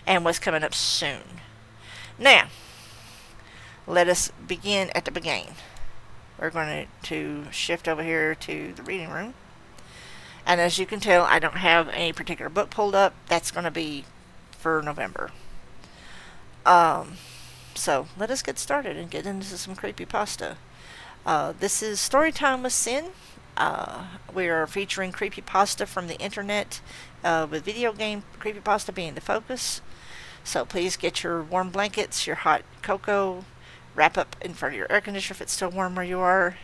and what's coming up soon. Now, let us begin at the beginning. We're going to shift over here to the reading room. And as you can tell, I don't have any particular book pulled up. That's going to be for November. So let us get started and get into some creepypasta. This is Storytime with Sin. We are featuring creepypasta from the internet, with video game creepypasta being the focus. So please get your warm blankets, your hot cocoa, wrap up in front of your air conditioner if it's still warm where you are,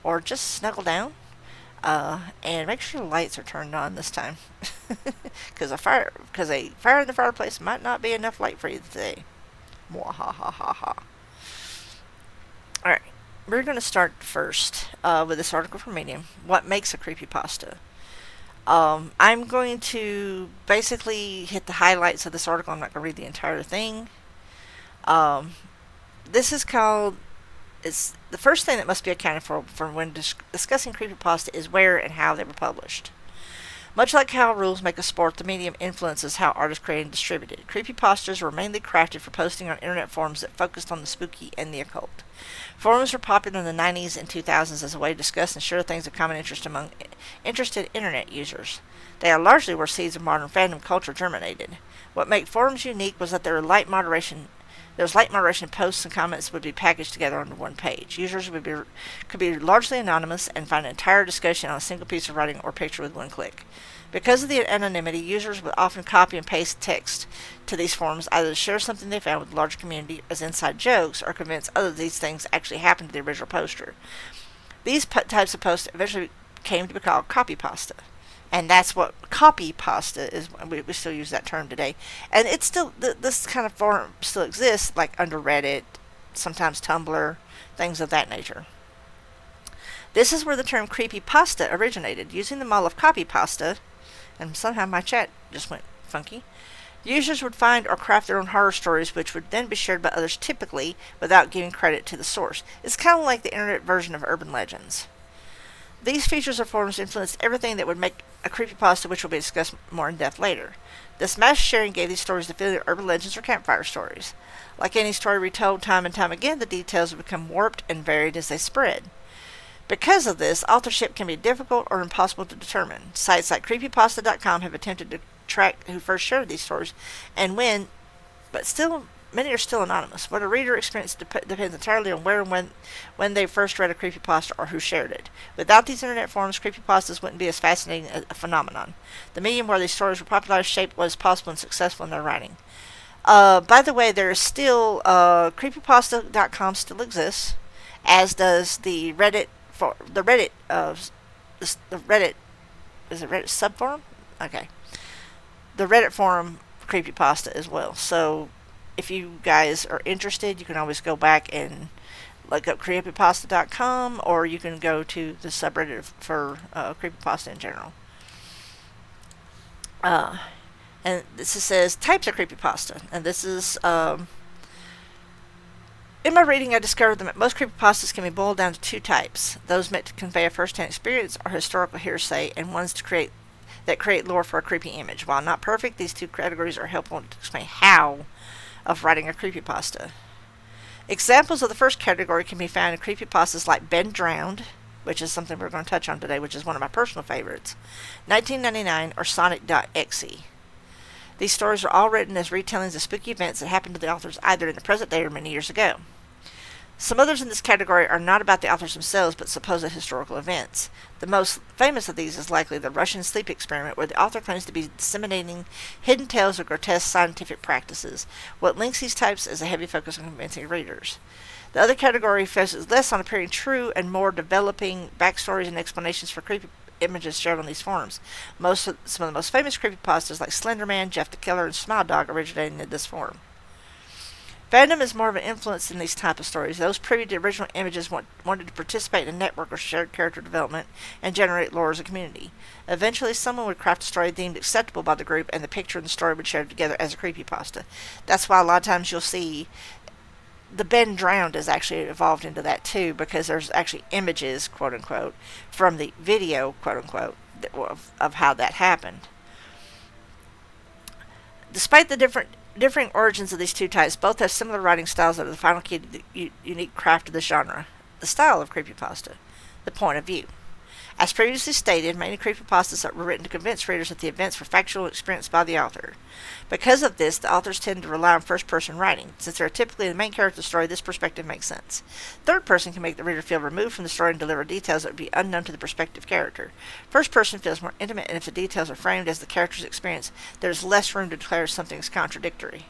or just snuggle down. And make sure the lights are turned on this time, because a fire in the fireplace might not be enough light for you today. Mwahahaha. All right, we're going to start first with this article from Medium. What makes a creepypasta? I'm going to basically hit the highlights of this article. I'm not going to read the entire thing. This is called. It's the first thing that must be accounted for when discussing creepypasta is where and how they were published. Much like how rules make a sport, the medium influences how art is created and distributed. Creepypastas were mainly crafted for posting on internet forums that focused on the spooky and the occult. Forums were popular in the 90s and 2000s as a way to discuss and share things of common interest among interested internet users. They are largely where seeds of modern fandom culture germinated. What made forums unique was that there was light moderation posts and comments would be packaged together onto one page. Users could be largely anonymous and find an entire discussion on a single piece of writing or picture with one click. Because of the anonymity, users would often copy and paste text to these forums, either to share something they found with the larger community as inside jokes or convince others these things actually happened to the original poster. These types of posts eventually came to be called copypasta. And that's what copypasta is. We still use that term today. And it's still, this kind of forum still exists, like under Reddit, sometimes Tumblr, things of that nature. This is where the term creepypasta originated. Using the model of copypasta, and somehow my chat just went funky, users would find or craft their own horror stories, which would then be shared by others, typically without giving credit to the source. It's kind of like the internet version of urban legends. These features of forums influenced everything that would make a creepypasta, which will be discussed more in depth later. This mass sharing gave these stories the feeling of urban legends or campfire stories. Like any story retold time and time again, the details would become warped and varied as they spread. Because of this, authorship can be difficult or impossible to determine. Sites like CreepyPasta.com have attempted to track who first shared these stories and when, but still, many are still anonymous. What a reader experienced depends entirely on where and when they first read a creepypasta or who shared it. Without these internet forums, creepypastas wouldn't be as fascinating a phenomenon. The medium where these stories were popularized shaped what is possible and successful in their writing. By the way, there is still creepypasta.com still exists, as does the Reddit is it Reddit subforum? Okay. The Reddit forum creepypasta as well. So if you guys are interested, you can always go back and look up creepypasta.com, or you can go to the subreddit for creepypasta in general. And this says types of creepypasta, and this is in my reading, I discovered that most creepypastas can be boiled down to two types: those meant to convey a first-hand experience or historical hearsay, and ones that create lore for a creepy image. While not perfect, these two categories are helpful to explain how of writing a creepypasta. Examples of the first category can be found in creepypastas like Ben Drowned, which is something we're going to touch on today, which is one of my personal favorites, 1999, or Sonic.exe. These stories are all written as retellings of spooky events that happened to the authors either in the present day or many years ago. Some others in this category are not about the authors themselves, but supposed historical events. The most famous of these is likely the Russian sleep experiment, where the author claims to be disseminating hidden tales of grotesque scientific practices. What links these types is a heavy focus on convincing readers. The other category focuses less on appearing true and more developing backstories and explanations for creepy images shared on these forums. Some of the most famous creepypastas like Slenderman, Jeff the Killer, and Smile Dog originated in this forum. Fandom is more of an influence in these type of stories. Those privy to original images wanted to participate in a network or shared character development and generate lore as a community. Eventually, someone would craft a story deemed acceptable by the group, and the picture and the story would share together as a creepypasta. That's why a lot of times you'll see the Ben Drowned has actually evolved into that too, because there's actually images, quote unquote, from the video, quote unquote, of how that happened. Despite the different differing origins of these two types, both have similar writing styles that are the final key to the unique craft of the genre. The style of creepypasta. The point of view. As previously stated, many creepypastas were written to convince readers that the events were factual experienced by the author. Because of this, the authors tend to rely on first-person writing. Since they are typically the main character of the story, this perspective makes sense. Third person can make the reader feel removed from the story and deliver details that would be unknown to the prospective character. First person feels more intimate, and if the details are framed as the character's experience, there is less room to declare something is contradictory.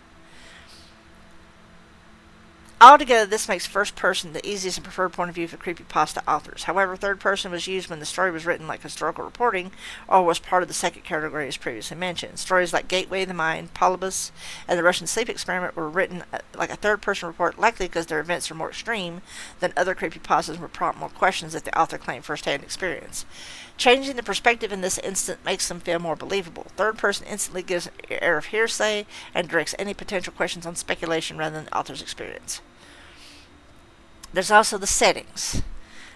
Altogether, this makes first person the easiest and preferred point of view for creepypasta authors. However, third person was used when the story was written like historical reporting or was part of the second category as previously mentioned. Stories like Gateway of the Mind, Polybus, and the Russian Sleep Experiment were written like a third person report, likely because their events are more extreme than other creepypastas and would prompt more questions if the author claimed first-hand experience. Changing the perspective in this instant makes them feel more believable. Third person instantly gives an air of hearsay and directs any potential questions on speculation rather than the author's experience. There's also the settings.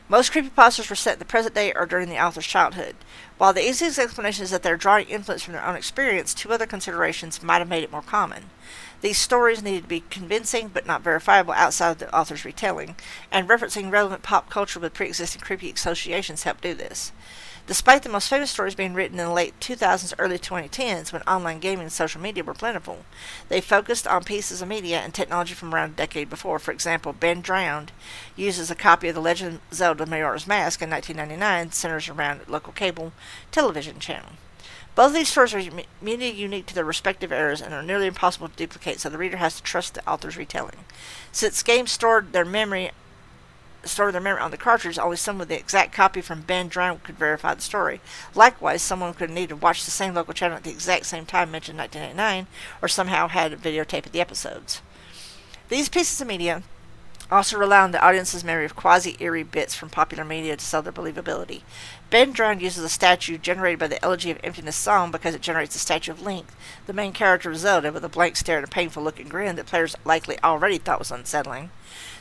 Most creepypastas were set in the present day or during the author's childhood. While the easiest explanation is that they're drawing influence from their own experience, two other considerations might have made it more common. These stories needed to be convincing but not verifiable outside of the author's retelling, and referencing relevant pop culture with pre-existing creepy associations helped do this. Despite the most famous stories being written in the late 2000s, early 2010s, when online gaming and social media were plentiful, they focused on pieces of media and technology from around a decade before. For example, Ben Drowned uses a copy of The Legend of Zelda Majora's Mask in 1999, centers around a local cable television channel. Both of these stories are unique to their respective eras and are nearly impossible to duplicate, so the reader has to trust the author's retelling. Since games stored their memory on the cartridge, only someone with the exact copy from Ben Drowned could verify the story. Likewise, someone could need to watch the same local channel at the exact same time mentioned in 1989, or somehow had a videotape of the episodes. These pieces of media also rely on the audience's memory of quasi-eerie bits from popular media to sell their believability. Ben Drowned uses a statue generated by the Elegy of Emptiness song because it generates the Statue of Link, the main character of Zelda, with a blank stare and a painful-looking grin that players likely already thought was unsettling.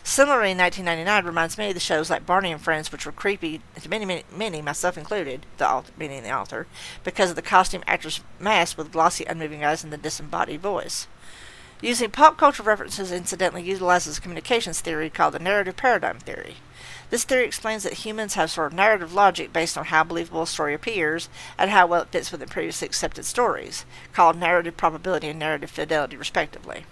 Similarly, 1999 reminds me of the shows like Barney and Friends, which were creepy to many, myself included, meaning the author, because of the costume actor's mask with glossy, unmoving eyes and the disembodied voice. Using pop culture references incidentally utilizes a communications theory called the narrative paradigm theory. This theory explains that humans have sort of narrative logic based on how believable a story appears and how well it fits within previously accepted stories, called narrative probability and narrative fidelity, respectively.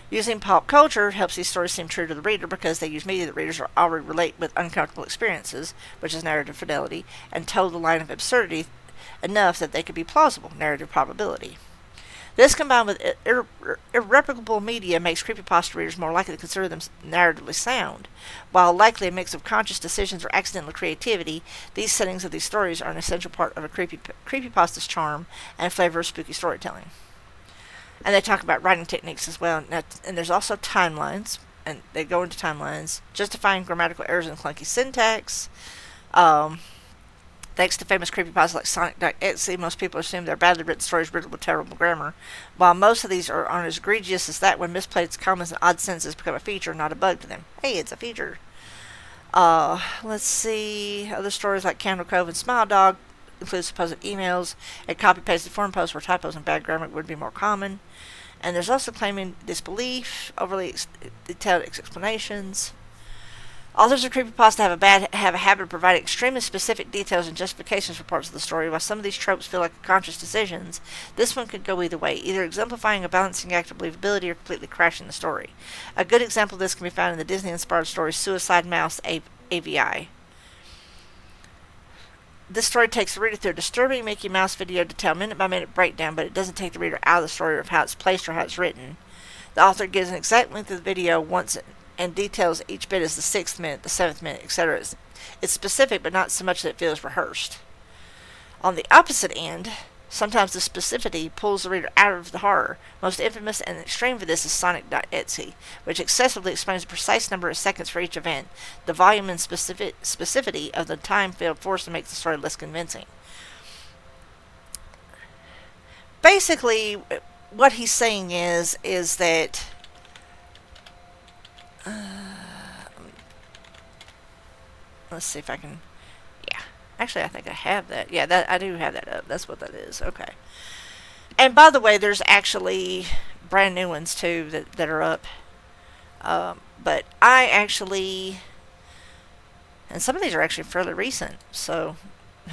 Using pop culture helps these stories seem true to the reader because they use media that readers already relate with uncomfortable experiences, which is narrative fidelity, and toe the line of absurdity enough that they could be plausible, narrative probability. This combined with irreplicable media makes creepypasta readers more likely to consider them narratively sound. While likely a mix of conscious decisions or accidental creativity, these settings of these stories are an essential part of a creepypasta's charm and flavor of spooky storytelling. And they talk about writing techniques as well. And there's also timelines, and they go into timelines, justifying grammatical errors and clunky syntax. Thanks to famous creepypastas like Sonic.exe, most people assume they're badly written stories riddled with terrible grammar, while most of these aren't as egregious as that when misplaced commas and odd sentences become a feature, not a bug to them. Hey, it's a feature. Let's see. Other stories like Candle Cove and Smile Dog include supposed emails and copy-pasted forum posts where typos and bad grammar would be more common. And there's also claiming disbelief, overly detailed explanations. Authors of creepypasta have a habit of providing extremely specific details and justifications for parts of the story. While some of these tropes feel like conscious decisions, this one could go either way, either exemplifying a balancing act of believability or completely crashing the story. A good example of this can be found in the Disney-inspired story Suicide Mouse AVI. This story takes the reader through a disturbing Mickey Mouse video to tell minute-by-minute breakdown, but it doesn't take the reader out of the story of how it's placed or how it's written. The author gives an exact length of the video once and details each bit as the 6th minute, the 7th minute, etc. It's specific, but not so much that it feels rehearsed. On the opposite end, sometimes the specificity pulls the reader out of the horror. Most infamous and extreme for this is Sonic.exe, which excessively explains the precise number of seconds for each event. The volume and specificity of the time field forced to make the story less convincing. Basically, what he's saying is that let's see if I can. Yeah, actually, I think I have that. Yeah, I do have that up. That's what that is. Okay. And by the way, there's actually brand new ones too that are up. But I actually, and some of these are actually fairly recent. So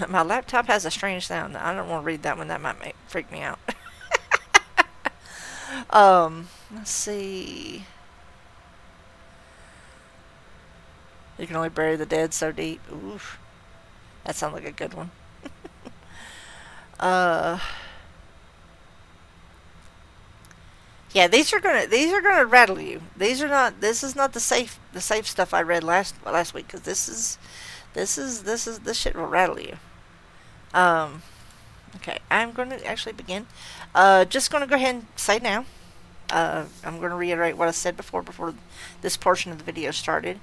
my laptop has a strange sound. I don't want to read that one. That might freak me out. Let's see. You can only bury the dead so deep. Oof. That sounds like a good one. uh, yeah, these are gonna rattle you. These are not. This is not the safe stuff I read last week, because this shit will rattle you. Um, okay, I'm going to actually begin. Just going to go ahead and say now. I'm going to reiterate what I said before this portion of the video started.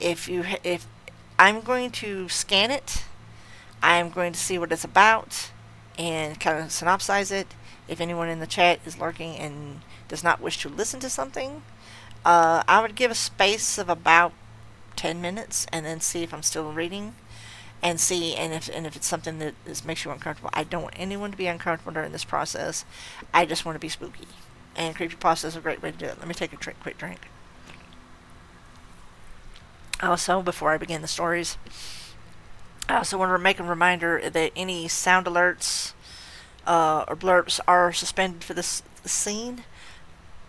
If I'm going to scan it, I'm going to see what it's about and kind of synopsize it. If anyone in the chat is lurking and does not wish to listen to something, I would give a space of about 10 minutes and then see if I'm still reading, and see if it's something that makes you uncomfortable. I don't want anyone to be uncomfortable during this process. I just want to be spooky. And CreepyPasta is a great way to do it. Let me take a quick drink. Also, before I begin the stories, I also want to make a reminder that any sound alerts or blurps are suspended for this scene.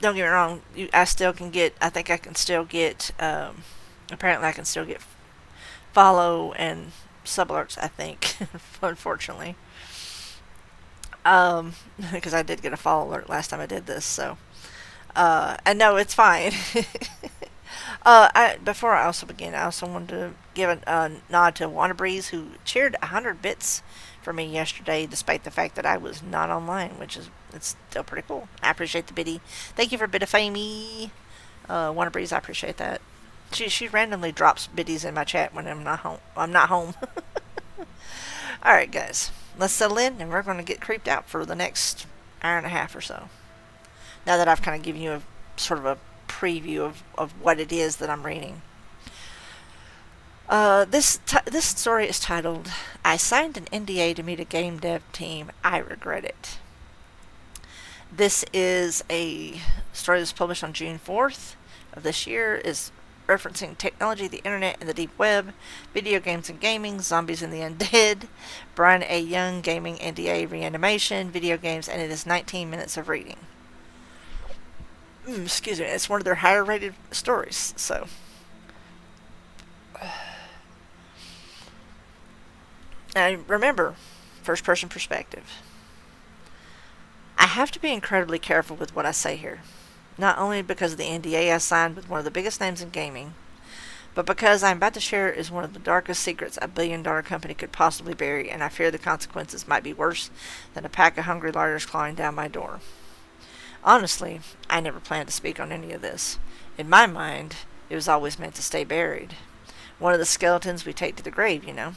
Don't get me wrong, I think I can still get, apparently I can still get follow and sub alerts, I think, unfortunately. Because I did get a follow alert last time I did this, so. And no, it's fine. Before I also begin, I also wanted to give a nod to Wannabreeze, who cheered 100 bits for me yesterday, despite the fact that I was not online, it's still pretty cool. I appreciate the biddy. Thank you for bit of famey. Wannabreeze, I appreciate that. She randomly drops biddies in my chat when I'm not home. Alright, guys. Let's settle in, and we're going to get creeped out for the next hour and a half or so. Now that I've kind of given you a sort of a preview of what it is that I'm reading. This story is titled, I signed an NDA to meet a game dev team. I regret it. This is a story that's published on June 4th of this year, is referencing technology, the internet, and the deep web, video games and gaming, zombies and the undead, Brian A. Young, gaming, NDA, reanimation, video games, and it is 19 minutes of reading. Excuse me, it's one of their higher rated stories, so. Now remember, first person perspective. I have to be incredibly careful with what I say here. Not only because of the NDA I signed with one of the biggest names in gaming, but because I'm about to share is one of the darkest secrets a billion-dollar company could possibly bury, and I fear the consequences might be worse than a pack of hungry lawyers clawing down my door. Honestly, I never planned to speak on any of this. In my mind, it was always meant to stay buried. One of the skeletons we take to the grave, you know.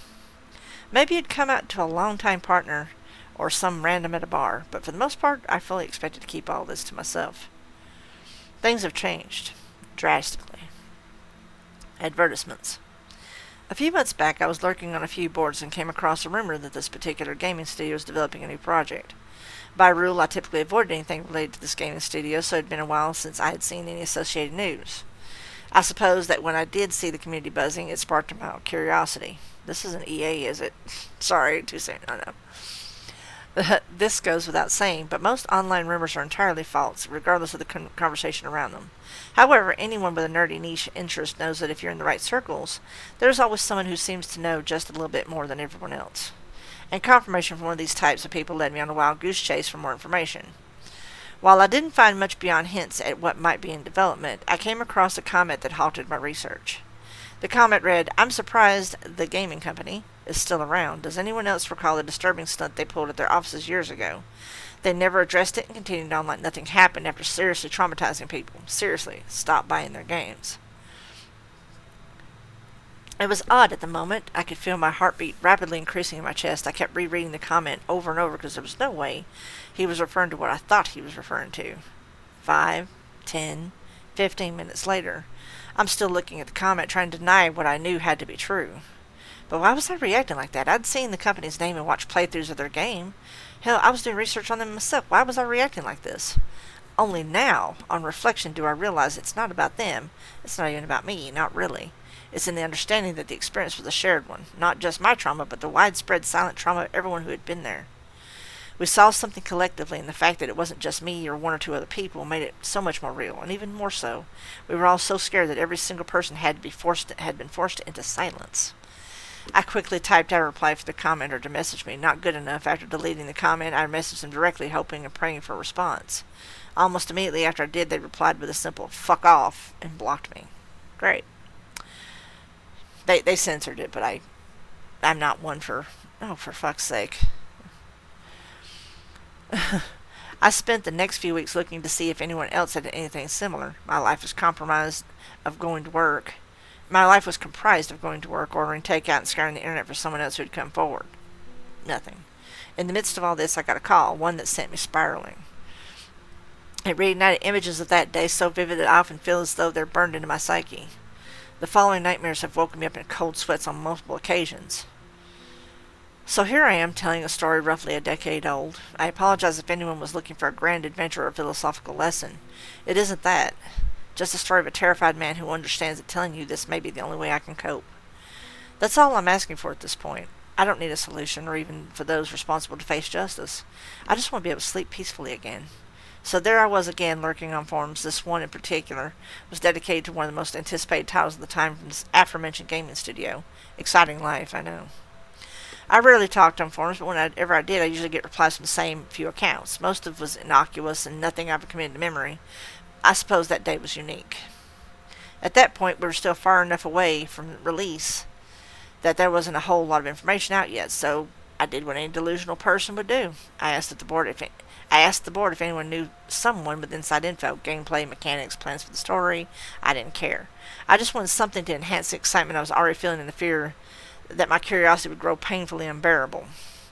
Maybe it'd come out to a longtime partner or some random at a bar, but for the most part, I fully expected to keep all this to myself. Things have changed, drastically. Advertisements. A few months back, I was lurking on a few boards and came across a rumor that this particular gaming studio was developing a new project. By rule, I typically avoided anything related to this gaming studio, so it had been a while since I had seen any associated news. I suppose that when I did see the community buzzing, it sparked a mild curiosity. This isn't EA, is it? Sorry, too soon, I know. This goes without saying, but most online rumors are entirely false, regardless of the conversation around them. However, anyone with a nerdy niche interest knows that if you're in the right circles, there's always someone who seems to know just a little bit more than everyone else. And confirmation from one of these types of people led me on a wild goose chase for more information. While I didn't find much beyond hints at what might be in development, I came across a comment that halted my research. The comment read, I'm surprised the gaming company is still around. Does anyone else recall the disturbing stunt they pulled at their offices years ago? They never addressed it and continued on like nothing happened after seriously traumatizing people. Seriously, stop buying their games. It was odd at the moment. I could feel my heartbeat rapidly increasing in my chest. I kept rereading the comment over and over because there was no way he was referring to what I thought he was referring to. 5, 10, 15 minutes later, I'm still looking at the comment, trying to deny what I knew had to be true. But why was I reacting like that? I'd seen the company's name and watched playthroughs of their game. Hell, I was doing research on them myself. Why was I reacting like this? Only now, on reflection, do I realize it's not about them. It's not even about me, not really. It's in the understanding that the experience was a shared one, not just my trauma, but the widespread silent trauma of everyone who had been there. We saw something collectively, and the fact that it wasn't just me or one or two other people made it so much more real, and even more so. We were all so scared that every single person had been forced into silence. I quickly typed out a reply for the commenter to message me. Not good enough. After deleting the comment, I messaged them directly, hoping and praying for a response. Almost immediately after I did, they replied with a simple "fuck off" and blocked me. Great. They censored it, but I'm not one for, oh, for fuck's sake. I spent the next few weeks looking to see if anyone else had anything similar. My life was comprised of going to work. Ordering takeout, and scouring the internet for someone else who had come forward. Nothing. In the midst of all this, I got a call, one that sent me spiraling. It reignited images of that day so vivid that I often feel as though they're burned into my psyche. The following nightmares have woken me up in cold sweats on multiple occasions. So here I am telling a story roughly a decade old. I apologize if anyone was looking for a grand adventure or philosophical lesson. It isn't that. Just a story of a terrified man who understands that telling you this may be the only way I can cope. That's all I'm asking for at this point. I don't need a solution or even for those responsible to face justice. I just want to be able to sleep peacefully again. So there I was again, lurking on forums. This one in particular was dedicated to one of the most anticipated titles of the time from this aforementioned gaming studio. Exciting life, I know. I rarely talked on forums, but whenever I did, I usually get replies from the same few accounts. Most of it was innocuous and nothing I've committed to memory. I suppose that day was unique. At that point, we were still far enough away from release that there wasn't a whole lot of information out yet, so I did what any delusional person would do. I asked the board if anyone knew someone with inside info, gameplay, mechanics, plans for the story. I didn't care. I just wanted something to enhance the excitement I was already feeling and the fear that my curiosity would grow painfully unbearable.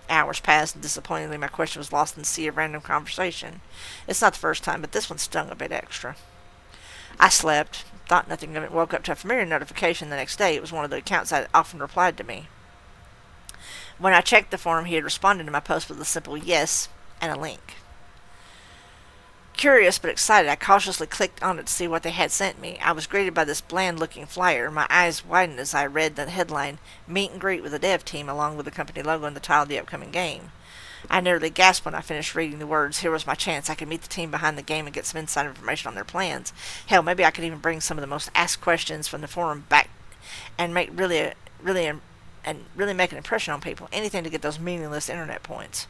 Hours passed, and disappointingly my question was lost in the sea of random conversation. It's not the first time, but this one stung a bit extra. I slept, thought nothing of it, woke up to a familiar notification the next day. It was one of the accounts that often replied to me. When I checked the forum, he had responded to my post with a simple yes and a link. Curious but excited, I cautiously clicked on it to see what they had sent me. I was greeted by this bland-looking flyer. My eyes widened as I read the headline, "Meet and Greet with the Dev Team," along with the company logo and the title of the upcoming game. I nearly gasped when I finished reading the words. Here was my chance. I could meet the team behind the game and get some inside information on their plans. Hell, maybe I could even bring some of the most asked questions from the forum back and really make an impression on people. Anything to get those meaningless internet points.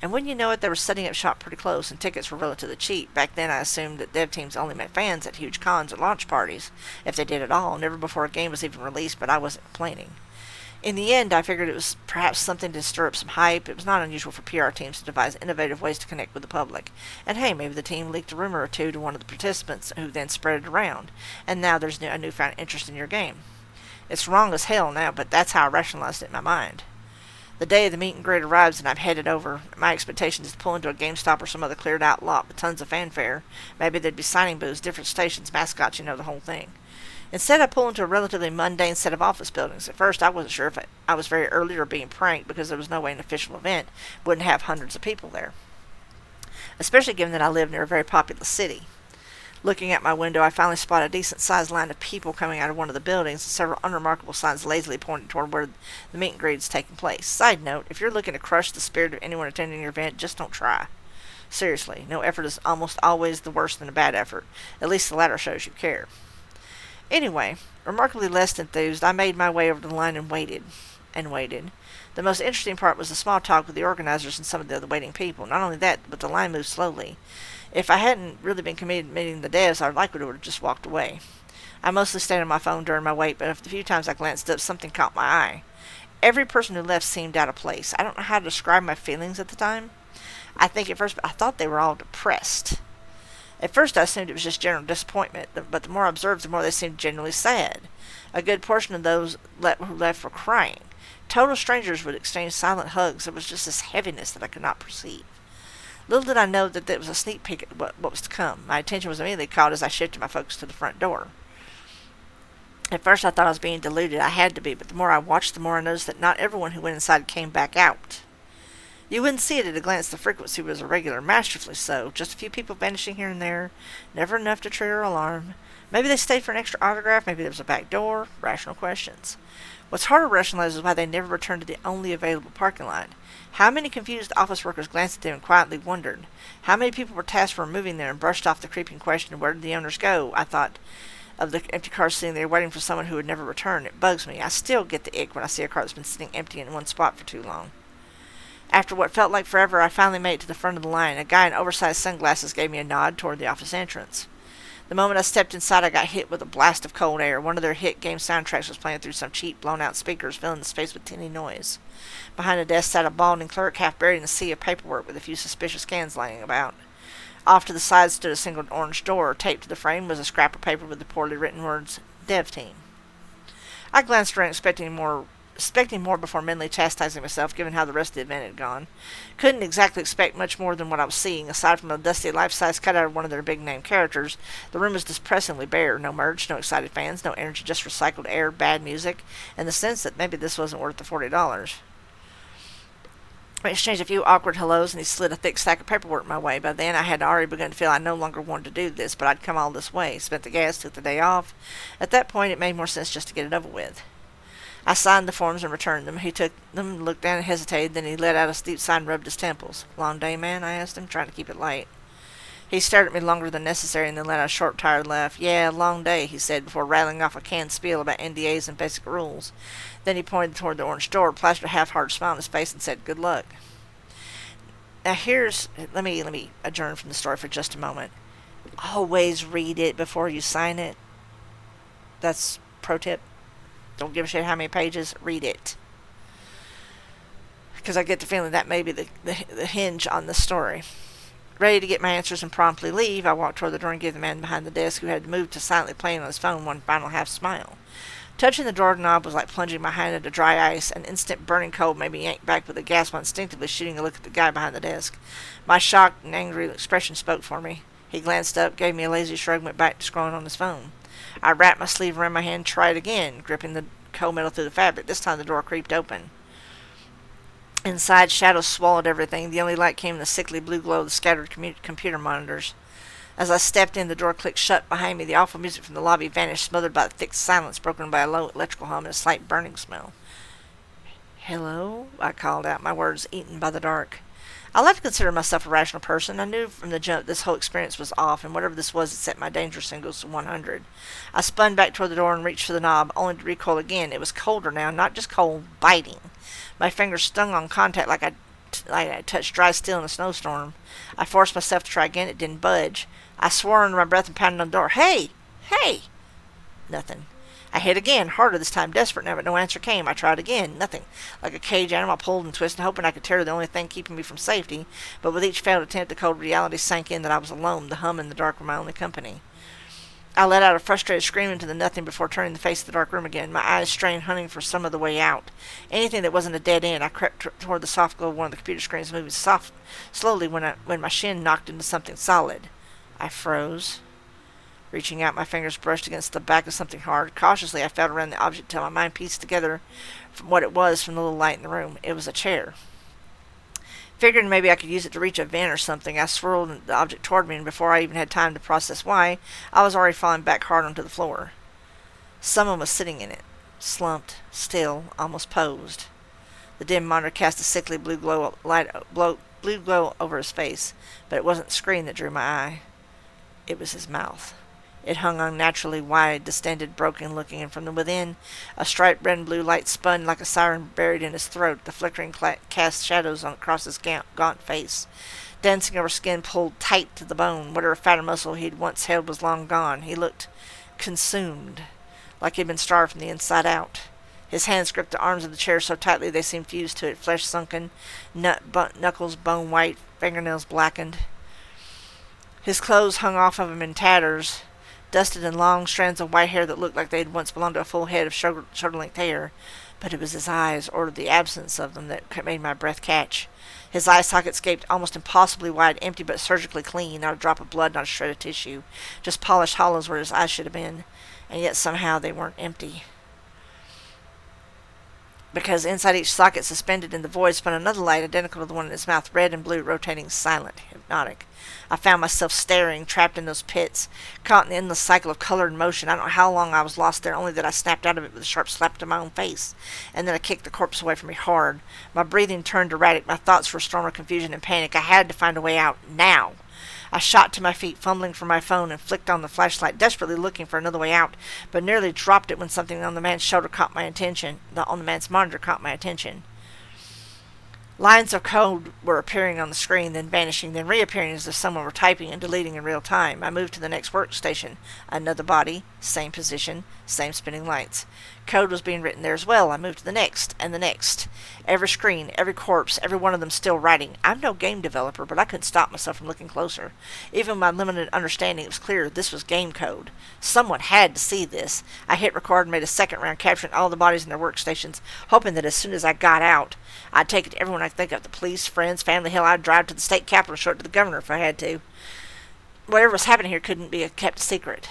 And when you know it, they were setting up shop pretty close, and tickets were relatively cheap. Back then, I assumed that dev teams only met fans at huge cons or launch parties, if they did at all, never before a game was even released, but I wasn't complaining. In the end, I figured it was perhaps something to stir up some hype. It was not unusual for PR teams to devise innovative ways to connect with the public. And hey, maybe the team leaked a rumor or two to one of the participants, who then spread it around. And now there's a newfound interest in your game. It's wrong as hell now, but that's how I rationalized it in my mind. The day of the meet and greet arrives and I'm headed over. My expectation is to pull into a GameStop or some other cleared out lot with tons of fanfare. Maybe there'd be signing booths, different stations, mascots, the whole thing. Instead, I pull into a relatively mundane set of office buildings. At first, I wasn't sure if I was very early or being pranked because there was no way an official event wouldn't have hundreds of people there. Especially given that I live near a very populous city. Looking out my window, I finally spot a decent-sized line of people coming out of one of the buildings and several unremarkable signs lazily pointing toward where the meet and greet is taking place. Side note, if you're looking to crush the spirit of anyone attending your event, just don't try. Seriously, no effort is almost always the worse than a bad effort. At least the latter shows you care. Anyway, remarkably less enthused, I made my way over to the line and waited. And waited. The most interesting part was the small talk with the organizers and some of the other waiting people. Not only that, but the line moved slowly. If I hadn't really been committed to meeting the devs, I likely would have just walked away. I mostly stayed on my phone during my wait, but the few times I glanced up, something caught my eye. Every person who left seemed out of place. I don't know how to describe my feelings at the time. I thought they were all depressed. At first, I assumed it was just general disappointment, but the more I observed, the more they seemed genuinely sad. A good portion of those who left were crying. Total strangers would exchange silent hugs. There was just this heaviness that I could not perceive. Little did I know that it was a sneak peek at what was to come. My attention was immediately caught as I shifted my focus to the front door. At first I thought I was being deluded. I had to be, but the more I watched, the more I noticed that not everyone who went inside came back out. You wouldn't see it at a glance. The frequency was irregular, masterfully so. Just a few people vanishing here and there, never enough to trigger alarm. Maybe they stayed for an extra autograph, maybe there was a back door. Rational questions. What's harder to rationalize is why they never returned to the only available parking lot. How many confused office workers glanced at them and quietly wondered? How many people were tasked with removing them and brushed off the creeping question, where did the owners go? I thought of the empty car sitting there waiting for someone who would never return. It bugs me. I still get the ick when I see a car that's been sitting empty in one spot for too long. After what felt like forever, I finally made it to the front of the line. A guy in oversized sunglasses gave me a nod toward the office entrance. The moment I stepped inside, I got hit with a blast of cold air. One of their hit game soundtracks was playing through some cheap, blown-out speakers, filling the space with tinny noise. Behind the desk sat a balding clerk, half buried in a sea of paperwork with a few suspicious scans laying about. Off to the side stood a single orange door. Taped to the frame was a scrap of paper with the poorly written words, Dev Team. I glanced around expecting more before mentally chastising myself, given how the rest of the event had gone. Couldn't exactly expect much more than what I was seeing. Aside from a dusty life-size cutout of one of their big-name characters, the room was depressingly bare. No merch, no excited fans, no energy, just recycled air, bad music, and the sense that maybe this wasn't worth the $40. I exchanged a few awkward hellos, and he slid a thick stack of paperwork my way. By then, I had already begun to feel I no longer wanted to do this, but I'd come all this way, spent the gas, took the day off. At that point, it made more sense just to get it over with. I signed the forms and returned them. He took them, looked down and hesitated, then he let out a steep sigh and rubbed his temples. Long day, man? I asked him, trying to keep it light. He stared at me longer than necessary and then let out a short, tired laugh. Yeah, long day, he said, before rattling off a canned spiel about NDAs and basic rules. Then he pointed toward the orange door, plastered a half-hearted smile on his face, and said, good luck. Now let me adjourn from the story for just a moment. Always read it before you sign it. That's pro tip. Don't give a shit how many pages, read it. Because I get the feeling that may be the hinge on the story. Ready to get my answers and promptly leave, I walked toward the door and gave the man behind the desk, who had moved to silently playing on his phone, one final half-smile. Touching the door knob was like plunging my hand into dry ice. An instant burning cold made me yank back with a gasp, instinctively shooting a look at the guy behind the desk. My shocked and angry expression spoke for me. He glanced up, gave me a lazy shrug, and went back to scrolling on his phone. I wrapped my sleeve around my hand and tried again, gripping the cold metal through the fabric. This time the door creaked open. Inside, shadows swallowed everything. The only light came in the sickly blue glow of the scattered computer monitors. As I stepped in, the door clicked shut behind me. The awful music from the lobby vanished, smothered by the thick silence broken by a low electrical hum and a slight burning smell. Hello? I called out, my words eaten by the dark. I like to consider myself a rational person. I knew from the jump this whole experience was off, and whatever this was, it set my danger signals to 100. I spun back toward the door and reached for the knob, only to recoil again. It was colder now, not just cold, biting. My fingers stung on contact like I touched dry steel in a snowstorm. I forced myself to try again. It didn't budge. I swore under my breath and pounded on the door. Hey! Hey! Nothing. I hit again, harder this time, desperate now, but no answer came. I tried again. Nothing. Like a cage animal, I pulled and twisted, hoping I could tear the only thing keeping me from safety. But with each failed attempt, the cold reality sank in that I was alone. The hum in the dark were my only company. I let out a frustrated scream into the nothing before turning the face of the dark room again, my eyes strained, hunting for some of the way out. Anything that wasn't a dead end. I crept toward the soft glow of one of the computer screens, moving slowly when my shin knocked into something solid. I froze. Reaching out, my fingers brushed against the back of something hard. Cautiously, I felt around the object until my mind pieced together from what it was from the little light in the room. It was a chair. Figuring maybe I could use it to reach a vent or something, I swirled the object toward me, and before I even had time to process why, I was already falling back hard onto the floor. Someone was sitting in it, slumped, still, almost posed. The dim monitor cast a sickly blue glow over his face, but it wasn't the screen that drew my eye. It was his mouth. It hung unnaturally wide, distended, broken-looking, and from the within, a striped red and blue light spun like a siren buried in his throat. The flickering cast shadows across his gaunt face. Dancing over skin pulled tight to the bone. Whatever fat or muscle he'd once held was long gone. He looked consumed, like he'd been starved from the inside out. His hands gripped the arms of the chair so tightly they seemed fused to it, flesh sunken, knuckles bone-white, fingernails blackened. His clothes hung off of him in tatters, dusted in long strands of white hair that looked like they had once belonged to a full head of shoulder-length hair. But it was his eyes, or the absence of them, that made my breath catch. His eye sockets gaped almost impossibly wide, empty but surgically clean, not a drop of blood, not a shred of tissue. Just polished hollows where his eyes should have been, and yet somehow they weren't empty. because inside each socket suspended in the void spun another light identical to the one in his mouth, red and blue, rotating, silent, hypnotic. I found myself staring, trapped in those pits, caught in the endless cycle of color and motion. I don't know how long I was lost there, only that I snapped out of it with a sharp slap to my own face, and then I kicked the corpse away from me hard. My breathing turned erratic, my thoughts were a storm of confusion and panic. I had to find a way out, now. I shot to my feet, fumbling for my phone, and flicked on the flashlight, desperately looking for another way out, but nearly dropped it when something on the man's shoulder caught my attention. On the man's monitor caught my attention. Lines of code were appearing on the screen, then vanishing, then reappearing as if someone were typing and deleting in real time. I moved to the next workstation. Another body, same position, same spinning lights. Code was being written there as well. I moved to the next, and the next. Every screen, every corpse, every one of them still writing. I'm no game developer, but I couldn't stop myself from looking closer. Even with my limited understanding, it was clear this was game code. Someone had to see this. I hit record and made a second round, capturing all the bodies in their workstations, hoping that as soon as I got out, I'd take it to everyone I could think of, the police, friends, family. Hell, I'd drive to the state capitol and show it to the governor if I had to. Whatever was happening here couldn't be kept a secret.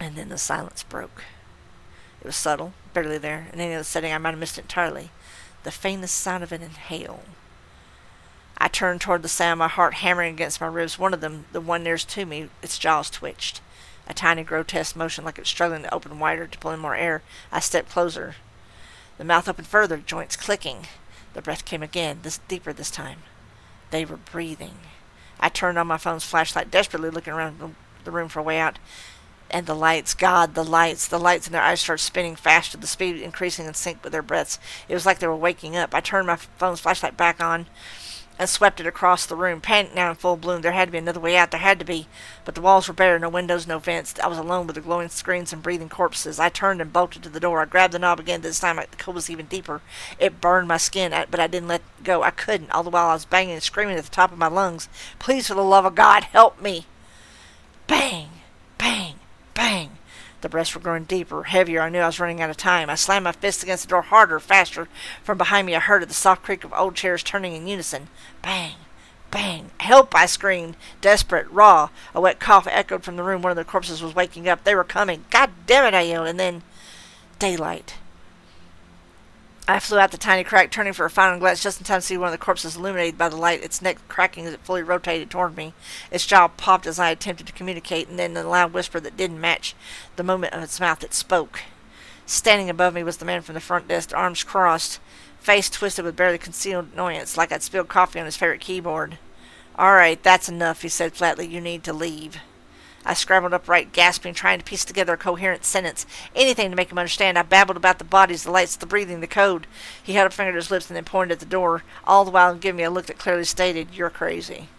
And then the silence broke. It was subtle, barely there. In any other setting, I might have missed it entirely. The faintest sound of an inhale. I turned toward the sound, my heart hammering against my ribs. One of them, the one nearest to me, its jaws twitched. A tiny, grotesque motion like it was struggling to open wider to pull in more air. I stepped closer. The mouth opened further, joints clicking. The breath came again, deeper this time. They were breathing. I turned on my phone's flashlight, desperately looking around the room for a way out. And the lights, God, the lights in their eyes started spinning faster, the speed increasing in sync with their breaths. It was like they were waking up. I turned my phone's flashlight back on and swept it across the room. Panic now in full bloom. There had to be another way out. There had to be. But the walls were bare, no windows, no vents. I was alone with the glowing screens and breathing corpses. I turned and bolted to the door. I grabbed the knob again. This time the cold was even deeper. It burned my skin, but I didn't let go. I couldn't, all the while I was banging and screaming at the top of my lungs. Please, for the love of God, help me. Bang, bang, bang. The breaths were growing deeper, heavier. I knew I was running out of time. I slammed my fist against the door harder, faster. From behind me I heard it, the soft creak of old chairs turning in unison. Bang, bang. Help, I screamed. Desperate, raw. A wet cough echoed from the room. One of the corpses was waking up. They were coming. God damn it, I yelled. And then daylight. I flew out the tiny crack, turning for a final glance just in time to see one of the corpses illuminated by the light, its neck cracking as it fully rotated toward me. Its jaw popped as I attempted to communicate, and then in a loud whisper that didn't match the movement of its mouth, it spoke. Standing above me was the man from the front desk, arms crossed, face twisted with barely concealed annoyance, like I'd spilled coffee on his favorite keyboard. "All right, that's enough," he said flatly. "You need to leave." I scrambled upright, gasping, trying to piece together a coherent sentence. Anything to make him understand. I babbled about the bodies, the lights, the breathing, the code. He held a finger to his lips and then pointed at the door, all the while giving me a look that clearly stated, "You're crazy."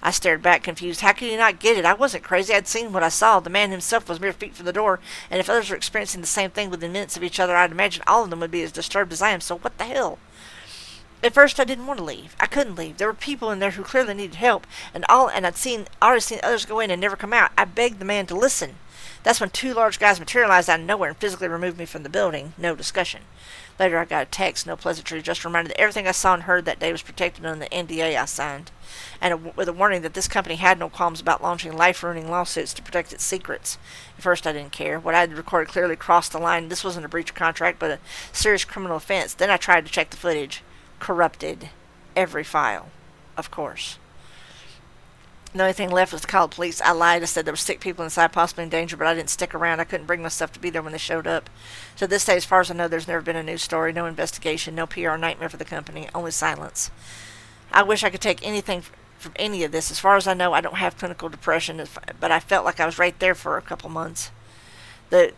I stared back, confused. How could he not get it? I wasn't crazy. I'd seen what I saw. The man himself was mere feet from the door, and if others were experiencing the same thing within minutes of each other, I'd imagine all of them would be as disturbed as I am. So what the hell? At first, I didn't want to leave. I couldn't leave. There were people in there who clearly needed help, and I'd already seen others go in and never come out. I begged the man to listen. That's when two large guys materialized out of nowhere and physically removed me from the building. No discussion. Later, I got a text, no pleasantry, just reminded that everything I saw and heard that day was protected under the NDA I signed, and with a warning that this company had no qualms about launching life-ruining lawsuits to protect its secrets. At first, I didn't care. What I had recorded clearly crossed the line. This wasn't a breach of contract, but a serious criminal offense. Then I tried to check the footage. Corrupted. Every file. Of course. The only thing left was to call the police. I lied. I said there were sick people inside, possibly in danger, but I didn't stick around. I couldn't bring myself to be there when they showed up. To this day, as far as I know, there's never been a news story, no investigation, no PR nightmare for the company, only silence. I wish I could take anything from any of this. As far as I know, I don't have clinical depression, but I felt like I was right there for a couple months. The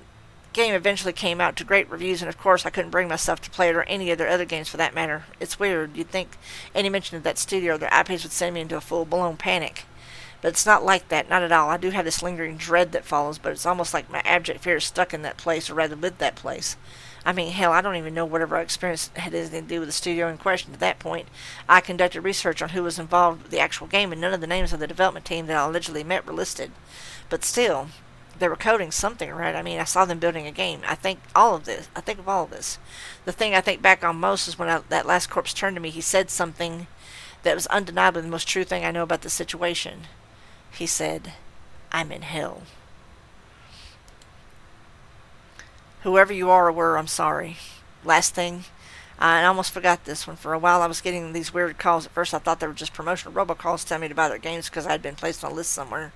game eventually came out to great reviews, and of course I couldn't bring myself to play it or any of their other games for that matter. It's weird. You'd think any mention of that studio or their IPs would send me into a full-blown panic. But it's not like that, not at all. I do have this lingering dread that follows, but it's almost like my abject fear is stuck in that place, or rather with that place. I mean, hell, I don't even know whatever I experienced had anything to do with the studio in question at that point. I conducted research on who was involved with the actual game, and none of the names of the development team that I allegedly met were listed. But still, they were coding something, right? I mean, I saw them building a game. I think of all of this. The thing I think back on most is when that last corpse turned to me, he said something that was undeniably the most true thing I know about the situation. He said, "I'm in hell." Whoever you are or were, I'm sorry. last thing. And I almost forgot this one. For a while, I was getting these weird calls. At first, I thought they were just promotional robocalls telling me to buy their games because I had been placed on a list somewhere.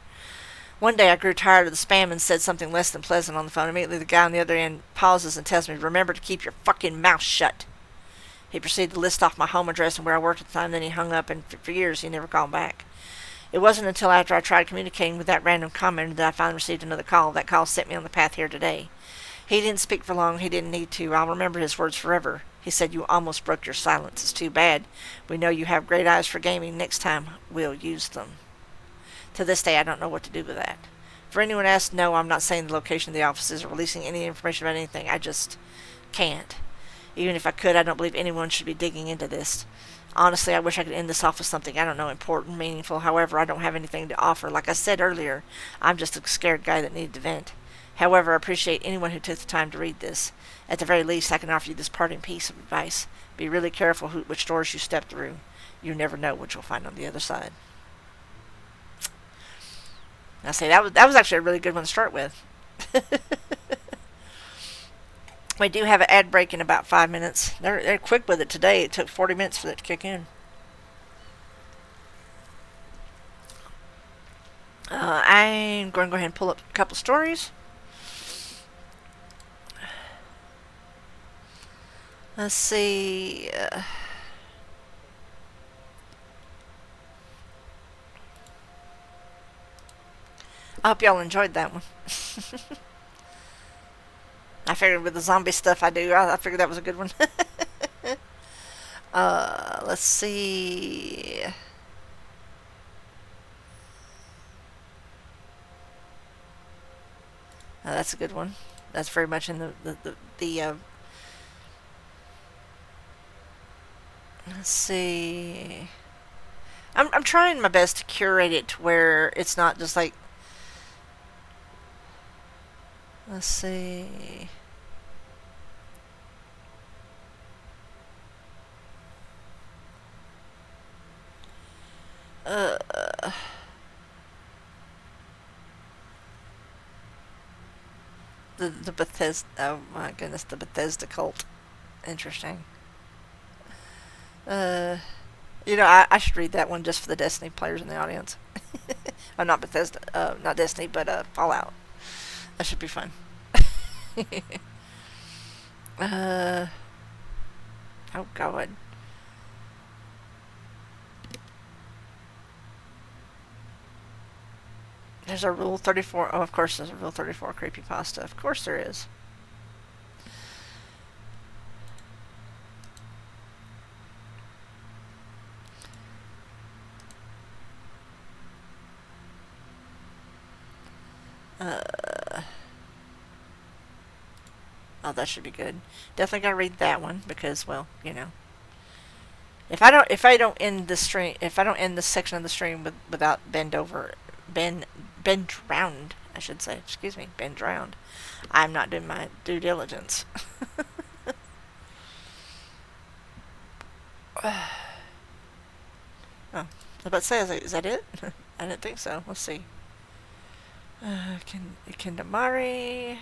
One day, I grew tired of the spam and said something less than pleasant on the phone. Immediately, the guy on the other end pauses and tells me, "Remember to keep your fucking mouth shut." He proceeded to list off my home address and where I worked at the time. Then he hung up, and for years, he never called back. It wasn't until after I tried communicating with that random commenter that I finally received another call. That call set me on the path here today. He didn't speak for long. He didn't need to. I'll remember his words forever. He said, "You almost broke your silence. It's too bad. We know you have great eyes for gaming. Next time, we'll use them." To this day, I don't know what to do with that. For anyone asked, no, I'm not saying the location of the offices or releasing any information about anything. I just can't. Even if I could, I don't believe anyone should be digging into this. Honestly, I wish I could end this off with something, I don't know, important, meaningful. However, I don't have anything to offer. Like I said earlier, I'm just a scared guy that needed to vent. However, I appreciate anyone who took the time to read this. At the very least, I can offer you this parting piece of advice. Be really careful which doors you step through. You never know what you'll find on the other side. I say that was actually a really good one to start with. We do have an ad break in about 5 minutes. They're quick with it today. It took 40 minutes for it to kick in. I'm going to go ahead and pull up a couple stories. Let's see. I hope y'all enjoyed that one. I figured with the zombie stuff I do, I figured that was a good one. Let's see. That's a good one. That's very much in the let's see. I'm trying my best to curate it to where it's not just like. Let's see. Uh, the Bethesda. Oh my goodness, the Bethesda cult. Interesting. Uh, I should read that one just for the Destiny players in the audience. Not Bethesda. Not Destiny, but Fallout. That should be fun. uh. Oh God. There's a Rule 34. Oh, of course there's a Rule 34 creepypasta. Of course there is. Oh, that should be good. Definitely gotta read that one because, well, if I don't end the stream, if I don't end this section of the stream without Ben drowned, I should say. Excuse me, Ben drowned. I'm not doing my due diligence. Oh, I was about to say, is that it? I didn't think so. Let's see. Kendamari.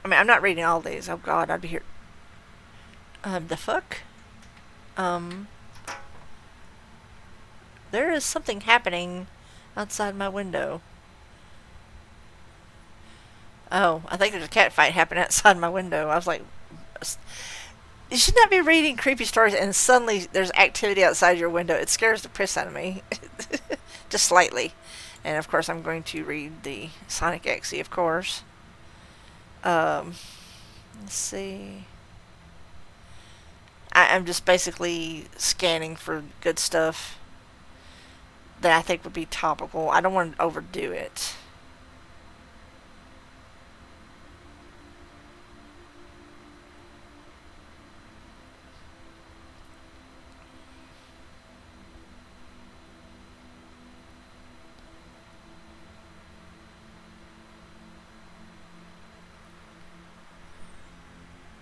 I mean, I'm not reading all these. Oh God, I'd be here. The fuck? There is something happening outside my window. Oh, I think there's a cat fight happening outside my window. I was like, you should not be reading creepy stories and suddenly there's activity outside your window. It scares the piss out of me. Just slightly. And of course I'm going to read the Sonic Xe, of course. Let's see. I'm just basically scanning for good stuff that I think would be topical. I don't want to overdo it.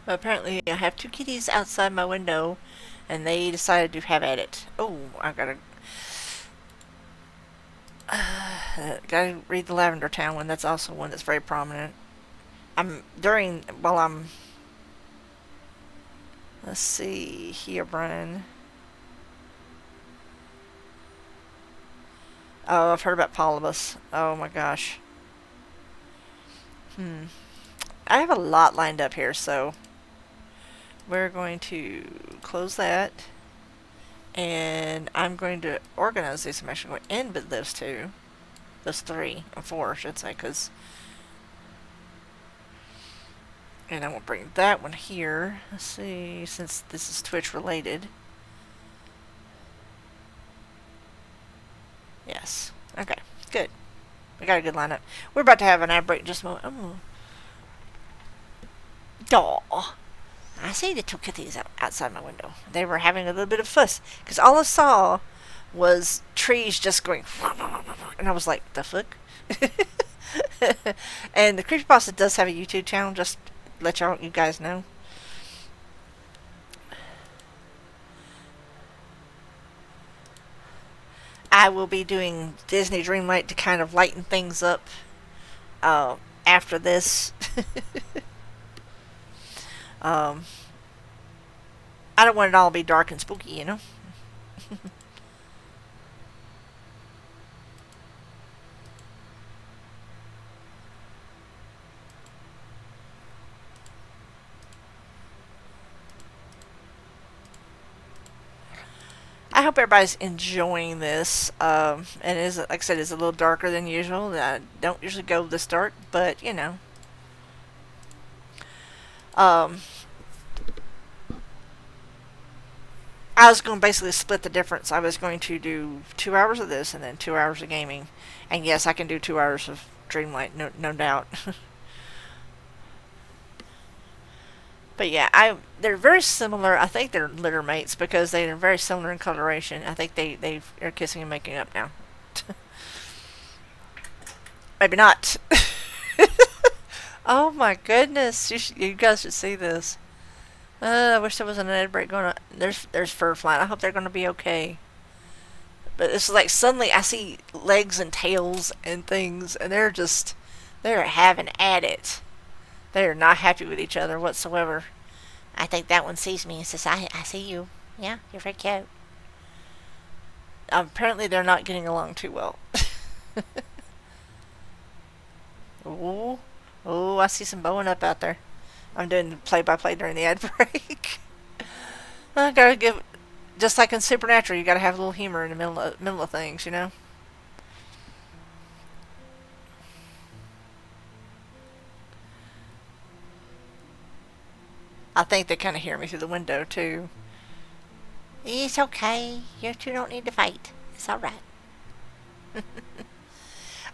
But apparently I have two kitties outside my window and they decided to have at it. Oh, I gotta read the Lavender Town one. That's also one that's very prominent. While I'm Let's see here, Brian. Oh, I've heard about Polybus. Oh my gosh. I have a lot lined up here, so we're going to close that. And I'm going to organize these. I'm actually going to end with those two. Those three, or four, I should say, because. And I will bring that one here. Let's see, since this is Twitch related. Yes. Okay, good. We got a good lineup. We're about to have an ad break in just a moment. Aw. I see the two kitties outside my window. They were having a little bit of fuss. Because all I saw was trees just going. And I was like, the fuck? And the CreepyPasta does have a YouTube channel, just to let you guys know. I will be doing Disney Dreamlight to kind of lighten things up after this. I don't want it all to be dark and spooky, you know? I hope everybody's enjoying this. And it is, like I said, it's a little darker than usual. I don't usually go this dark, but you know. I was going to basically split the difference. I was going to do 2 hours of this and then 2 hours of gaming. And yes, I can do 2 hours of Dreamlight, no doubt. But yeah, they're very similar. I think they're litter mates because they are very similar in coloration. I think they are kissing and making up now. Maybe not. Oh my goodness! You guys should see this. I wish there was an ad break going on. There's fur flying. I hope they're going to be okay. But it's like suddenly I see legs and tails and things, and they're having at it. They are not happy with each other whatsoever. I think that one sees me and says, I see you. Yeah, you're very cute. Apparently they're not getting along too well. Oh, I see some bowing up out there. I'm doing the play-by-play during the ad break. I gotta give, just like in Supernatural, you gotta have a little humor in the middle of things, you know? I think they kind of hear me through the window, too. It's okay. You two don't need to fight. It's alright.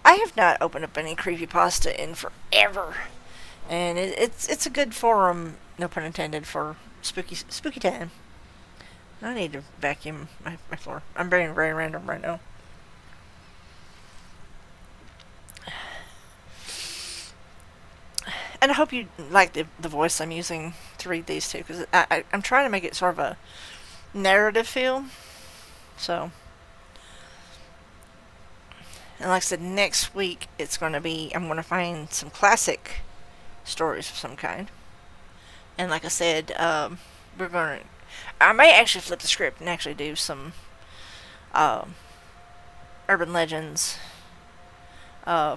I have not opened up any creepypasta in forever. And it's a good forum, no pun intended, for spooky time. I need to vacuum my floor. I'm being very random right now. And I hope you like the voice I'm using to read these two, because I'm trying to make it sort of a narrative feel. So, and like I said, next week I'm going to find some classic stories of some kind. And like I said, I may actually flip the script and actually do some urban legends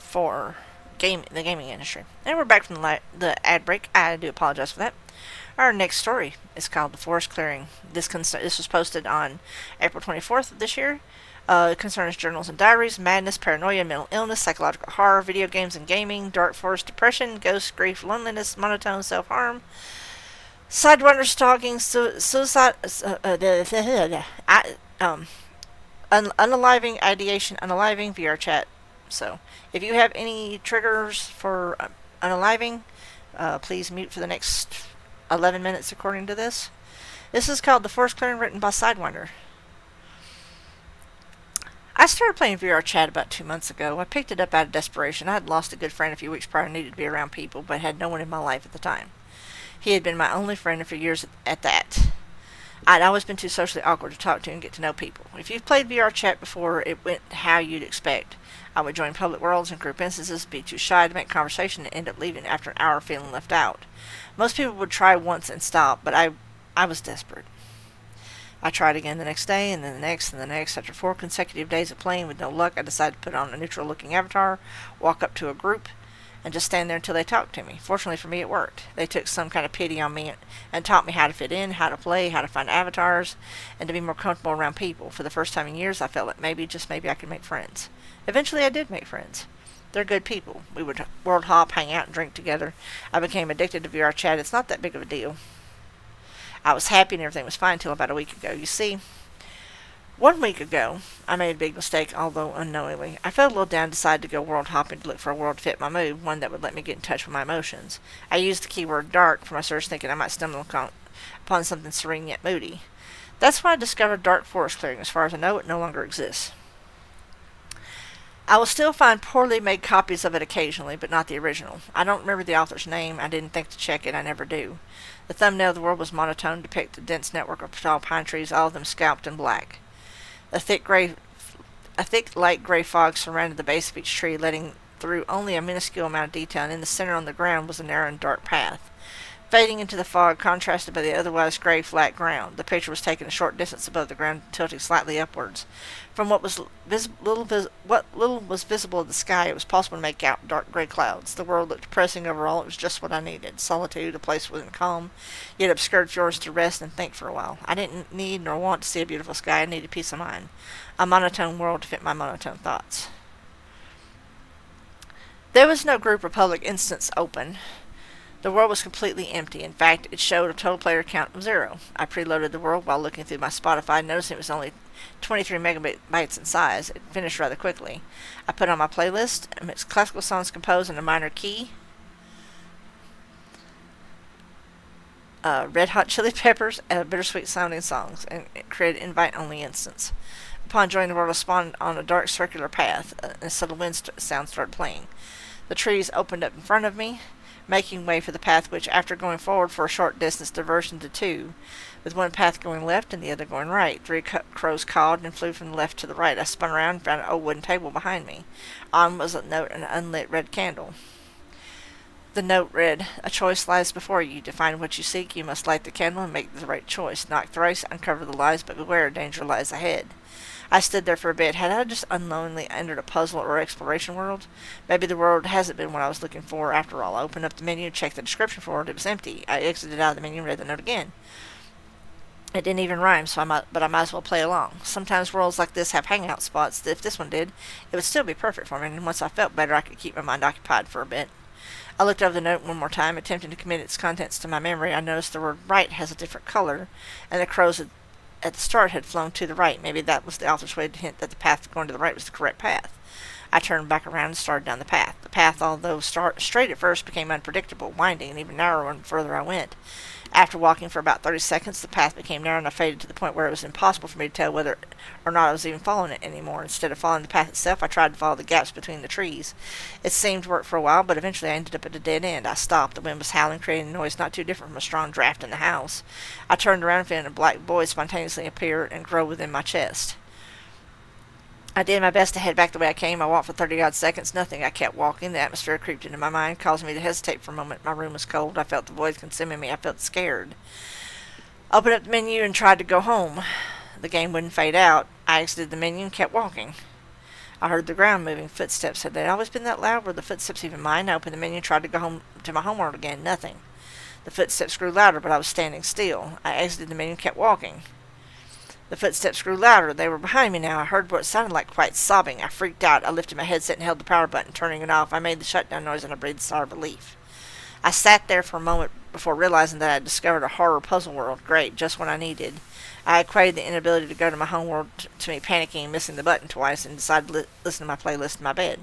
for the gaming industry. And we're back from the ad break. I do apologize for that. Our next story is called The Forest Clearing. This was posted on April 24th of this year. It concerns journals and diaries, madness, paranoia, mental illness, psychological horror, video games and gaming, dark forest depression, ghosts, grief, loneliness, monotone self-harm, sidewinder stalking, suicide, unaliving, ideation, unaliving, VR chat. So, if you have any triggers for unaliving, please mute for the next 11 minutes according to this. This is called The Forest Clearing, written by Sidewinder. I started playing VR chat about 2 months ago. I picked it up out of desperation. I had lost a good friend a few weeks prior and needed to be around people, but had no one in my life at the time. He had been my only friend for years at that. I'd always been too socially awkward to talk to and get to know people. If you've played VR chat before, it went how you'd expect. I would join public worlds and group instances, be too shy to make conversation, and end up leaving after an hour feeling left out. Most people would try once and stop, but I I was desperate. I tried again the next day, and then the next, and the next. After 4 consecutive days of playing with no luck, I decided to put on a neutral-looking avatar, walk up to a group, and just stand there until they talked to me. Fortunately for me, it worked. They took some kind of pity on me and taught me how to fit in, how to play, how to find avatars, and to be more comfortable around people. For the first time in years, I felt like maybe, just maybe, I could make friends. Eventually, I did make friends. They're good people. We would world hop, hang out, and drink together. I became addicted to VR chat. It's not that big of a deal. I was happy and everything was fine until about a week ago. You see, 1 week ago, I made a big mistake, although unknowingly. I felt a little down and decided to go world hopping to look for a world to fit my mood, one that would let me get in touch with my emotions. I used the keyword dark for my search, thinking I might stumble upon something serene yet moody. That's when I discovered Dark Forest Clearing. As far as I know, it no longer exists. I will still find poorly made copies of it occasionally, but not the original. I don't remember the author's name. I didn't think to check it. I never do. The thumbnail of the world was monotone, depicted a dense network of tall pine trees, all of them scalped in black. A thick, light gray fog surrounded the base of each tree, letting through only a minuscule amount of detail, and in the center on the ground was a narrow and dark path. Fading into the fog, contrasted by the otherwise gray, flat ground. The picture was taken a short distance above the ground, tilting slightly upwards. From what little was visible of the sky, it was possible to make out dark gray clouds. The world looked depressing overall. It was just what I needed. Solitude, a place within calm, yet obscured fjords to rest and think for a while. I didn't need nor want to see a beautiful sky. I needed peace of mind. A monotone world to fit my monotone thoughts. There was no group or public instance open. The world was completely empty. In fact, it showed a total player count of 0. I preloaded the world while looking through my Spotify, noticing it was only 23 megabytes in size. It finished rather quickly. I put on my playlist, and mixed classical songs composed in a minor key, Red Hot Chili Peppers, and bittersweet sounding songs, and it created invite-only instance. Upon joining the world, I spawned on a dark circular path, and a subtle wind sound started playing. The trees opened up in front of me, making way for the path which, after going forward for a short distance, diverged into two, with one path going left and the other going right. 3 crows cawed and flew from the left to the right. I spun around and found an old wooden table behind me. On was a note and an unlit red candle. The note read, "A choice lies before you. To find what you seek, you must light the candle and make the right choice. Knock thrice, uncover the lies, but beware, danger lies ahead." I stood there for a bit. Had I just unknowingly entered a puzzle or exploration world? Maybe the world hasn't been what I was looking for after all. I opened up the menu, checked the description for it. It was empty. I exited out of the menu and read the note again. It didn't even rhyme, but I might as well play along. Sometimes worlds like this have hangout spots. If this one did, it would still be perfect for me, and once I felt better, I could keep my mind occupied for a bit. I looked over the note one more time, attempting to commit its contents to my memory. I noticed the word right has a different color, and the crows at the start had flown to the right. Maybe that was the author's way to hint that the path going to the right was the correct path. I turned back around and started down the path. The path, although straight at first, became unpredictable, winding, and even narrower the further I went. After walking for about 30 seconds, the path became narrow and I faded to the point where it was impossible for me to tell whether or not I was even following it anymore. Instead of following the path itself, I tried to follow the gaps between the trees. It seemed to work for a while, but eventually I ended up at a dead end. I stopped. The wind was howling, creating a noise not too different from a strong draft in the house. I turned around and found a black void spontaneously appear and grow within my chest. I did my best to head back the way I came. I walked for 30-odd seconds. Nothing. I kept walking. The atmosphere creeped into my mind, causing me to hesitate for a moment. My room was cold. I felt the void consuming me. I felt scared. I opened up the menu and tried to go home. The game wouldn't fade out. I exited the menu and kept walking. I heard the ground moving. Footsteps. Had they always been that loud? Were the footsteps even mine? I opened the menu and tried to go home to my homeworld again. Nothing. The footsteps grew louder, but I was standing still. I exited the menu and kept walking. The footsteps grew louder. They were behind me now. I heard what sounded like quiet sobbing. I freaked out. I lifted my headset and held the power button, turning it off. I made the shutdown noise and I breathed a sigh of relief. I sat there for a moment before realizing that I had discovered a horror puzzle world. Great, just what I needed. I equated the inability to go to my home world to me panicking and missing the button twice and decided to listen to my playlist in my bed.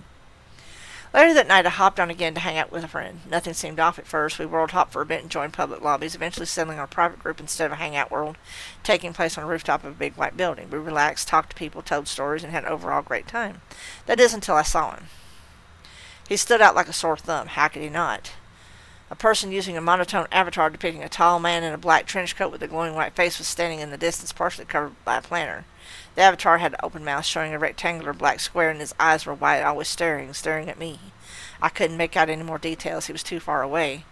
Later that night, I hopped on again to hang out with a friend. Nothing seemed off at first. We world hopped for a bit and joined public lobbies, eventually settling on a private group instead of a hangout world, taking place on a rooftop of a big white building. We relaxed, talked to people, told stories, and had an overall great time. That is until I saw him. He stood out like a sore thumb. How could he not? A person using a monotone avatar depicting a tall man in a black trench coat with a glowing white face was standing in the distance, partially covered by a planter. The avatar had an open mouth, showing a rectangular black square, and his eyes were wide, always staring at me. I couldn't make out any more details. He was too far away.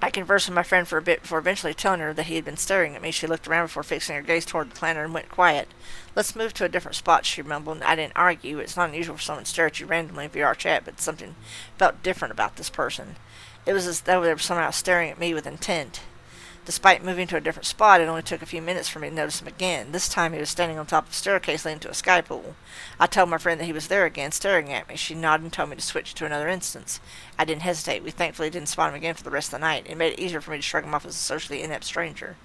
I conversed with my friend for a bit before eventually telling her that he had been staring at me. She looked around before fixing her gaze toward the planter and went quiet. "Let's move to a different spot," she mumbled. I didn't argue. It's not unusual for someone to stare at you randomly in VR chat, but something felt different about this person. It was as though they were somehow staring at me with intent. Despite moving to a different spot, it only took a few minutes for me to notice him again. This time he was standing on top of the staircase leading to a sky pool. I told my friend that he was there again, staring at me. She nodded and told me to switch to another instance. I didn't hesitate. We thankfully didn't spot him again for the rest of the night. It made it easier for me to shrug him off as a socially inept stranger.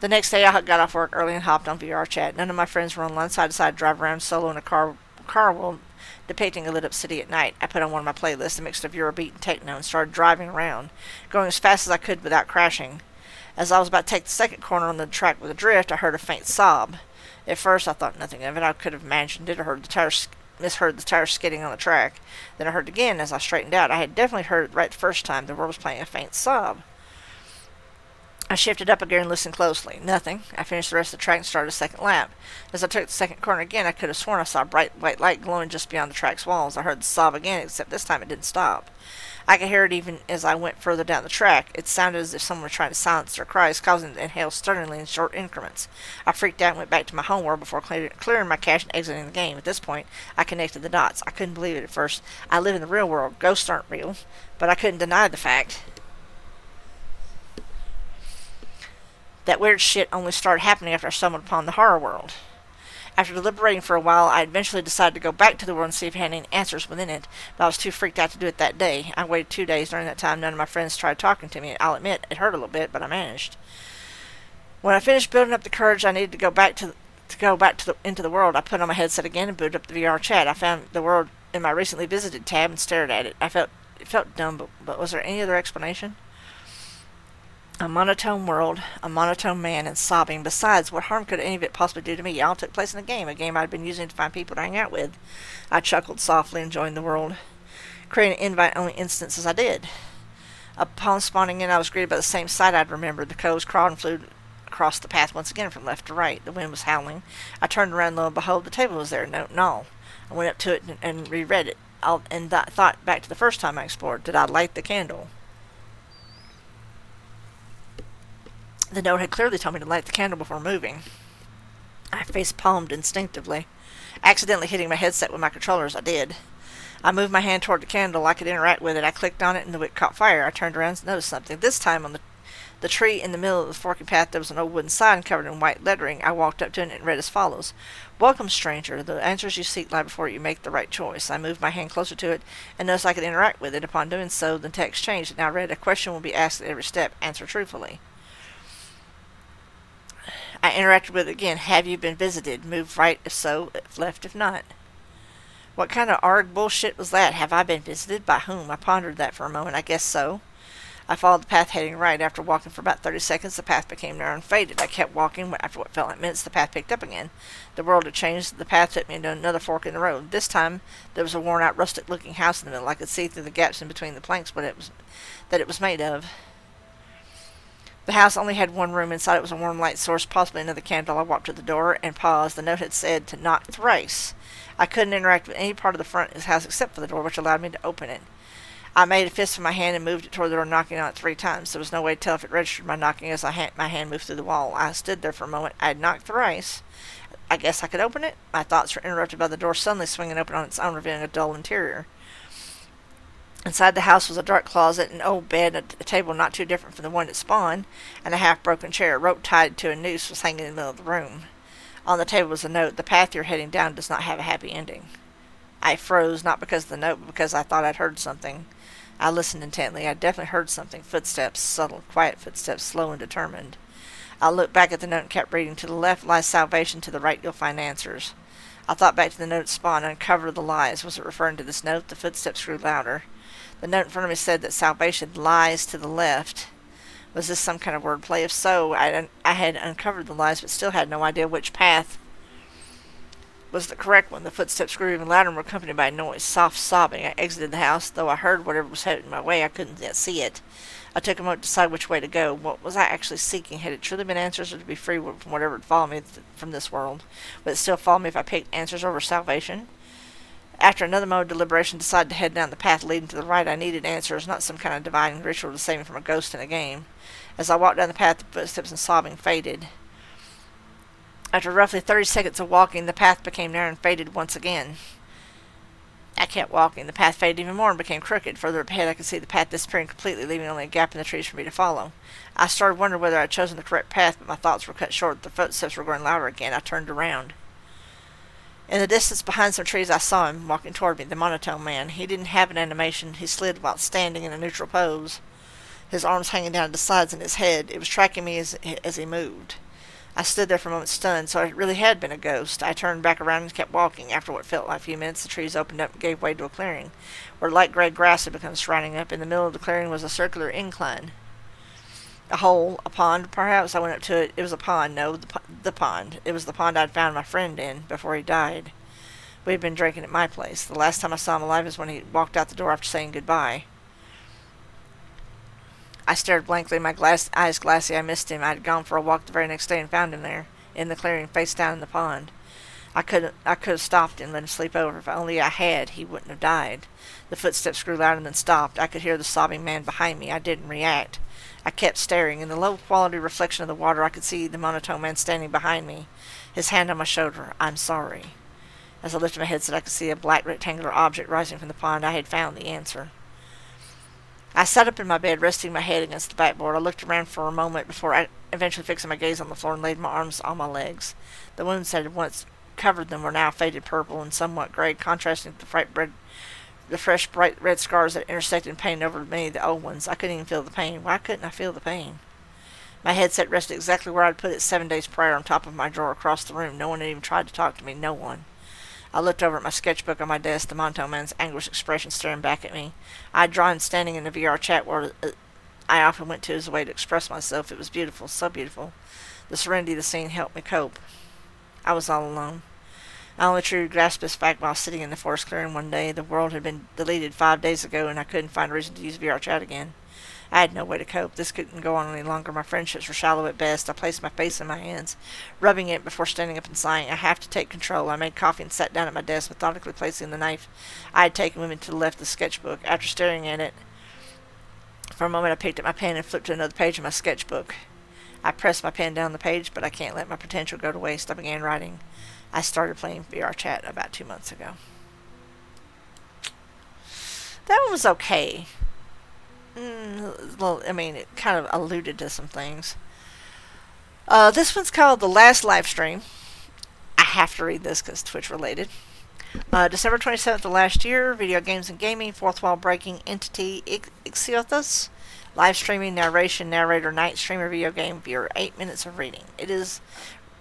The next day I got off work early and hopped on VR chat. None of my friends were online side to side drive around solo in a car world depicting a lit up city at night. I put on one of my playlists, a mix of Eurobeat and techno, and started driving around, going as fast as I could without crashing. As I was about to take the second corner on the track with a drift, I heard a faint sob. At first, I thought nothing of it. I could have imagined it or misheard the tires skidding on the track. Then I heard it again as I straightened out. I had definitely heard it right the first time. The world was playing a faint sob. I shifted up again and listened closely. Nothing. I finished the rest of the track and started a second lap. As I took the second corner again, I could have sworn I saw a bright white light glowing just beyond the track's walls. I heard the sob again, except this time it didn't stop. I could hear it even as I went further down the track. It sounded as if someone were trying to silence their cries, causing them to inhale sternly in short increments. I freaked out and went back to my homeworld before clearing my cache and exiting the game. At this point, I connected the dots. I couldn't believe it at first. I live in the real world. Ghosts aren't real. But I couldn't deny the fact that weird shit only started happening after I stumbled upon the horror world. After deliberating for a while, I eventually decided to go back to the world and see if it had any answers within it, but I was too freaked out to do it that day. I waited 2 days. During that time, none of my friends tried talking to me. I'll admit, it hurt a little bit, but I managed. When I finished building up the courage I needed to go back into the world, I put on my headset again and booted up the VR chat. I found the world in my recently visited tab and stared at it. It felt dumb, but was there any other explanation? A monotone world, a monotone man, and sobbing. Besides, what harm could any of it possibly do to me? It all took place in a game I'd been using to find people to hang out with. I chuckled softly, enjoying the world, creating an invite-only instance as I did. Upon spawning in, I was greeted by the same sight I'd remembered. The crows crawled and flew across the path once again from left to right. The wind was howling. I turned around, lo and behold, the table was there, note and all. I went up to it and reread it, thought back to the first time I explored. Did I light the candle? The note had clearly told me to light the candle before moving. I face-palmed instinctively, accidentally hitting my headset with my controller as I did. I moved my hand toward the candle. I could interact with it. I clicked on it and the wick caught fire. I turned around and noticed something. This time on the tree in the middle of the forking path there was an old wooden sign covered in white lettering. I walked up to it and read as follows. "Welcome, stranger. The answers you seek lie before you. Make the right choice." I moved my hand closer to it and noticed I could interact with it. Upon doing so, the text changed. It now read, "A question will be asked at every step. Answer truthfully." I interacted with it again. "Have you been visited? Move right if so, if left if not." What kind of arg bullshit was that? Have I been visited? By whom? I pondered that for a moment. I guess so. I followed the path heading right. After walking for about 30 seconds, the path became narrow and faded. I kept walking. After what felt like minutes, the path picked up again. The world had changed. The path took me into another fork in the road. This time, there was a worn-out, rustic-looking house in the middle. I could see through the gaps in between the planks that it was made of. The house only had one room. Inside it was a warm light source, possibly another candle. I walked to the door and paused. The note had said to knock thrice. I couldn't interact with any part of the front of the house except for the door, which allowed me to open it. I made a fist with my hand and moved it toward the door, knocking on it 3 times. There was no way to tell if it registered my knocking as my hand moved through the wall. I stood there for a moment. I had knocked thrice. I guess I could open it? My thoughts were interrupted by the door suddenly swinging open on its own, revealing a dull interior. Inside the house was a dark closet, an old bed, a table not too different from the one it spawned, and a half-broken chair. A rope tied to a noose was hanging in the middle of the room. On the table was a note. "The path you're heading down does not have a happy ending." I froze, not because of the note, but because I thought I'd heard something. I listened intently. I definitely heard something. Footsteps, subtle, quiet footsteps, slow and determined. I looked back at the note and kept reading. "To the left lies salvation, to the right you'll find answers." I thought back to the note spawn, uncover the lies. Was it referring to this note? The footsteps grew louder. The note in front of me said that salvation lies to the left. Was this some kind of wordplay? If so, I had uncovered the lies, but still had no idea which path was the correct one. The footsteps grew even louder and were accompanied by a noise, soft sobbing. I exited the house. Though I heard whatever was headed my way, I couldn't yet see it. I took a moment to decide which way to go. What was I actually seeking? Had it truly been answers, or to be free from whatever had followed me from this world? Would it still follow me if I picked answers over salvation? After another moment of deliberation, decided to head down the path leading to the right. I needed answers, not some kind of divine ritual to save me from a ghost in a game. As I walked down the path, the footsteps and sobbing faded. After roughly 30 seconds of walking, the path became narrow and faded once again. I kept walking. The path faded even more and became crooked. Further up ahead, I could see the path disappearing completely, leaving only a gap in the trees for me to follow. I started wondering whether I had chosen the correct path, but my thoughts were cut short. The footsteps were growing louder again. I turned around. In the distance behind some trees, I saw him walking toward me, the monotone man. He didn't have an animation. He slid while standing in a neutral pose, his arms hanging down to the sides and his head. It was tracking me as he moved. I stood there for a moment stunned, so it really had been a ghost. I turned back around and kept walking. After what felt like a few minutes, the trees opened up and gave way to a clearing, where light gray grass had become sprouting up. In the middle of the clearing was a circular incline. A hole, a pond, perhaps. I went up to it. It was a pond. No, the pond. It was the pond I'd found my friend in before he died. We had been drinking at my place. The last time I saw him alive was when he walked out the door after saying goodbye. I stared blankly, my eyes glassy. I missed him. I had gone for a walk the very next day and found him there, in the clearing, face down in the pond. I could have stopped and let him sleep over. If only I had, he wouldn't have died. The footsteps grew louder and then stopped. I could hear the sobbing man behind me. I didn't react. I kept staring. In the low-quality reflection of the water, I could see the monotone man standing behind me, his hand on my shoulder. I'm sorry. As I lifted my head so I could see a black rectangular object rising from the pond, I had found the answer. I sat up in my bed, resting my head against the backboard. I looked around for a moment before I eventually fixed my gaze on the floor and laid my arms on my legs. The wounds that had once covered them were now faded purple and somewhat gray, contrasting with the fresh, bright red scars that intersected and painted over many of the old ones. I couldn't even feel the pain. Why couldn't I feel the pain? My headset rested exactly where I'd put it 7 days prior, on top of my drawer across the room. No one had even tried to talk to me. No one. I looked over at my sketchbook on my desk, the monotone man's anguished expression staring back at me. I had drawn standing in the VR chat where I often went to as a way to express myself. It was beautiful, so beautiful. The serenity of the scene helped me cope. I was all alone. I only truly grasped this fact while sitting in the forest clearing one day. The world had been deleted 5 days ago, and I couldn't find a reason to use VR chat again. I had no way to cope. This couldn't go on any longer. My friendships were shallow at best. I placed my face in my hands, rubbing it before standing up and sighing. I have to take control. I made coffee and sat down at my desk, methodically placing the knife I had taken with me to the left of the sketchbook. After staring at it for a moment, I picked up my pen and flipped to another page of my sketchbook. I pressed my pen down the page, but I can't let my potential go to waste. I began writing. I started playing VR chat about 2 months ago. That one was okay. Well, I mean, it kind of alluded to some things. This one's called The Last Livestream. I have to read this because Twitch related. December 27th of last year, video games and gaming, fourth wall breaking entity Ixiothus. Live streaming, narration, narrator, night streamer, video game, viewer, 8 minutes of reading. It is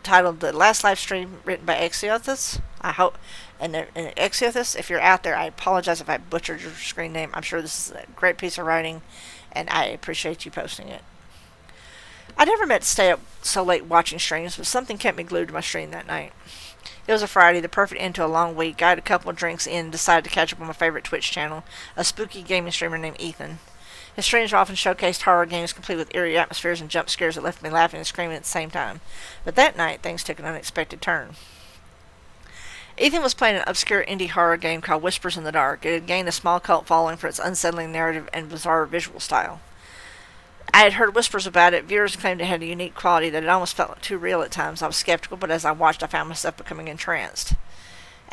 titled The Last Livestream, written by Ixiothus. I hope. And Ixiothus, if you're out there, I apologize if I butchered your screen name. I'm sure this is a great piece of writing, and I appreciate you posting it. I never meant to stay up so late watching streams, but something kept me glued to my screen that night. It was a Friday, the perfect end to a long week. I had a couple of drinks in and decided to catch up on my favorite Twitch channel, a spooky gaming streamer named Ethan. His streams often showcased horror games complete with eerie atmospheres and jump scares that left me laughing and screaming at the same time. But that night, things took an unexpected turn. Ethan was playing an obscure indie horror game called Whispers in the Dark. It had gained a small cult following for its unsettling narrative and bizarre visual style. I had heard whispers about it. Viewers claimed it had a unique quality that it almost felt too real at times. I was skeptical, but as I watched, I found myself becoming entranced.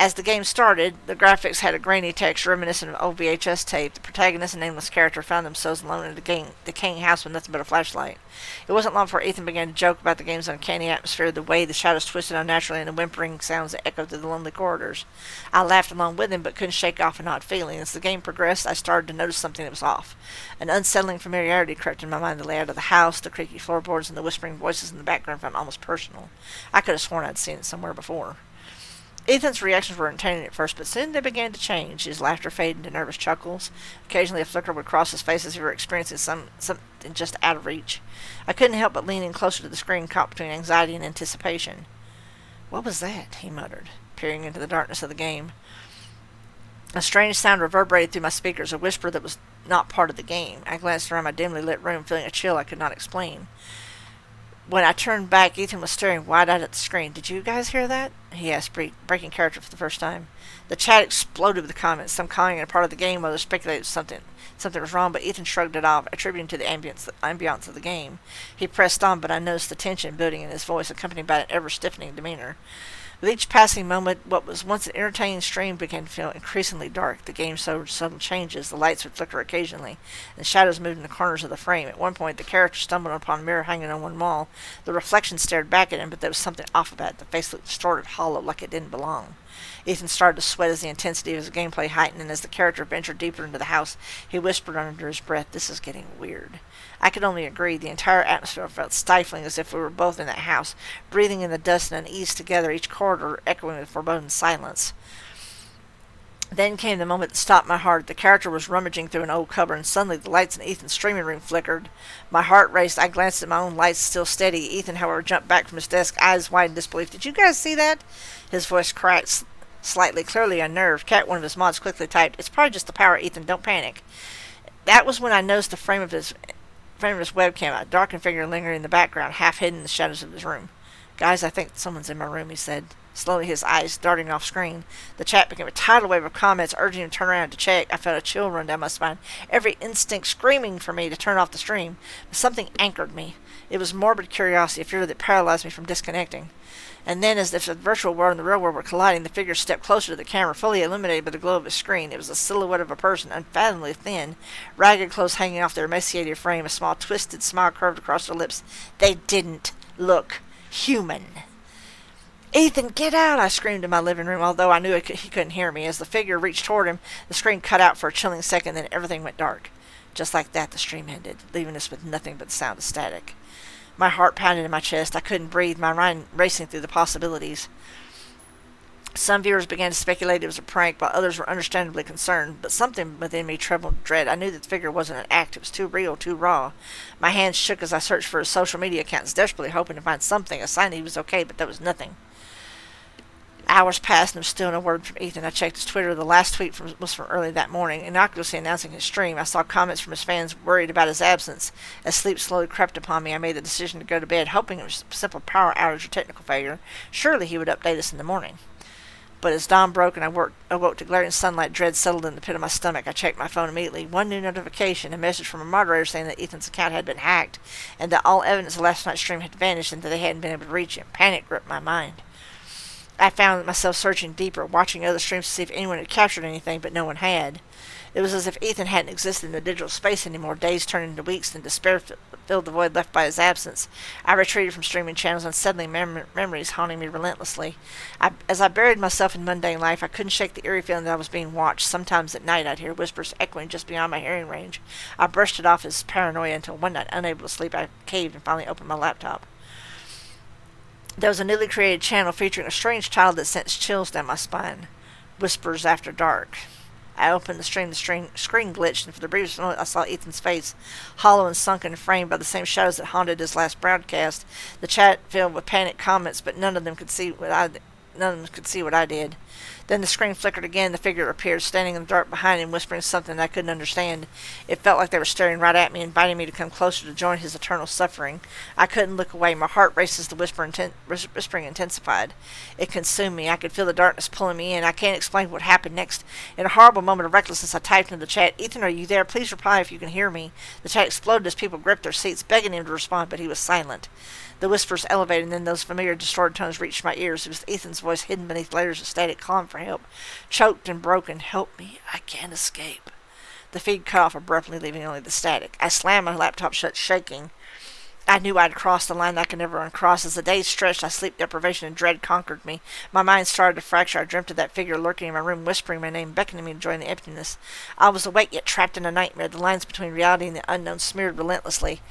As the game started, the graphics had a grainy texture reminiscent of old VHS tape. The protagonist and nameless character found themselves alone in a decaying house with nothing but a flashlight. It wasn't long before Ethan began to joke about the game's uncanny atmosphere, the way the shadows twisted unnaturally, and the whimpering sounds that echoed through the lonely corridors. I laughed along with him, but couldn't shake off an odd feeling. As the game progressed, I started to notice something that was off. An unsettling familiarity crept in my mind. The layout of the house, the creaky floorboards, and the whispering voices in the background felt almost personal. I could have sworn I'd seen it somewhere before. Ethan's reactions were entertaining at first, but soon they began to change. His laughter faded into nervous chuckles. Occasionally a flicker would cross his face as if he were experiencing something just out of reach. I couldn't help but lean in closer to the screen, caught between anxiety and anticipation. "What was that?" he muttered, peering into the darkness of the game. A strange sound reverberated through my speakers, a whisper that was not part of the game. I glanced around my dimly lit room, feeling a chill I could not explain. When I turned back, Ethan was staring wide-eyed at the screen. "Did you guys hear that?" he asked, breaking character for the first time. The chat exploded with comments, some calling it a part of the game, others speculated something was wrong, but Ethan shrugged it off, attributing to the ambiance of the game. He pressed on, but I noticed the tension building in his voice, accompanied by an ever-stiffening demeanor. With each passing moment, what was once an entertaining stream began to feel increasingly dark. The game showed subtle changes. The lights would flicker occasionally, and shadows moved in the corners of the frame. At one point, the character stumbled upon a mirror hanging on one wall. The reflection stared back at him, but there was something off about it. The face looked distorted, hollow, like it didn't belong. Ethan started to sweat as the intensity of his gameplay heightened, and as the character ventured deeper into the house, he whispered under his breath, "This is getting weird." I could only agree. The entire atmosphere felt stifling, as if we were both in that house, breathing in the dust and unease together, each corridor echoing with foreboding silence. Then came the moment that stopped my heart. The character was rummaging through an old cupboard, and suddenly the lights in Ethan's streaming room flickered. My heart raced. I glanced at my own lights, still steady. Ethan, however, jumped back from his desk, eyes wide in disbelief. "Did you guys see that?" His voice cracked slightly, clearly unnerved. Cat, one of his mods, quickly typed, "It's probably just the power, Ethan. Don't panic." That was when I noticed the frame of his webcam, a darkened figure lingering in the background, half hidden in the shadows of his room. "Guys, I think someone's in my room," he said, slowly, his eyes darting off screen. The chat became a tidal wave of comments urging him to turn around to check. I felt a chill run down my spine, every instinct screaming for me to turn off the stream. But something anchored me. It was morbid curiosity, a fear that paralyzed me from disconnecting. And then, as if the virtual world and the real world were colliding, the figure stepped closer to the camera, fully illuminated by the glow of his screen. It was a silhouette of a person, unfathomably thin, ragged clothes hanging off their emaciated frame, a small twisted smile curved across their lips. They didn't look human. "Ethan, get out!" I screamed in my living room, although I knew he couldn't hear me. As the figure reached toward him, the screen cut out for a chilling second, then everything went dark. Just like that, the stream ended, leaving us with nothing but the sound of static. My heart pounded in my chest. I couldn't breathe, my mind racing through the possibilities. Some viewers began to speculate it was a prank, while others were understandably concerned, but something within me trembled in dread. I knew that the figure wasn't an act. It was too real, too raw. My hands shook as I searched for his social media accounts, desperately hoping to find something, a sign that he was okay, but there was nothing. Hours passed, and there was still no word from Ethan. I checked his Twitter. The last tweet was from early that morning, innocuously announcing his stream. I saw comments from his fans worried about his absence. As sleep slowly crept upon me, I made the decision to go to bed, hoping it was a simple power outage or technical failure. Surely he would update us in the morning. But as dawn broke and I awoke to glaring sunlight, dread settled in the pit of my stomach. I checked my phone immediately. One new notification, a message from a moderator saying that Ethan's account had been hacked, and that all evidence of last night's stream had vanished, and that they hadn't been able to reach him. Panic gripped my mind. I found myself searching deeper, watching other streams to see if anyone had captured anything, but no one had. It was as if Ethan hadn't existed in the digital space anymore. Days turned into weeks, and despair filled the void left by his absence. I retreated from streaming channels, unsettling memories haunting me relentlessly. As I buried myself in mundane life, I couldn't shake the eerie feeling that I was being watched. Sometimes at night I'd hear whispers echoing just beyond my hearing range. I brushed it off as paranoia until one night, unable to sleep, I caved and finally opened my laptop. There was a newly created channel featuring a strange title that sent chills down my spine. Whispers After Dark. I opened the stream, screen glitched, and for the briefest moment I saw Ethan's face, hollow and sunken and framed by the same shadows that haunted his last broadcast. The chat filled with panicked comments, but none of them could see what I did. Then the screen flickered again. The figure appeared, standing in the dark behind him, whispering something I couldn't understand. It felt like they were staring right at me, inviting me to come closer to join his eternal suffering. I couldn't look away. My heart raced as the whispering intensified. It consumed me. I could feel the darkness pulling me in. I can't explain what happened next. In a horrible moment of recklessness, I typed into the chat, "Ethan, are you there? Please reply if you can hear me." The chat exploded as people gripped their seats, begging him to respond, but he was silent. The whispers elevated, and then those familiar distorted tones reached my ears. It was Ethan's voice, hidden beneath layers of static, calling for help. Choked and broken. "Help me. I can't escape." The feed cut off abruptly, leaving only the static. I slammed my laptop shut, shaking. I knew I'd crossed the line I could never uncross. As the days stretched, sleep deprivation and dread conquered me. My mind started to fracture. I dreamt of that figure lurking in my room, whispering my name, beckoning me to join the emptiness. I was awake, yet trapped in a nightmare. The lines between reality and the unknown smeared relentlessly.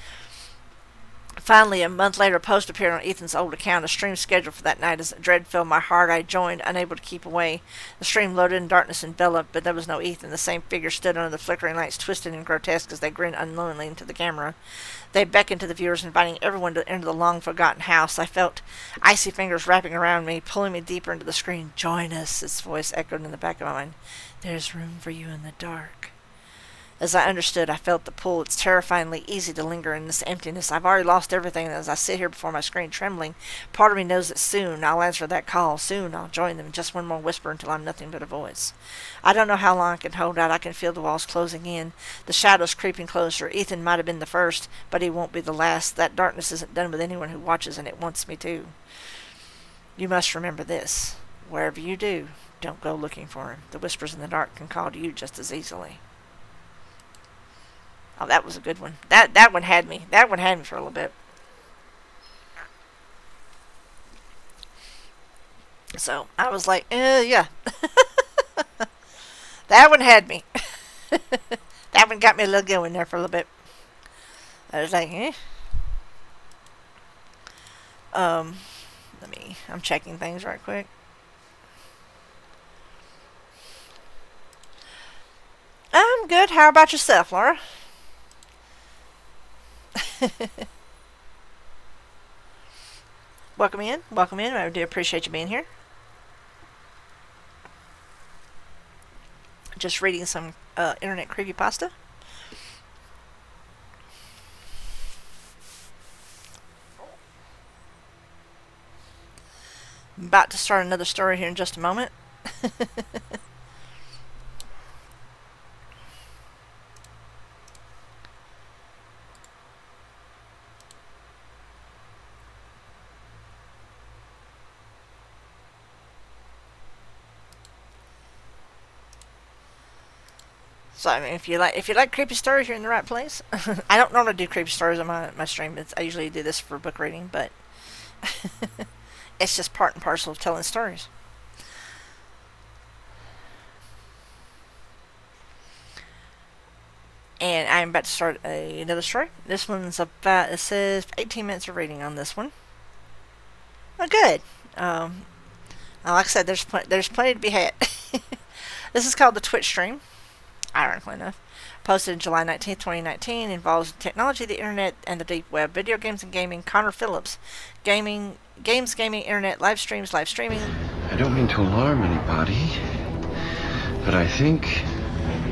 Finally, a month later, a post appeared on Ethan's old account, a stream scheduled for that night. As dread filled my heart, I joined, unable to keep away. The stream loaded and darkness enveloped, but there was no Ethan. The same figure stood under the flickering lights, twisted and grotesque as they grinned unknowingly into the camera. They beckoned to the viewers, inviting everyone to enter the long-forgotten house. I felt icy fingers wrapping around me, pulling me deeper into the screen. "Join us," its voice echoed in the back of my mind. "There's room for you in the dark." As I understood, I felt the pull. It's terrifyingly easy to linger in this emptiness. I've already lost everything, and as I sit here before my screen trembling, part of me knows that soon I'll answer that call. Soon I'll join them. Just one more whisper until I'm nothing but a voice. I don't know how long I can hold out. I can feel the walls closing in, the shadows creeping closer. Ethan might have been the first, but he won't be the last. That darkness isn't done with anyone who watches, and it wants me to. You must remember this. Wherever you do, don't go looking for him. The whispers in the dark can call to you just as easily. Oh, that was a good one. That one had me. That one had me for a little bit. So I was like, yeah. That one had me. That one got me a little going there for a little bit. I was like, I'm checking things right quick. I'm good. How about yourself, Laura? Welcome in. Welcome in. I do appreciate you being here. Just reading some internet creepypasta. I'm about to start another story here in just a moment. So I mean, if you like creepy stories, you're in the right place. I don't normally do creepy stories on my stream. I usually do this for book reading, but it's just part and parcel of telling stories. And I'm about to start another story. This one's about, it says 18 minutes of reading on this one. Oh, good. Like I said, there's plenty to be had. This is called the Twitch stream. Ironically enough, posted in July 19th, 2019, involves technology, the internet, and the deep web. Video games and gaming. Connor Phillips. Games, gaming, internet, live streams, live streaming. I don't mean to alarm anybody, but I think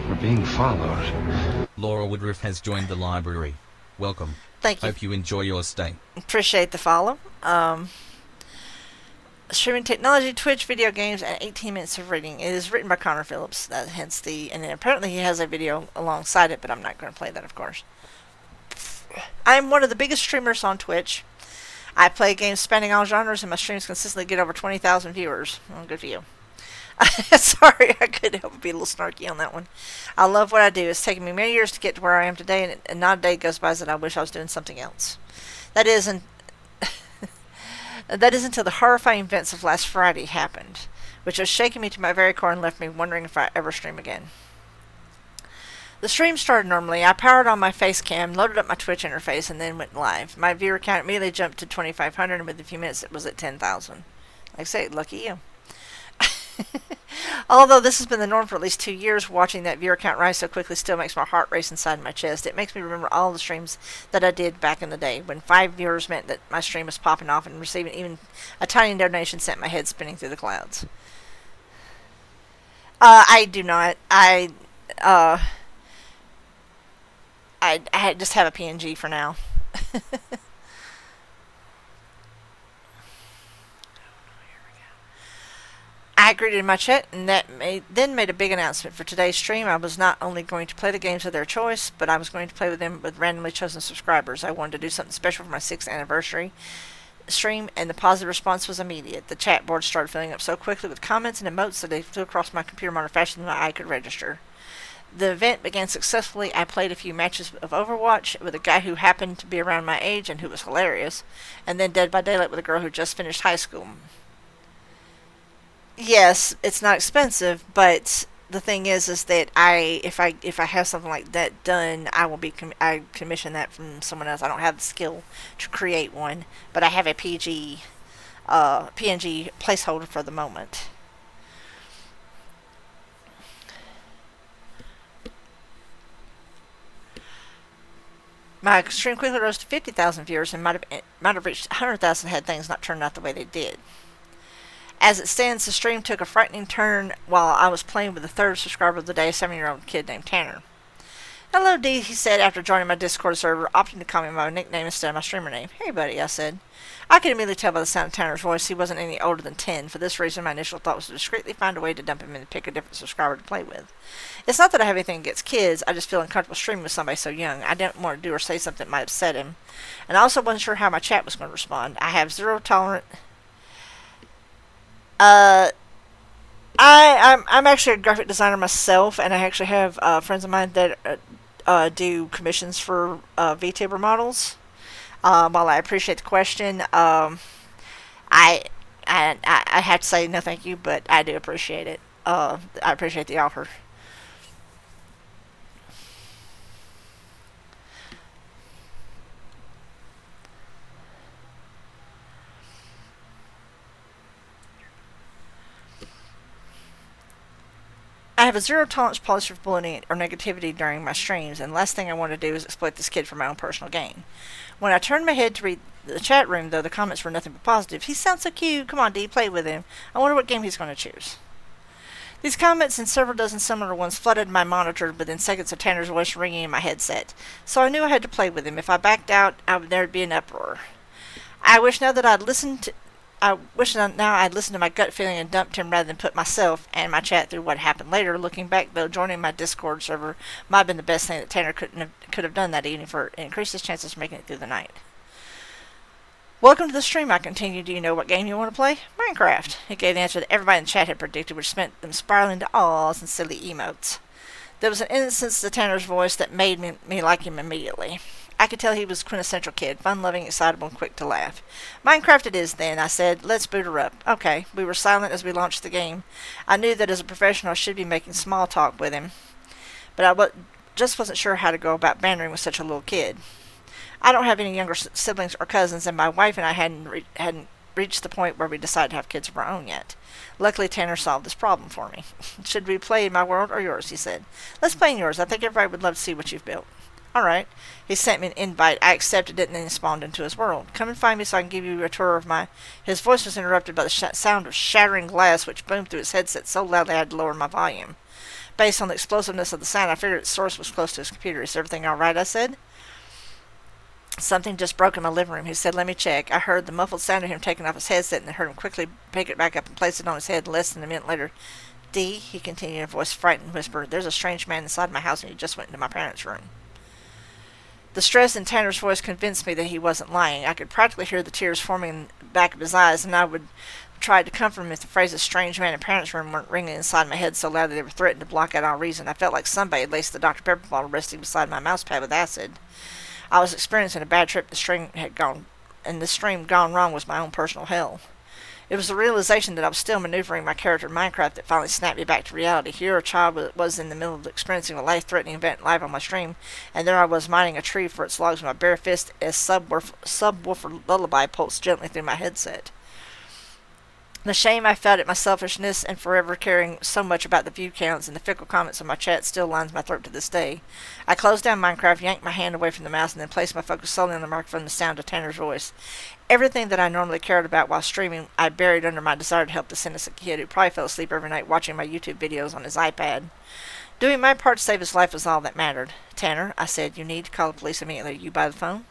we're being followed. Laura Woodruff has joined the library. Welcome. Thank you. Hope you enjoy your stay. Appreciate the follow. Streaming technology, Twitch, video games, and 18 minutes of reading. It is written by Connor Phillips. Hence and then apparently he has a video alongside it, but I'm not going to play that, of course. I'm one of the biggest streamers on Twitch. I play games spanning all genres, and my streams consistently get over 20,000 viewers. Well, good for you. Sorry, I couldn't help but be a little snarky on that one. I love what I do. It's taken me many years to get to where I am today, and not a day goes by that I wish I was doing something else. That is until the horrifying events of last Friday happened, which has shaken me to my very core and left me wondering if I ever stream again. The stream started normally. I powered on my face cam, loaded up my Twitch interface, and then went live. My viewer count immediately jumped to 2,500, and within a few minutes it was at 10,000. Like I say, lucky you. Although this has been the norm for at least 2 years, watching that viewer count rise so quickly still makes my heart race inside my chest. It makes me remember all the streams that I did back in the day, when 5 viewers meant that my stream was popping off, and receiving even a tiny donation sent my head spinning through the clouds. I do not. I just have a PNG for now. I greeted my chat, and then made a big announcement for today's stream. I was not only going to play the games of their choice, but I was going to play with them with randomly chosen subscribers. I wanted to do something special for my 6th anniversary stream, and the positive response was immediate. The chat board started filling up so quickly with comments and emotes that they flew across my computer monitor faster than my eye could register. The event began successfully. I played a few matches of Overwatch with a guy who happened to be around my age and who was hilarious, and then Dead by Daylight with a girl who just finished high school. Yes, it's not expensive, but the thing is that if I have something like that done, I commission that from someone else. I don't have the skill to create one, but I have a PNG placeholder for the moment. My stream quickly rose to 50,000 viewers and might have reached 100,000 had things not turned out the way they did. As it stands, the stream took a frightening turn while I was playing with the third subscriber of the day, a 7-year-old kid named Tanner. Hello, D, he said after joining my Discord server, opting to call me my nickname instead of my streamer name. Hey, buddy, I said. I could immediately tell by the sound of Tanner's voice he wasn't any older than 10. For this reason, my initial thought was to discreetly find a way to dump him in and pick a different subscriber to play with. It's not that I have anything against kids, I just feel uncomfortable streaming with somebody so young. I didn't want to do or say something that might upset him. And I also wasn't sure how my chat was going to respond. I have zero tolerance. I'm actually a graphic designer myself, and I actually have friends of mine that do commissions for VTuber models. While I appreciate the question, I have to say no thank you, but I do appreciate it. I appreciate the offer. I have a zero tolerance policy for bullying or negativity during my streams, and the last thing I want to do is exploit this kid for my own personal gain. When I turned my head to read the chat room, though, the comments were nothing but positive. He sounds so cute. Come on, D, play with him. I wonder what game he's going to choose. These comments and several dozen similar ones flooded my monitor within seconds of Tanner's voice ringing in my headset. So I knew I had to play with him. If I backed out, there'd be an uproar. I wish now I'd listened to my gut feeling and dumped him rather than put myself and my chat through what happened later. Looking back, though, joining my Discord server might have been the best thing that Tanner could have done that evening for increase his chances of making it through the night. Welcome to the stream, I continued. Do you know what game you want to play? Minecraft. He gave the answer that everybody in the chat had predicted, which sent them spiraling to awes and silly emotes. There was an innocence to Tanner's voice that made me like him immediately. I could tell he was a quintessential kid, fun-loving, excitable, and quick to laugh. Minecraft it is, then, I said. Let's boot her up. Okay. We were silent as we launched the game. I knew that as a professional I should be making small talk with him, but I just wasn't sure how to go about bantering with such a little kid. I don't have any younger siblings or cousins, and my wife and I hadn't reached the point where we decided to have kids of our own yet. Luckily, Tanner solved this problem for me. Should we play in my world or yours, he said. Let's play in yours. I think everybody would love to see what you've built. All right. He sent me an invite. I accepted it and then spawned into his world. Come and find me so I can give you a tour of my... His voice was interrupted by the sound of shattering glass, which boomed through his headset so loudly I had to lower my volume. Based on the explosiveness of the sound, I figured its source was close to his computer. Is everything all right, I said. Something just broke in my living room. He said, let me check. I heard the muffled sound of him taking off his headset and heard him quickly pick it back up and place it on his head. Less than a minute later, D, he continued in a voice frightened whisper, there's a strange man inside my house and he just went into my parents' room. The stress in Tanner's voice convinced me that he wasn't lying. I could practically hear the tears forming in the back of his eyes, and I would try to comfort him if the phrases strange man and parents' room weren't ringing inside my head so loud that they were threatening to block out all reason. I felt like somebody had laced the Dr. Pepper bottle resting beside my mouse pad with acid. I was experiencing a bad trip. The stream had gone, and the stream gone wrong was my own personal hell. It was the realization that I was still maneuvering my character in Minecraft that finally snapped me back to reality. Here a child was in the middle of experiencing a life-threatening event live on my stream, and there I was mining a tree for its logs with my bare fist as subwoofer lullaby pulsed gently through my headset. The shame I felt at my selfishness and forever caring so much about the view counts and the fickle comments of my chat still lines my throat to this day. I closed down Minecraft, yanked my hand away from the mouse, and then placed my focus solely on the microphone and the sound of Tanner's voice. Everything that I normally cared about while streaming, I buried under my desire to help this innocent kid who probably fell asleep every night watching my YouTube videos on his iPad. Doing my part to save his life was all that mattered. Tanner, I said, you need to call the police immediately. You by the phone?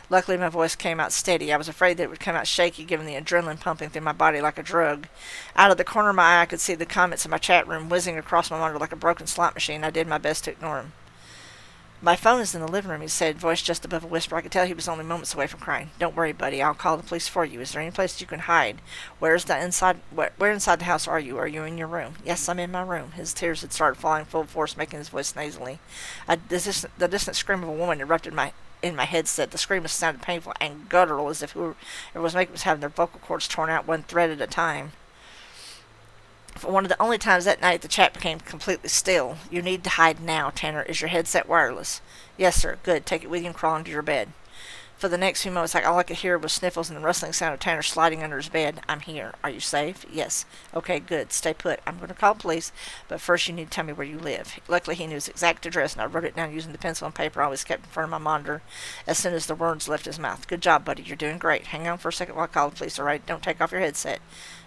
Luckily, my voice came out steady. I was afraid that it would come out shaky, given the adrenaline pumping through my body like a drug. Out of the corner of my eye, I could see the comments in my chat room whizzing across my monitor like a broken slot machine. I did my best to ignore them. My phone is in the living room, he said, voice just above a whisper. I could tell he was only moments away from crying. Don't worry, buddy. I'll call the police for you. Is there any place you can hide? Where inside the house are you? Are you in your room? Yes, I'm in my room. His tears had started falling full force, making his voice nasally. The distant scream of a woman erupted in my headset. The scream sounded painful and guttural, as if whoever was making it was having their vocal cords torn out one thread at a time. For one of the only times that night, the chat became completely still. You need to hide now, Tanner. Is your headset wireless? Yes, sir. Good. Take it with you and crawl into your bed. For the next few moments, all I could hear was sniffles and the rustling sound of Tanner sliding under his bed. I'm here. Are you safe? Yes. Okay, good. Stay put. I'm going to call the police, but first you need to tell me where you live. Luckily, he knew his exact address, and I wrote it down using the pencil and paper I always kept in front of my monitor as soon as the words left his mouth. Good job, buddy. You're doing great. Hang on for a second while I call the police, all right? Don't take off your headset.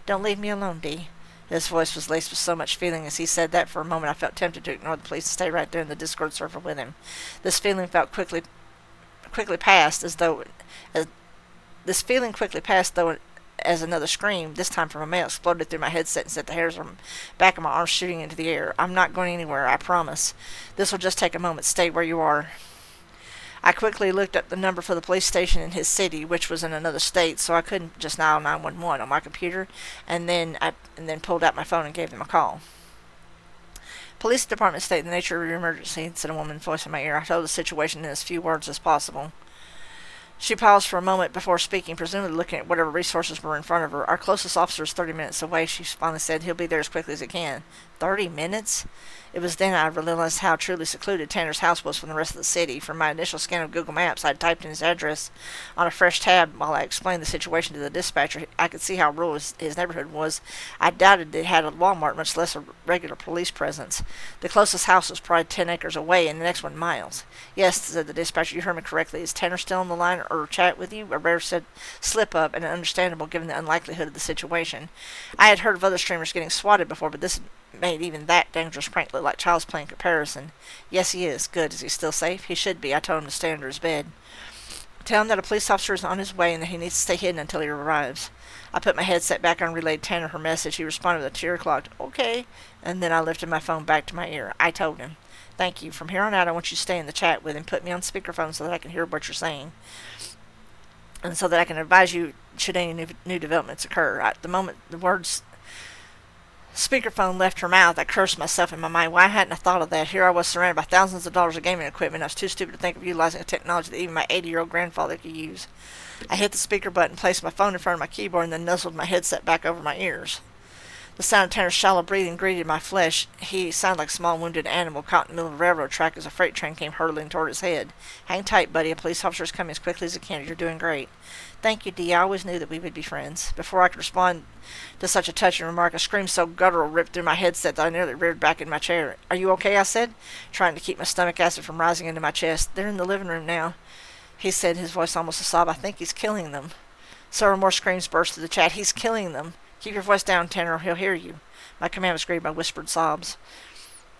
Don't leave me alone, Dee. His voice was laced with so much feeling as he said that for a moment I felt tempted to ignore the police and stay right there in the Discord server with him. This feeling felt quickly passed as this feeling quickly passed though as another scream, this time from a male, exploded through my headset and sent the hairs on the back of my arms shooting into the air. I'm not going anywhere, I promise. This will just take a moment. Stay where you are. I quickly looked up the number for the police station in his city, which was in another state, so I couldn't just dial 911 on my computer, and then pulled out my phone and gave them a call. Police department state the nature of your emergency, said a woman's voice in my ear. I told the situation in as few words as possible. She paused for a moment before speaking, presumably looking at whatever resources were in front of her. Our closest officer is 30 minutes away, she finally said. He'll be there as quickly as he can. 30 minutes? It was then I realized how truly secluded Tanner's house was from the rest of the city. From my initial scan of Google Maps, I had typed in his address on a fresh tab while I explained the situation to the dispatcher. I could see how rural his neighborhood was. I doubted it had a Walmart, much less a regular police presence. The closest house was probably 10 acres away, and the next one miles. Yes, said the dispatcher, you heard me correctly. Is Tanner still on the line or chat with you? A rare slip-up and understandable given the unlikelihood of the situation. I had heard of other streamers getting swatted before, but this made even that dangerous prank look like child's play in comparison. Yes, he is. Good. Is he still safe? He should be. I told him to stay under his bed. Tell him that a police officer is on his way and that he needs to stay hidden until he arrives. I put my headset back on and relayed Tanner her message. He responded with a tear-clogged, okay, and then I lifted my phone back to my ear. I told him, thank you. From here on out, I want you to stay in the chat with him. Put me on speakerphone so that I can hear what you're saying, and so that I can advise you should any new developments occur. At the moment the words speakerphone left her mouth, I cursed myself in my mind. Why hadn't I thought of that? Here I was surrounded by thousands of dollars of gaming equipment. I was too stupid to think of utilizing a technology that even my 80-year-old grandfather could use. I hit the speaker button, placed my phone in front of my keyboard, and then nuzzled my headset back over my ears. The sound of Tanner's shallow breathing greeted my flesh. He sounded like a small wounded animal caught in the middle of a railroad track as a freight train came hurtling toward his head. Hang tight, buddy. A police officer is coming as quickly as he can. You're doing great. Thank you, Dee. I always knew that we would be friends. Before I could respond to such a touching remark, a scream so guttural ripped through my headset that I nearly reared back in my chair. Are you okay? I said, trying to keep my stomach acid from rising into my chest. They're in the living room now, he said, his voice almost a sob. I think he's killing them. Several more screams burst through the chat. He's killing them. Keep your voice down, Tanner, or he'll hear you. My command was greeted by whispered sobs.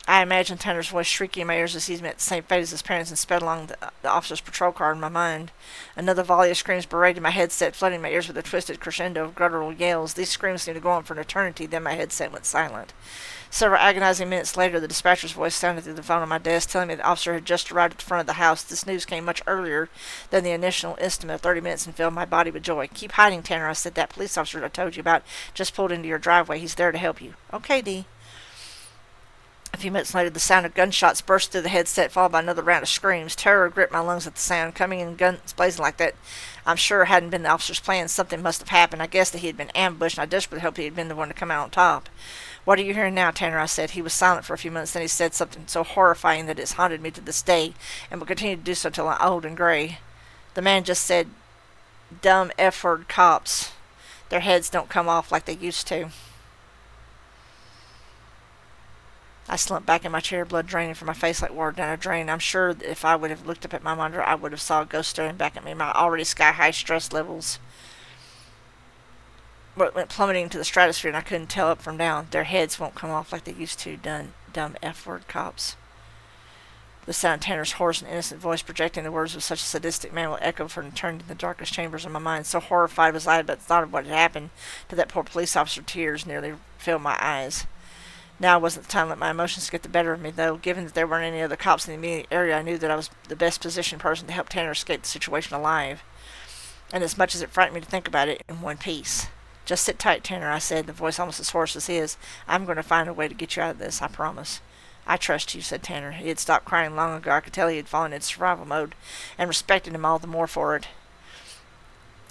I imagined Tanner's voice shrieking in my ears as he met the same fate as his parents and sped along the officer's patrol car in my mind. Another volley of screams berated my headset, flooding my ears with a twisted crescendo of guttural yells. These screams seemed to go on for an eternity, then my headset went silent. Several agonizing minutes later, the dispatcher's voice sounded through the phone on my desk, telling me the officer had just arrived at the front of the house. This news came much earlier than the initial estimate of 30 minutes and filled my body with joy. Keep hiding, Tanner, I said. That police officer I told you about just pulled into your driveway. He's there to help you. Okay, Dee. A few minutes later, the sound of gunshots burst through the headset, followed by another round of screams. Terror gripped my lungs at the sound. Coming in guns blazing like that, I'm sure it hadn't been the officer's plan. Something must have happened. I guessed that he had been ambushed, and I desperately hoped he had been the one to come out on top. What are you hearing now, Tanner? I said. He was silent for a few minutes, then he said something so horrifying that it's haunted me to this day, and will continue to do so till I'm old and gray. The man just said, dumb F-word cops. Their heads don't come off like they used to. I slumped back in my chair, blood draining from my face like water down a drain. I'm sure that if I would have looked up at my monitor, I would have saw a ghost staring back at me. My already sky-high stress levels went plummeting to the stratosphere, and I couldn't tell up from down. Their heads won't come off like they used to, dumb F-word cops. The sound of Tanner's hoarse and innocent voice projecting the words of such a sadistic man will echo for an eternity in the darkest chambers of my mind. So horrified was I at the thought of what had happened to that poor police officer, tears nearly filled my eyes. Now wasn't the time to let my emotions get the better of me, though. Given that there weren't any other cops in the immediate area, I knew that I was the best positioned person to help Tanner escape the situation alive. And as much as it frightened me to think about it, in one piece. Just sit tight, Tanner, I said, the voice almost as hoarse as his. I'm going to find a way to get you out of this, I promise. I trust you, said Tanner. He had stopped crying long ago. I could tell he had fallen into survival mode, and respected him all the more for it.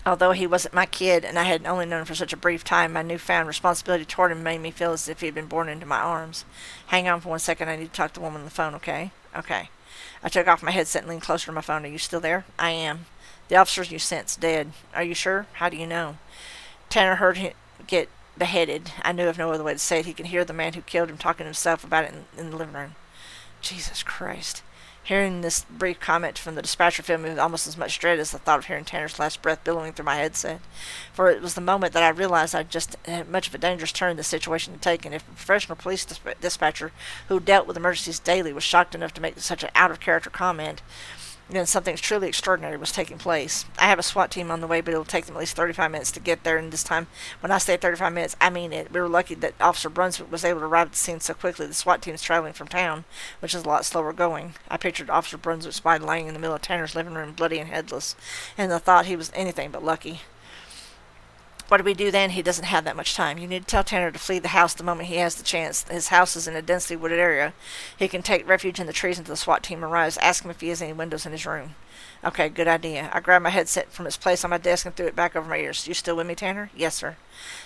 Although he wasn't my kid, and I had only known him for such a brief time, my newfound responsibility toward him made me feel as if he had been born into my arms. Hang on for 1 second. I need to talk to the woman on the phone, okay? Okay. I took off my headset and leaned closer to my phone. Are you still there? I am. The officers you sent's dead. Are you sure? How do you know? Tanner heard him get beheaded. I knew of no other way to say it. He could hear the man who killed him talking to himself about it in the living room. Jesus Christ. Hearing this brief comment from the dispatcher filled me with almost as much dread as the thought of hearing Tanner's last breath billowing through my headset. For it was the moment that I realized I'd just had much of a dangerous turn the situation had taken. If a professional police dispatcher who dealt with emergencies daily was shocked enough to make such an out-of-character comment, then something truly extraordinary was taking place. I have a SWAT team on the way, but it'll take them at least 35 minutes to get there, and this time, when I say 35 minutes, I mean it. We were lucky that Officer Brunswick was able to arrive at the scene so quickly. The SWAT team is traveling from town, which is a lot slower going. I pictured Officer Brunswick's body lying in the middle of Tanner's living room, bloody and headless, and the thought he was anything but lucky. What do we do then? He doesn't have that much time. You need to tell Tanner to flee the house the moment he has the chance. His house is in a densely wooded area. He can take refuge in the trees until the SWAT team arrives. Ask him if he has any windows in his room. Okay, good idea. I grabbed my headset from its place on my desk and threw it back over my ears. You still with me, Tanner? Yes, sir.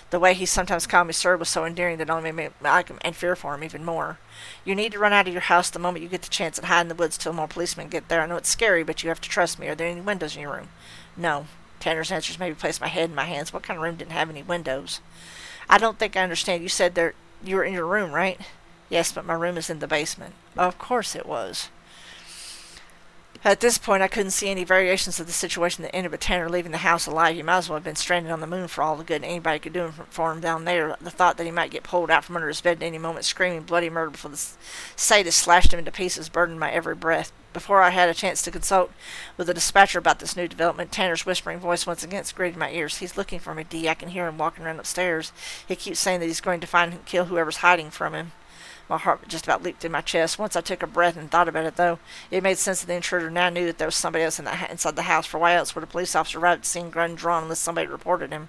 The way he sometimes called me sir was so endearing that it only made me like him and fear for him even more. You need to run out of your house the moment you get the chance and hide in the woods till more policemen get there. I know it's scary, but you have to trust me. Are there any windows in your room? No. Tanner's answers made me place my head in my hands. What kind of room didn't have any windows? I don't think I understand. You said you were in your room, right? Yes, but my room is in the basement. Of course it was. At this point, I couldn't see any variations of the situation that ended with Tanner leaving the house alive. He might as well have been stranded on the moon for all the good anybody could do for him down there. The thought that he might get pulled out from under his bed at any moment, screaming bloody murder before the sadist slashed him into pieces, burdened my every breath. Before I had a chance to consult with the dispatcher about this new development, Tanner's whispering voice once again greeted my ears. He's looking for me, Dee. I can hear him walking around upstairs. He keeps saying that he's going to find and kill whoever's hiding from him. My heart just about leaped in my chest. Once I took a breath and thought about it, though, it made sense that the intruder now knew that there was somebody else inside the house, for why else would a police officer arrive at the scene gun drawn unless somebody reported him?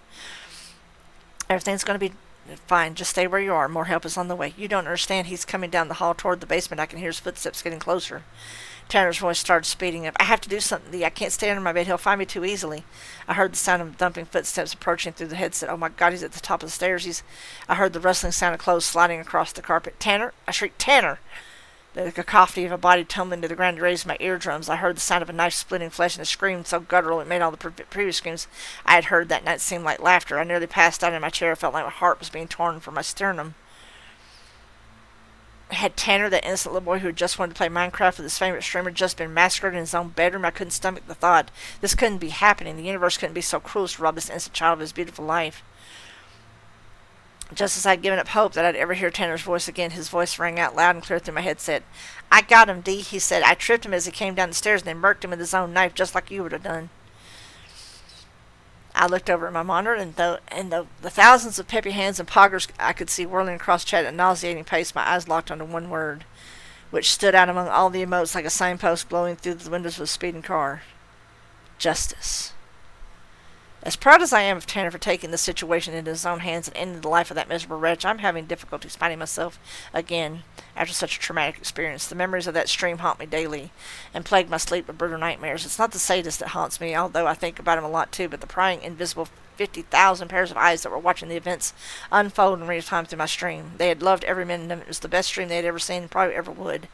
Everything's going to be fine. Just stay where you are. More help is on the way. You don't understand. He's coming down the hall toward the basement. I can hear his footsteps getting closer. Tanner's voice started speeding up. I have to do something. I can't stay under my bed. He'll find me too easily. I heard the sound of thumping footsteps approaching through the headset. Oh my God, he's at the top of the stairs. I heard the rustling sound of clothes sliding across the carpet. Tanner! I shrieked, Tanner! The cacophony of a body tumbling to the ground raised my eardrums. I heard the sound of a knife splitting flesh and a scream so guttural it made all the previous screams I had heard that night seem like laughter. I nearly passed out in my chair. I felt like my heart was being torn from my sternum. Had Tanner, that innocent little boy who had just wanted to play Minecraft with his favorite streamer, just been massacred in his own bedroom? I couldn't stomach the thought. This couldn't be happening. The universe couldn't be so cruel as to rob this innocent child of his beautiful life. Just as I'd given up hope that I'd ever hear Tanner's voice again, his voice rang out loud and clear through my headset. I got him, Dee, he said. I tripped him as he came down the stairs and then murked him with his own knife, just like you would have done. I looked over at my monitor, and the thousands of peppy hands and poggers I could see whirling across chat at a nauseating pace, my eyes locked onto one word, which stood out among all the emotes like a signpost glowing through the windows of a speeding car. Justice. As proud as I am of Tanner for taking the situation into his own hands and ending the life of that miserable wretch, I'm having difficulties finding myself again after such a traumatic experience. The memories of that stream haunt me daily and plague my sleep with brutal nightmares. It's not the sadist that haunts me, although I think about him a lot too, but the prying, invisible 50,000 pairs of eyes that were watching the events unfold in real time through my stream. They had loved every minute of it. It was the best stream they had ever seen and probably ever would.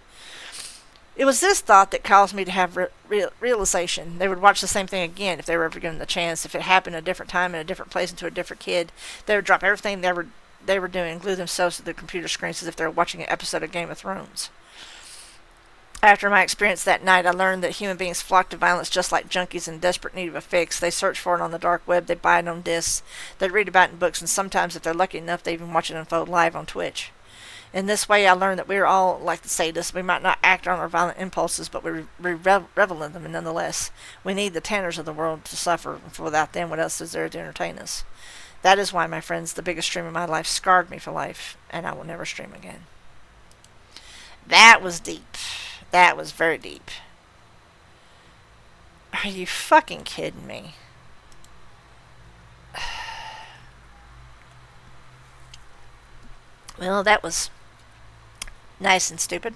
It was this thought that caused me to have realization. They would watch the same thing again if they were ever given the chance. If it happened at a different time, in a different place, and to a different kid, they would drop everything they were doing and glue themselves to their computer screens as if they were watching an episode of Game of Thrones. After my experience that night, I learned that human beings flock to violence just like junkies in desperate need of a fix. They search for it on the dark web, they buy it on discs, they read about it in books, and sometimes, if they're lucky enough, they even watch it unfold live on Twitch. In this way, I learned that we are all like the sadists. We might not act on our violent impulses, but we revel in them, and nonetheless, we need the Tanners of the world to suffer, for without them, what else is there to entertain us? That is why, my friends, the biggest stream of my life scarred me for life, and I will never stream again. That was deep. That was very deep. Are you fucking kidding me? Well, that was nice and stupid.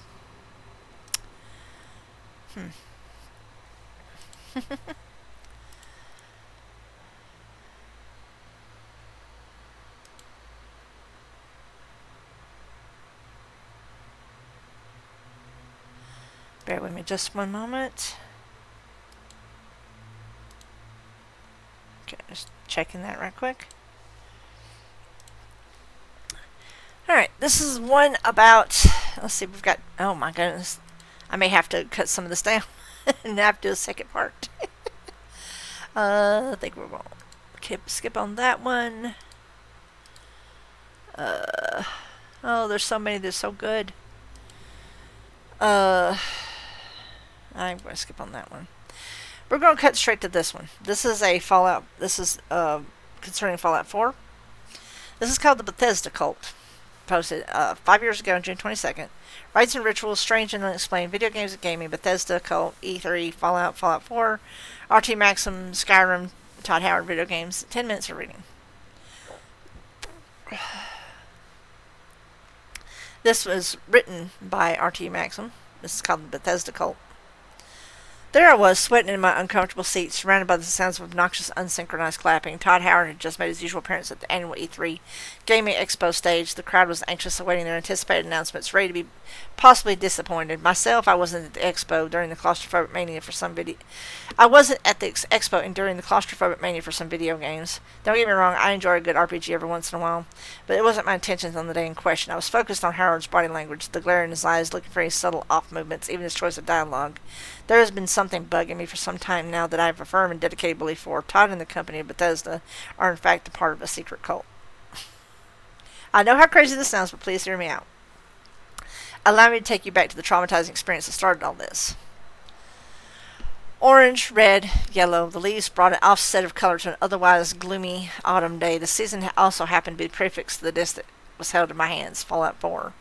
Bear with me just one moment. Okay, just checking that right quick. Alright, this is one about, let's see, we've got, oh my goodness, I may have to cut some of this down and have to do a second part. I think we're going to skip on that one. Oh, there's so many that's so good. I'm going to skip on that one. We're going to cut straight to this one. This is a Fallout. This is concerning Fallout 4. This is called the Bethesda Cult. Posted 5 years ago on June 22nd. Rites and rituals, strange and unexplained. Video games and gaming. Bethesda Cult, E3, Fallout, Fallout 4, RT Maxim, Skyrim, Todd Howard video games. 10 minutes of reading. This was written by RT Maxim. This is called the Bethesda Cult. There I was, sweating in my uncomfortable seat, surrounded by the sounds of obnoxious, unsynchronized clapping. Todd Howard had just made his usual appearance at the annual E3 Gaming Expo stage. The crowd was anxious, awaiting their anticipated announcements, ready to be possibly disappointed. Myself, I wasn't at the expo during the claustrophobic mania for some video. I wasn't at the expo and during the claustrophobic mania for some video games. Don't get me wrong, I enjoy a good RPG every once in a while, but it wasn't my intentions on the day in question. I was focused on Howard's body language, the glare in his eyes, looking for any subtle off movements, even his choice of dialogue. There has been something bugging me for some time now that I have a firm and dedicated belief for. Todd and the company of Bethesda are in fact a part of a secret cult. I know how crazy this sounds, but please hear me out. Allow me to take you back to the traumatizing experience that started all this. Orange, red, yellow, the leaves brought an offset of color to an otherwise gloomy autumn day. The season also happened to be the prefix to the disc that was held in my hands, Fallout 4.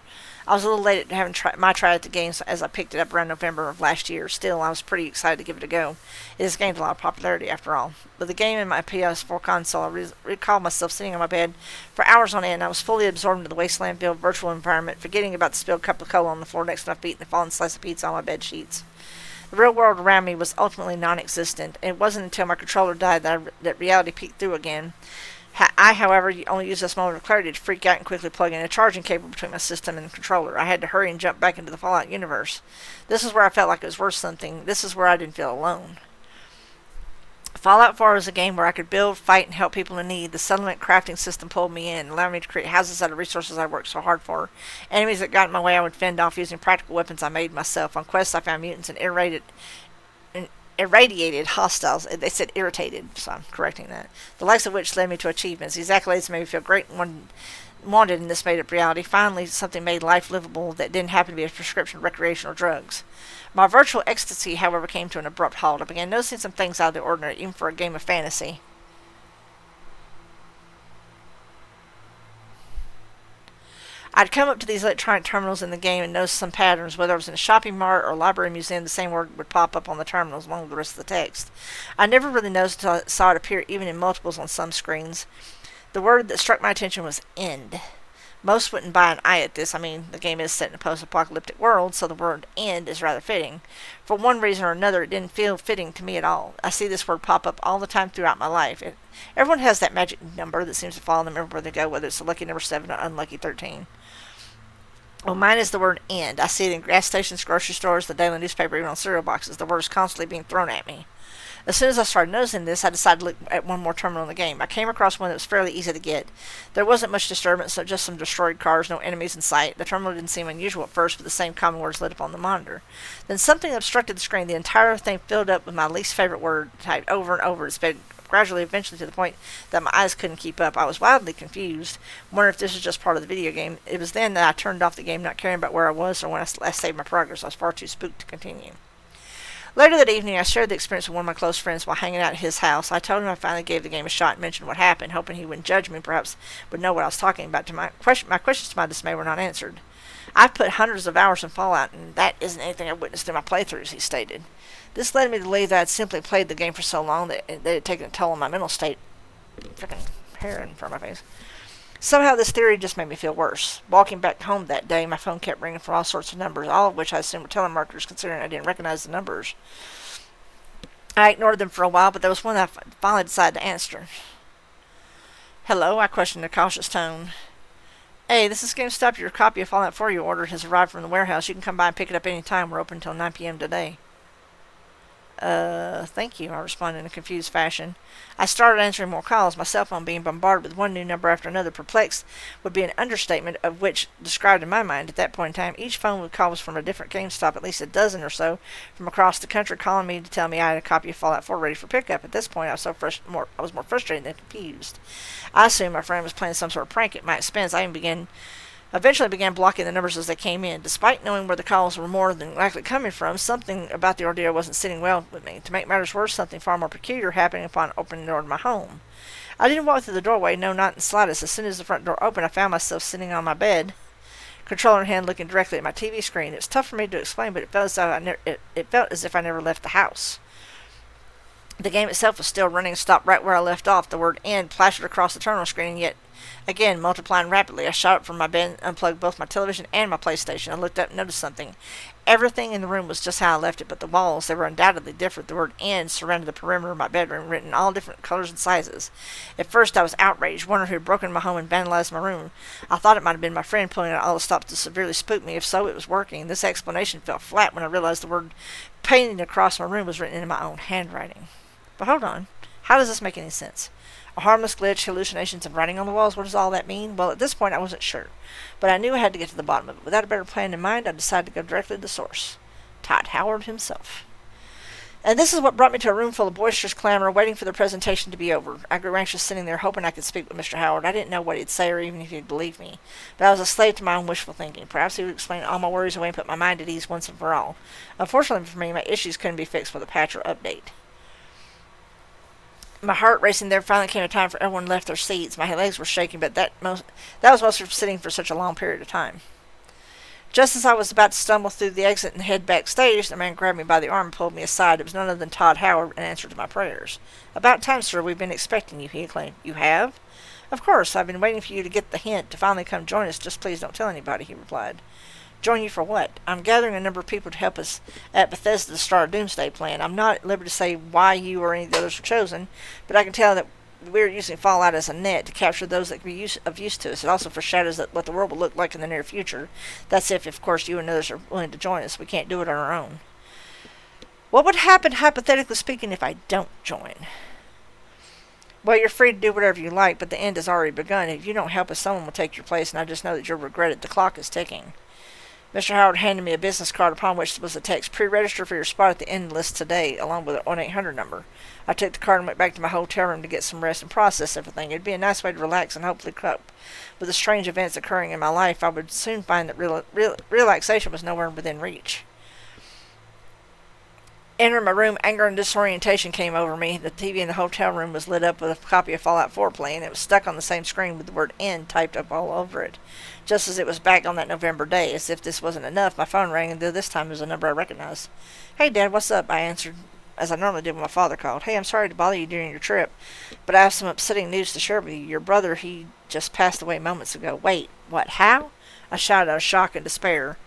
I was a little late at having my try at the game as I picked it up around November of last year. Still, I was pretty excited to give it a go. It has gained a lot of popularity after all. With the game in my PS4 console, I recall myself sitting on my bed for hours on end. I was fully absorbed into the wasteland-filled virtual environment, forgetting about the spilled cup of cola on the floor next to my feet and the fallen slice of pizza on my bed sheets. The real world around me was ultimately non-existent. It wasn't until my controller died that reality peeked through again. I, however, only used this moment of clarity to freak out and quickly plug in a charging cable between my system and the controller. I had to hurry and jump back into the Fallout universe. This is where I felt like it was worth something. This is where I didn't feel alone. Fallout 4 was a game where I could build, fight, and help people in need. The settlement crafting system pulled me in, allowing me to create houses out of resources I worked so hard for. Enemies that got in my way I would fend off using practical weapons I made myself. On quests I found mutants and irradiated hostiles. They said irritated, so I'm correcting that. The likes of which led me to achievements. These accolades made me feel great and wanted, and this made up reality. Finally, something made life livable that didn't happen to be a prescription of recreational drugs. My virtual ecstasy, however, came to an abrupt halt. I began noticing some things out of the ordinary, even for a game of fantasy. I'd come up to these electronic terminals in the game and noticed some patterns. Whether I was in a shopping mart or a library museum, the same word would pop up on the terminals along with the rest of the text. I never really noticed until I saw it appear even in multiples on some screens. The word that struck my attention was end. Most wouldn't buy an eye at this. I mean, the game is set in a post-apocalyptic world, so the word end is rather fitting. For one reason or another, it didn't feel fitting to me at all. I see this word pop up all the time throughout my life. Everyone has that magic number that seems to follow them everywhere they go, whether it's the lucky number 7 or unlucky 13. Well, mine is the word end. I see it in gas stations, grocery stores, the daily newspaper, even on cereal boxes. The word is constantly being thrown at me. As soon as I started noticing this, I decided to look at one more terminal in the game. I came across one that was fairly easy to get. There wasn't much disturbance, so just some destroyed cars, no enemies in sight. The terminal didn't seem unusual at first, but the same common words lit up on the monitor. Then something obstructed the screen. The entire thing filled up with my least favorite word, typed over and over. It sped gradually, eventually, to the point that my eyes couldn't keep up. I was wildly confused, wondering if this was just part of the video game. It was then that I turned off the game, not caring about where I was or when I last saved my progress. I was far too spooked to continue. Later that evening, I shared the experience with one of my close friends while hanging out at his house. I told him I finally gave the game a shot and mentioned what happened, hoping he wouldn't judge me, perhaps would know what I was talking about. My questions to my dismay were not answered. I've put hundreds of hours in Fallout, and that isn't anything I witnessed in my playthroughs, he stated. This led me to believe that I'd simply played the game for so long that it had taken a toll on my mental state. Freaking hair in front of my face. Somehow this theory just made me feel worse. Walking back home that day, my phone kept ringing for all sorts of numbers, all of which I assumed were telemarketers, considering I didn't recognize the numbers. I ignored them for a while, but there was one that I finally decided to answer. Hello, I questioned in a cautious tone. Hey, this is GameStop. Your copy of Fallout 4 you ordered has arrived from the warehouse. You can come by and pick it up any time. We're open until 9 p.m. today. Thank you, I responded in a confused fashion. I started answering more calls, my cell phone being bombarded with one new number after another. Perplexed would be an understatement of which described in my mind at that point in time. Each phone call was from a different GameStop, at least a dozen or so, from across the country, calling me to tell me I had a copy of Fallout 4 ready for pickup. At this point, I was more frustrated than confused. I assumed my friend was playing some sort of prank at my expense. I eventually began blocking the numbers as they came in. Despite knowing where the calls were more than likely coming from, something about the ordeal wasn't sitting well with me. To make matters worse, something far more peculiar happened upon opening the door to my home. I didn't walk through the doorway, no, not in the slightest. As soon as the front door opened, I found myself sitting on my bed, controller in hand, looking directly at my TV screen. It was tough for me to explain, but it felt as if I never left the house. The game itself was still running and stopped right where I left off. The word "end" plastered across the terminal screen, and yet again, multiplying rapidly. I shot up from my bed, unplugged both my television and my PlayStation. I looked up and noticed something. Everything in the room was just how I left it, but the walls, they were undoubtedly different. The word "end" surrounded the perimeter of my bedroom, written in all different colors and sizes. At first, I was outraged, wondering who had broken my home and vandalized my room. I thought it might have been my friend pulling out all the stops to severely spook me. If so, it was working. This explanation fell flat when I realized the word painted across my room was written in my own handwriting. But hold on. How does this make any sense? A harmless glitch, hallucinations, and writing on the walls, what does all that mean? Well, at this point I wasn't sure, but I knew I had to get to the bottom of it. Without a better plan in mind, I decided to go directly to the source. Todd Howard himself. And this is what brought me to a room full of boisterous clamor, waiting for the presentation to be over. I grew anxious sitting there, hoping I could speak with Mr. Howard. I didn't know what he'd say or even if he'd believe me, but I was a slave to my own wishful thinking. Perhaps he would explain all my worries away and put my mind at ease once and for all. Unfortunately for me, my issues couldn't be fixed with a patch or update. My heart racing, there finally came a time for everyone left their seats. My legs were shaking, but that was mostly from sitting for such a long period of time. Just as I was about to stumble through the exit and head backstage, the man grabbed me by the arm and pulled me aside. It was none other than Todd Howard in answer to my prayers. "About time, sir. We've been expecting you," he exclaimed. "You have?" "Of course. I've been waiting for you to get the hint to finally come join us. Just please don't tell anybody," he replied. "Join you for what?" "I'm gathering a number of people to help us at Bethesda to start a doomsday plan. I'm not at liberty to say why you or any of the others were chosen, but I can tell that we're using Fallout as a net to capture those that can be of use to us. It also foreshadows what the world will look like in the near future. That's if, of course, you and others are willing to join us. We can't do it on our own." "What would happen, hypothetically speaking, if I don't join?" "Well, you're free to do whatever you like, but the end has already begun. If you don't help us, someone will take your place, and I just know that you'll regret it. The clock is ticking." Mr. Howard handed me a business card upon which was the text, "Pre-register for your spot at the end list today," along with an 1-800 number. I took the card and went back to my hotel room to get some rest and process everything. It'd be a nice way to relax and hopefully cope with the strange events occurring in my life. I would soon find that relaxation was nowhere within reach. Entering my room, anger and disorientation came over me. The TV in the hotel room was lit up with a copy of Fallout 4 playing. It was stuck on the same screen with the word "end" typed up all over it, just as it was back on that November day. As if this wasn't enough, my phone rang, and this time it was a number I recognized. "Hey, Dad, what's up?" I answered, as I normally did when my father called. "Hey, I'm sorry to bother you during your trip, but I have some upsetting news to share with you. Your brother, he just passed away moments ago." "Wait, what, how?" I shouted out of shock and despair.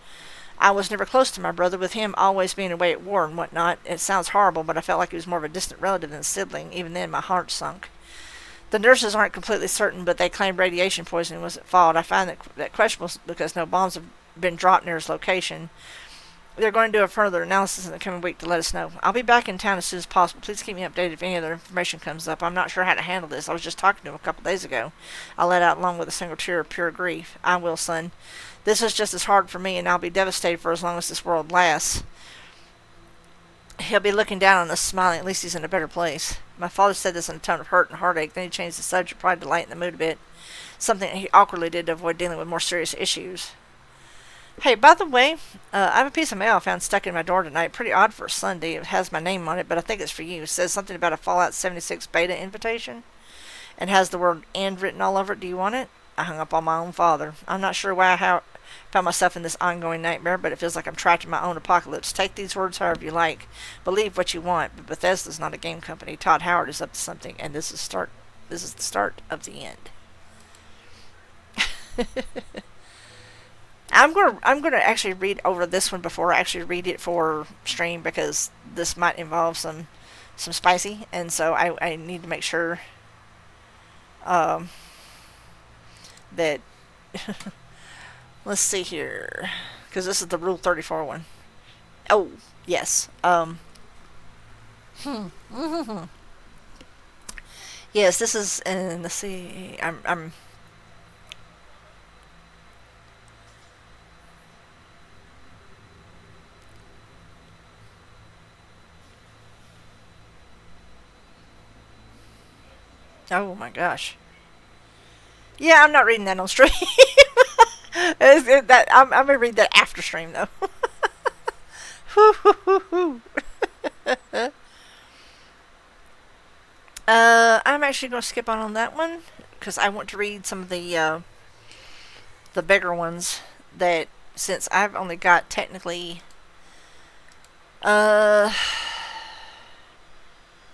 I was never close to my brother, with him always being away at war and whatnot. It sounds horrible, but I felt like he was more of a distant relative than a sibling. Even then, my heart sunk. The nurses aren't completely certain, but they claim radiation poisoning was at fault. I find that questionable because no bombs have been dropped near his location. They're going to do a further analysis in the coming week to let us know. I'll be back in town as soon as possible. Please keep me updated if any other information comes up. I'm not sure how to handle this. I was just talking to him a couple days ago. I let out along with a single tear of pure grief. "I will, son. This is just as hard for me, and I'll be devastated for as long as this world lasts." He'll be looking down on us, smiling. At least he's in a better place. My father said this in a tone of hurt and heartache. Then he changed the subject, probably to lighten the mood a bit. Something that he awkwardly did to avoid dealing with more serious issues. "Hey, by the way, I have a piece of mail I found stuck in my door tonight. Pretty odd for a Sunday. It has my name on it, but I think it's for you. It says something about a Fallout 76 beta invitation, and has the word "end" written all over it. Do you want it?" I hung up on my own father. I'm not sure why I found myself in this ongoing nightmare, but it feels like I'm trapped in my own apocalypse. Take these words however you like. Believe what you want, but Bethesda's not a game company. Todd Howard is up to something, and this is the start of the end. I'm gonna actually read over this one before I actually read it for stream, because this might involve some spicy, and so I need to make sure that let's see here, because this is the Rule 34 one. Oh yes. Yes, this is, and let's see, I'm oh my gosh. Yeah, I'm not reading that on stream. I'm gonna read that after stream though. I'm actually gonna skip on that one because I want to read some of the bigger ones that since I've only got technically uh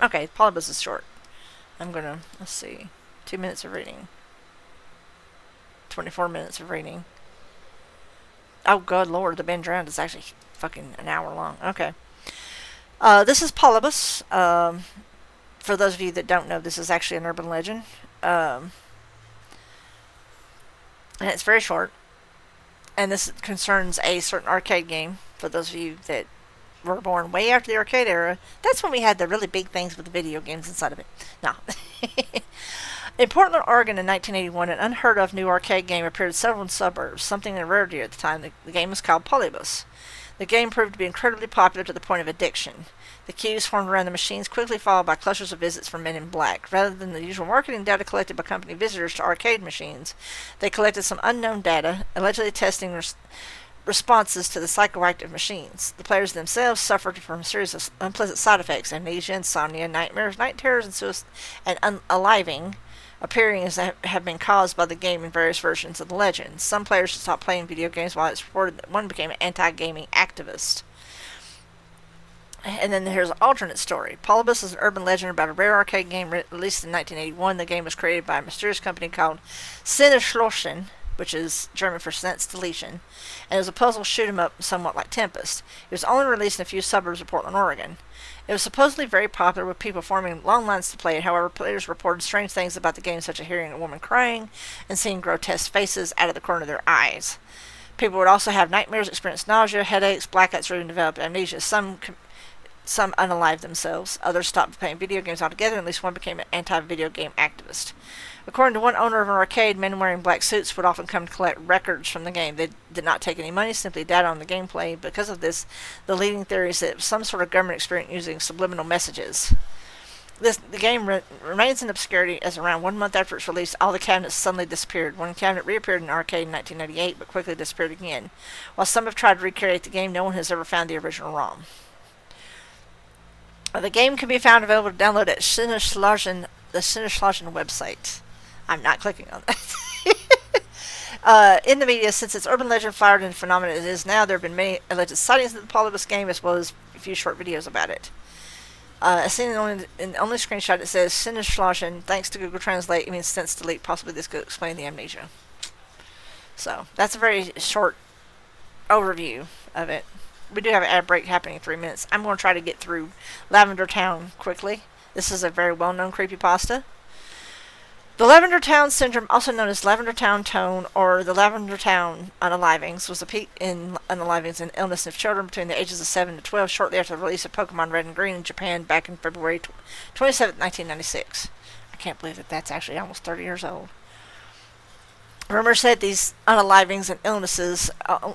okay, Polybus is short. I'm gonna let's see, 2 minutes of reading, 24 minutes of reading. Oh good lord, the Ben Drowned is actually fucking an hour long. Okay. This is Polybus. For those of you that don't know, this is actually an urban legend. And it's very short. And this concerns a certain arcade game. For those of you that were born way after the arcade era, that's when we had the really big things with the video games inside of it. No. In Portland, Oregon in 1981, an unheard of new arcade game appeared in several suburbs, something a rarity at the time. The game was called Polybus. The game proved to be incredibly popular to the point of addiction. The queues formed around the machines, quickly followed by clusters of visits from men in black. Rather than the usual marketing data collected by company visitors to arcade machines, they collected some unknown data, allegedly testing responses to the psychoactive machines. The players themselves suffered from a series of unpleasant side effects: amnesia, insomnia, nightmares, night terrors, and unaliving, appearing as have been caused by the game in various versions of the legend. Some players stopped playing video games, while it's reported that one became an anti-gaming activist. And then here's an alternate story. Polybus is an urban legend about a rare arcade game released in 1981. The game was created by a mysterious company called Sinneschlossen, which is German for Sense Deletion, and it was a puzzle shoot 'em up somewhat like Tempest. It was only released in a few suburbs of Portland, Oregon. It was supposedly very popular, with people forming long lines to play it. However, players reported strange things about the game, such as hearing a woman crying and seeing grotesque faces out of the corner of their eyes. People would also have nightmares, experience nausea, headaches, blackouts, or even develop amnesia. Some unalived themselves. Others stopped playing video games altogether, and at least one became an anti-video game activist. According to one owner of an arcade, men wearing black suits would often come to collect records from the game. They did not take any money, simply data on the gameplay. Because of this, the leading theory is that it was some sort of government experiment using subliminal messages. The game remains in obscurity, as around 1 month after its release, all the cabinets suddenly disappeared. One cabinet reappeared in an arcade in 1998, but quickly disappeared again. While some have tried to recreate the game, no one has ever found the original ROM. The game can be found available to download at the Sinneschlossen website. I'm not clicking on that. In the media, since its urban legend flowered into phenomenon it is now, there have been many alleged sightings of the Polybus game, as well as a few short videos about it. As seen in the only screenshot, it says Sinneschlossen. Thanks to Google Translate, it means sense delete. Possibly this could explain the amnesia. So, that's a very short overview of it. We do have an ad break happening in 3 minutes. I'm going to try to get through Lavender Town quickly. This is a very well-known creepypasta. The Lavender Town Syndrome, also known as Lavender Town Tone or the Lavender Town Unalivings, was a peak in unalivings and illness of children between the ages of 7 to 12 shortly after the release of Pokemon Red and Green in Japan back in February 27, 1996. I can't believe that that's actually almost 30 years old. Rumors said these unalivings and illnesses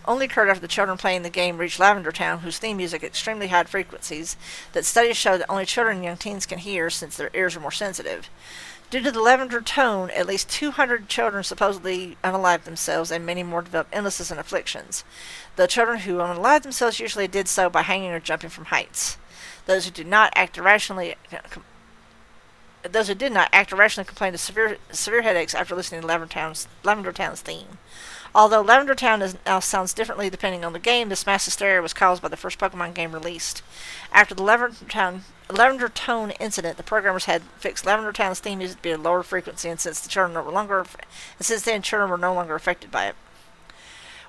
only occurred after the children playing the game reached Lavender Town, whose theme music at extremely high frequencies that studies show that only children and young teens can hear, since their ears are more sensitive. Due to the lavender tone, at least 200 children supposedly unalived themselves, and many more developed illnesses and afflictions. The children who unalived themselves usually did so by hanging or jumping from heights. Those who did not act irrationally complained of severe headaches after listening to Lavender Town's theme. Although Lavender Town now sounds differently depending on the game, this mass hysteria was caused by the first Pokemon game released. After the Lavender Tone incident, the programmers had fixed Lavender Town's theme music to be a lower frequency, and since then children were no longer affected by it.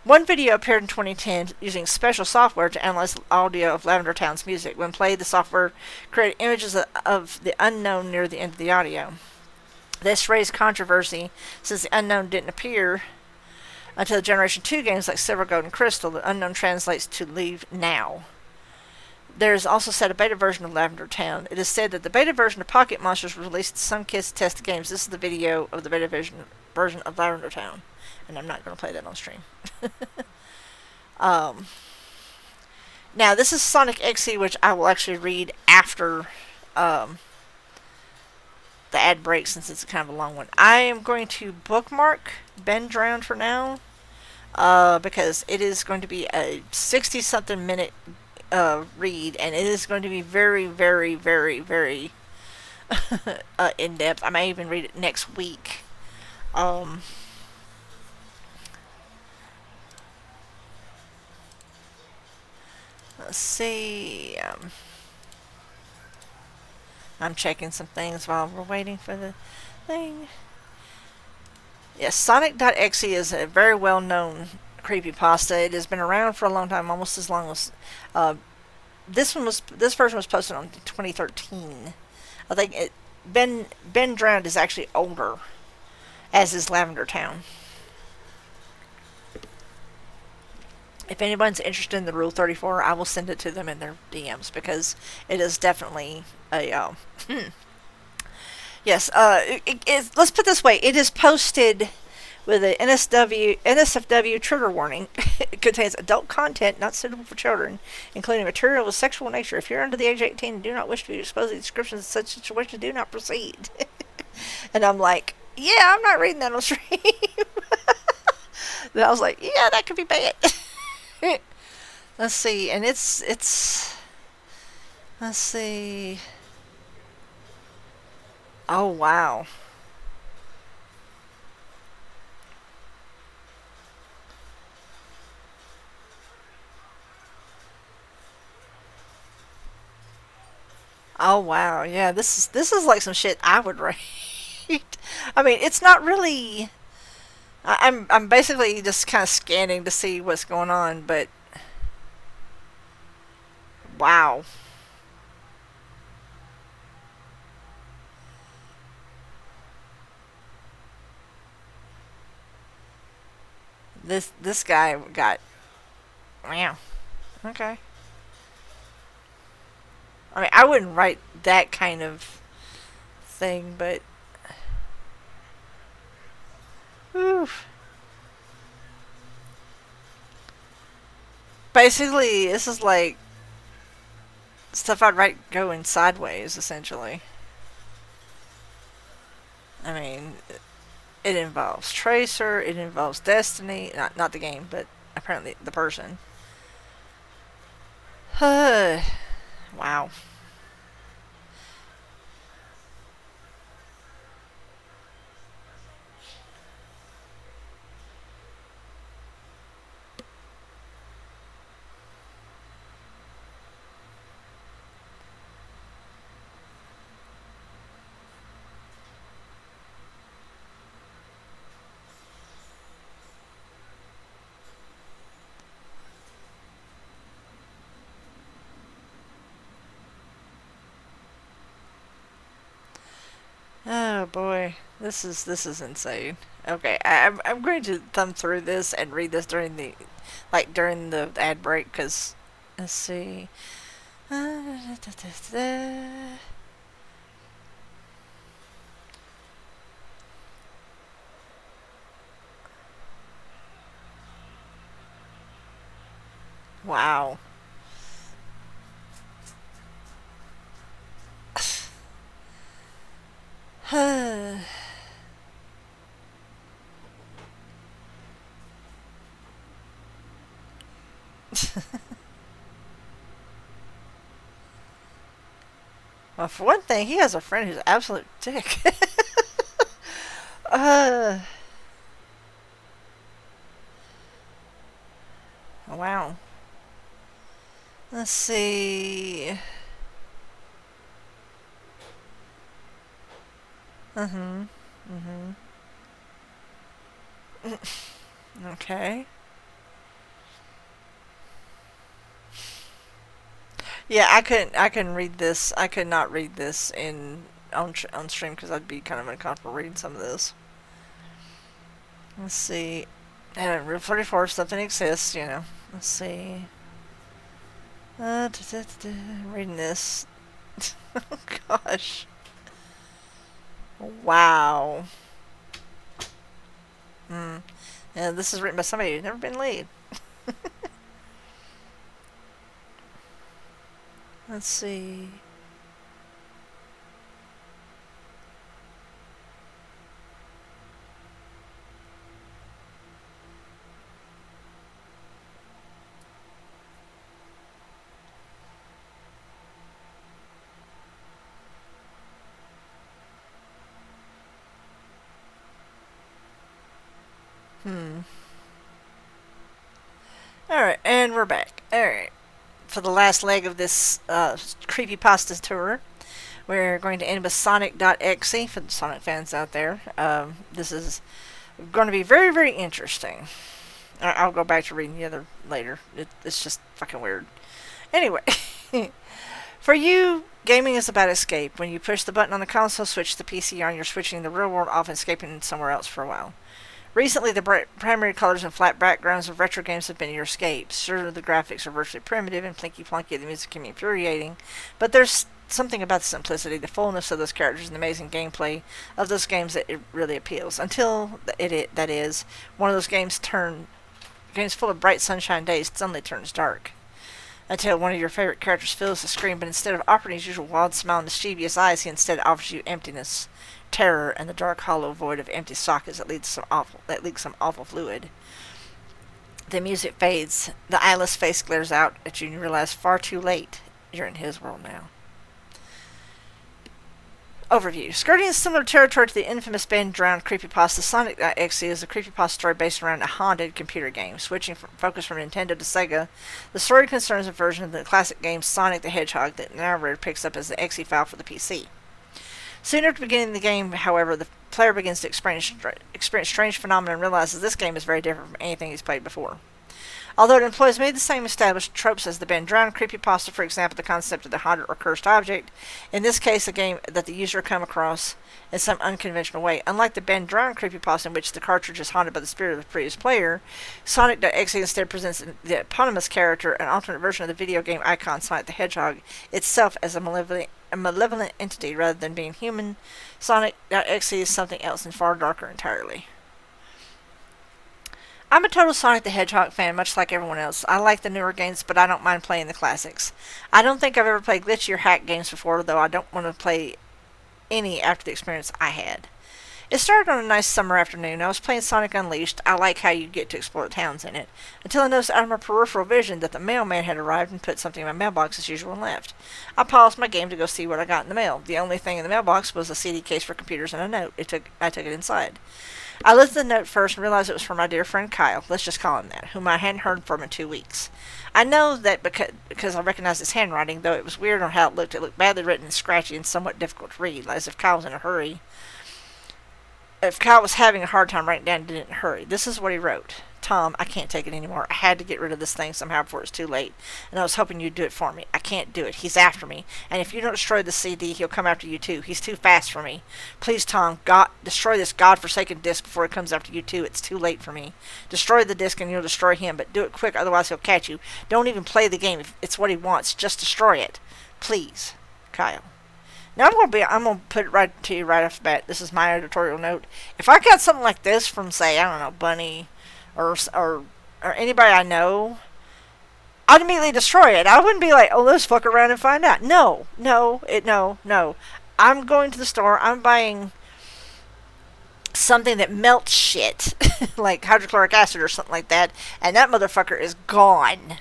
One video appeared in 2010 using special software to analyze the audio of Lavender Town's music. When played, the software created images of the unknown near the end of the audio. This raised controversy since the unknown didn't appear until Generation 2 games like Silver, Gold, and Crystal. The unknown translates to leave now. There's also said a beta version of Lavender Town. It is said that the beta version of Pocket Monsters was released to some kids to test the games. This is the video of the beta version of Lavender Town. And I'm not going to play that on stream. Now, this is Sonic XE, which I will actually read after the ad break, since it's kind of a long one. I am going to bookmark Ben Drowned for now, because it is going to be a 60-something minute read, and it is going to be very, very, very, very in-depth. I may even read it next week. Let's see. I'm checking some things while we're waiting for the thing. Yes, Sonic.exe is a very well-known creepypasta. It has been around for a long time, almost as long as this version was posted on 2013. I think Ben Drowned is actually older, as is Lavender Town. If anyone's interested in the Rule 34, I will send it to them in their DMs, because it is definitely a yes. Let's put it this way: it is posted with an NSFW trigger warning. It contains adult content not suitable for children, including material of sexual nature. If you're under the age of 18 and do not wish to be exposed to descriptions of such situations, do not proceed. And I'm like, yeah, I'm not reading that on stream. Then I was like, yeah, that could be bad. Let's see, and it's let's see. Oh, wow. Oh, wow. Yeah, this is like some shit I would write. I mean, it's not really. I'm basically just kind of scanning to see what's going on, but wow. This guy got, wow. Okay. I mean, I wouldn't write that kind of thing, but oof. Basically, this is like stuff I'd write going sideways, essentially. I mean, it involves Tracer, it involves Destiny, not the game, but apparently the person. Wow. Oh boy, this is insane. Okay, I'm going to thumb through this and read this during the ad break, because let's see. Wow. Well, for one thing, he has a friend who's an absolute dick. uh, wow. Let's see. Mm-hmm. Mm-hmm. Okay. Yeah, I couldn't read this. I could not read this on stream, because I'd be kind of uncomfortable reading some of this. Let's see. 34, if something exists, Let's see. I'm reading this. Oh, gosh. Wow. Hmm. Yeah, this is written by somebody who's never been lead. Let's see. Hmm. Alright, and we're back. Alright. For the last leg of this CreepyPasta tour, we're going to end with Sonic.exe for the Sonic fans out there. This is going to be very, very interesting. I'll go back to reading the other later. It's just fucking weird. Anyway, for you, gaming is about escape. When you push the button on the console, switch the PC on, you're switching the real world off and escaping somewhere else for a while. Recently, the primary colors and flat backgrounds of retro games have been your escape. Sure, the graphics are virtually primitive and plinky-plonky, the music can be infuriating, but there's something about the simplicity, the fullness of those characters, and the amazing gameplay of those games that it really appeals. Until that is, one of those games full of bright sunshine days suddenly turns dark. Until one of your favorite characters fills the screen, but instead of offering his usual wild smile and mischievous eyes, he instead offers you emptiness, terror, and the dark hollow void of empty sockets that leaks some awful fluid. The music fades, the eyeless face glares out at you, and you realize far too late you're in his world now. Overview. Skirting a similar territory to the infamous band drowned creepypasta, Sonic.exe is a creepypasta story based around a haunted computer game. Switching focus from Nintendo to Sega, the story concerns a version of the classic game Sonic the Hedgehog that the narrator picks up as the exe file for the PC. Soon after beginning the game, however, the player begins to experience strange phenomena and realizes this game is very different from anything he's played before. Although it employs many of the same established tropes as the band drowned creepypasta, for example, the concept of the haunted or cursed object, in this case a game that the user come across in some unconventional way. Unlike the band drowned creepypasta, in which the cartridge is haunted by the spirit of the previous player, Sonic.exe instead presents the eponymous character, an alternate version of the video game icon Sonic the Hedgehog, itself as a malevolent entity rather than being human. Sonic.exe is something else and far darker entirely. I'm a total Sonic the Hedgehog fan, much like everyone else. I like the newer games, but I don't mind playing the classics. I don't think I've ever played glitchy or hack games before, though I don't want to play any after the experience I had. It started on a nice summer afternoon. I was playing Sonic Unleashed. I like how you get to explore the towns in it. Until I noticed out of my peripheral vision that the mailman had arrived and put something in my mailbox as usual and left. I paused my game to go see what I got in the mail. The only thing in the mailbox was a CD case for computers and a note. I took it inside. I looked at the note first and realized it was from my dear friend Kyle, let's just call him that, whom I hadn't heard from in 2 weeks. I know that because I recognized his handwriting, though it was weird on how it looked. It looked badly written and scratchy and somewhat difficult to read, as if Kyle was in a hurry. If Kyle was having a hard time writing down, he didn't hurry. This is what he wrote. Tom, I can't take it anymore. I had to get rid of this thing somehow before it's too late, and I was hoping you'd do it for me. I can't do it. He's after me, and if you don't destroy the CD, he'll come after you too. He's too fast for me. Please, Tom, destroy this godforsaken disc before he comes after you too. It's too late for me. Destroy the disc and you'll destroy him, but do it quick, otherwise he'll catch you. Don't even play the game if it's what he wants. Just destroy it. Please, Kyle. Now I'm gonna put it right to you right off the bat. This is my editorial note. If I got something like this from, say, I don't know, Bunny or anybody I know, I'd immediately destroy it. I wouldn't be like, oh, let's fuck around and find out. No. I'm going to the store. I'm buying something that melts shit, like hydrochloric acid or something like that, and that motherfucker is gone.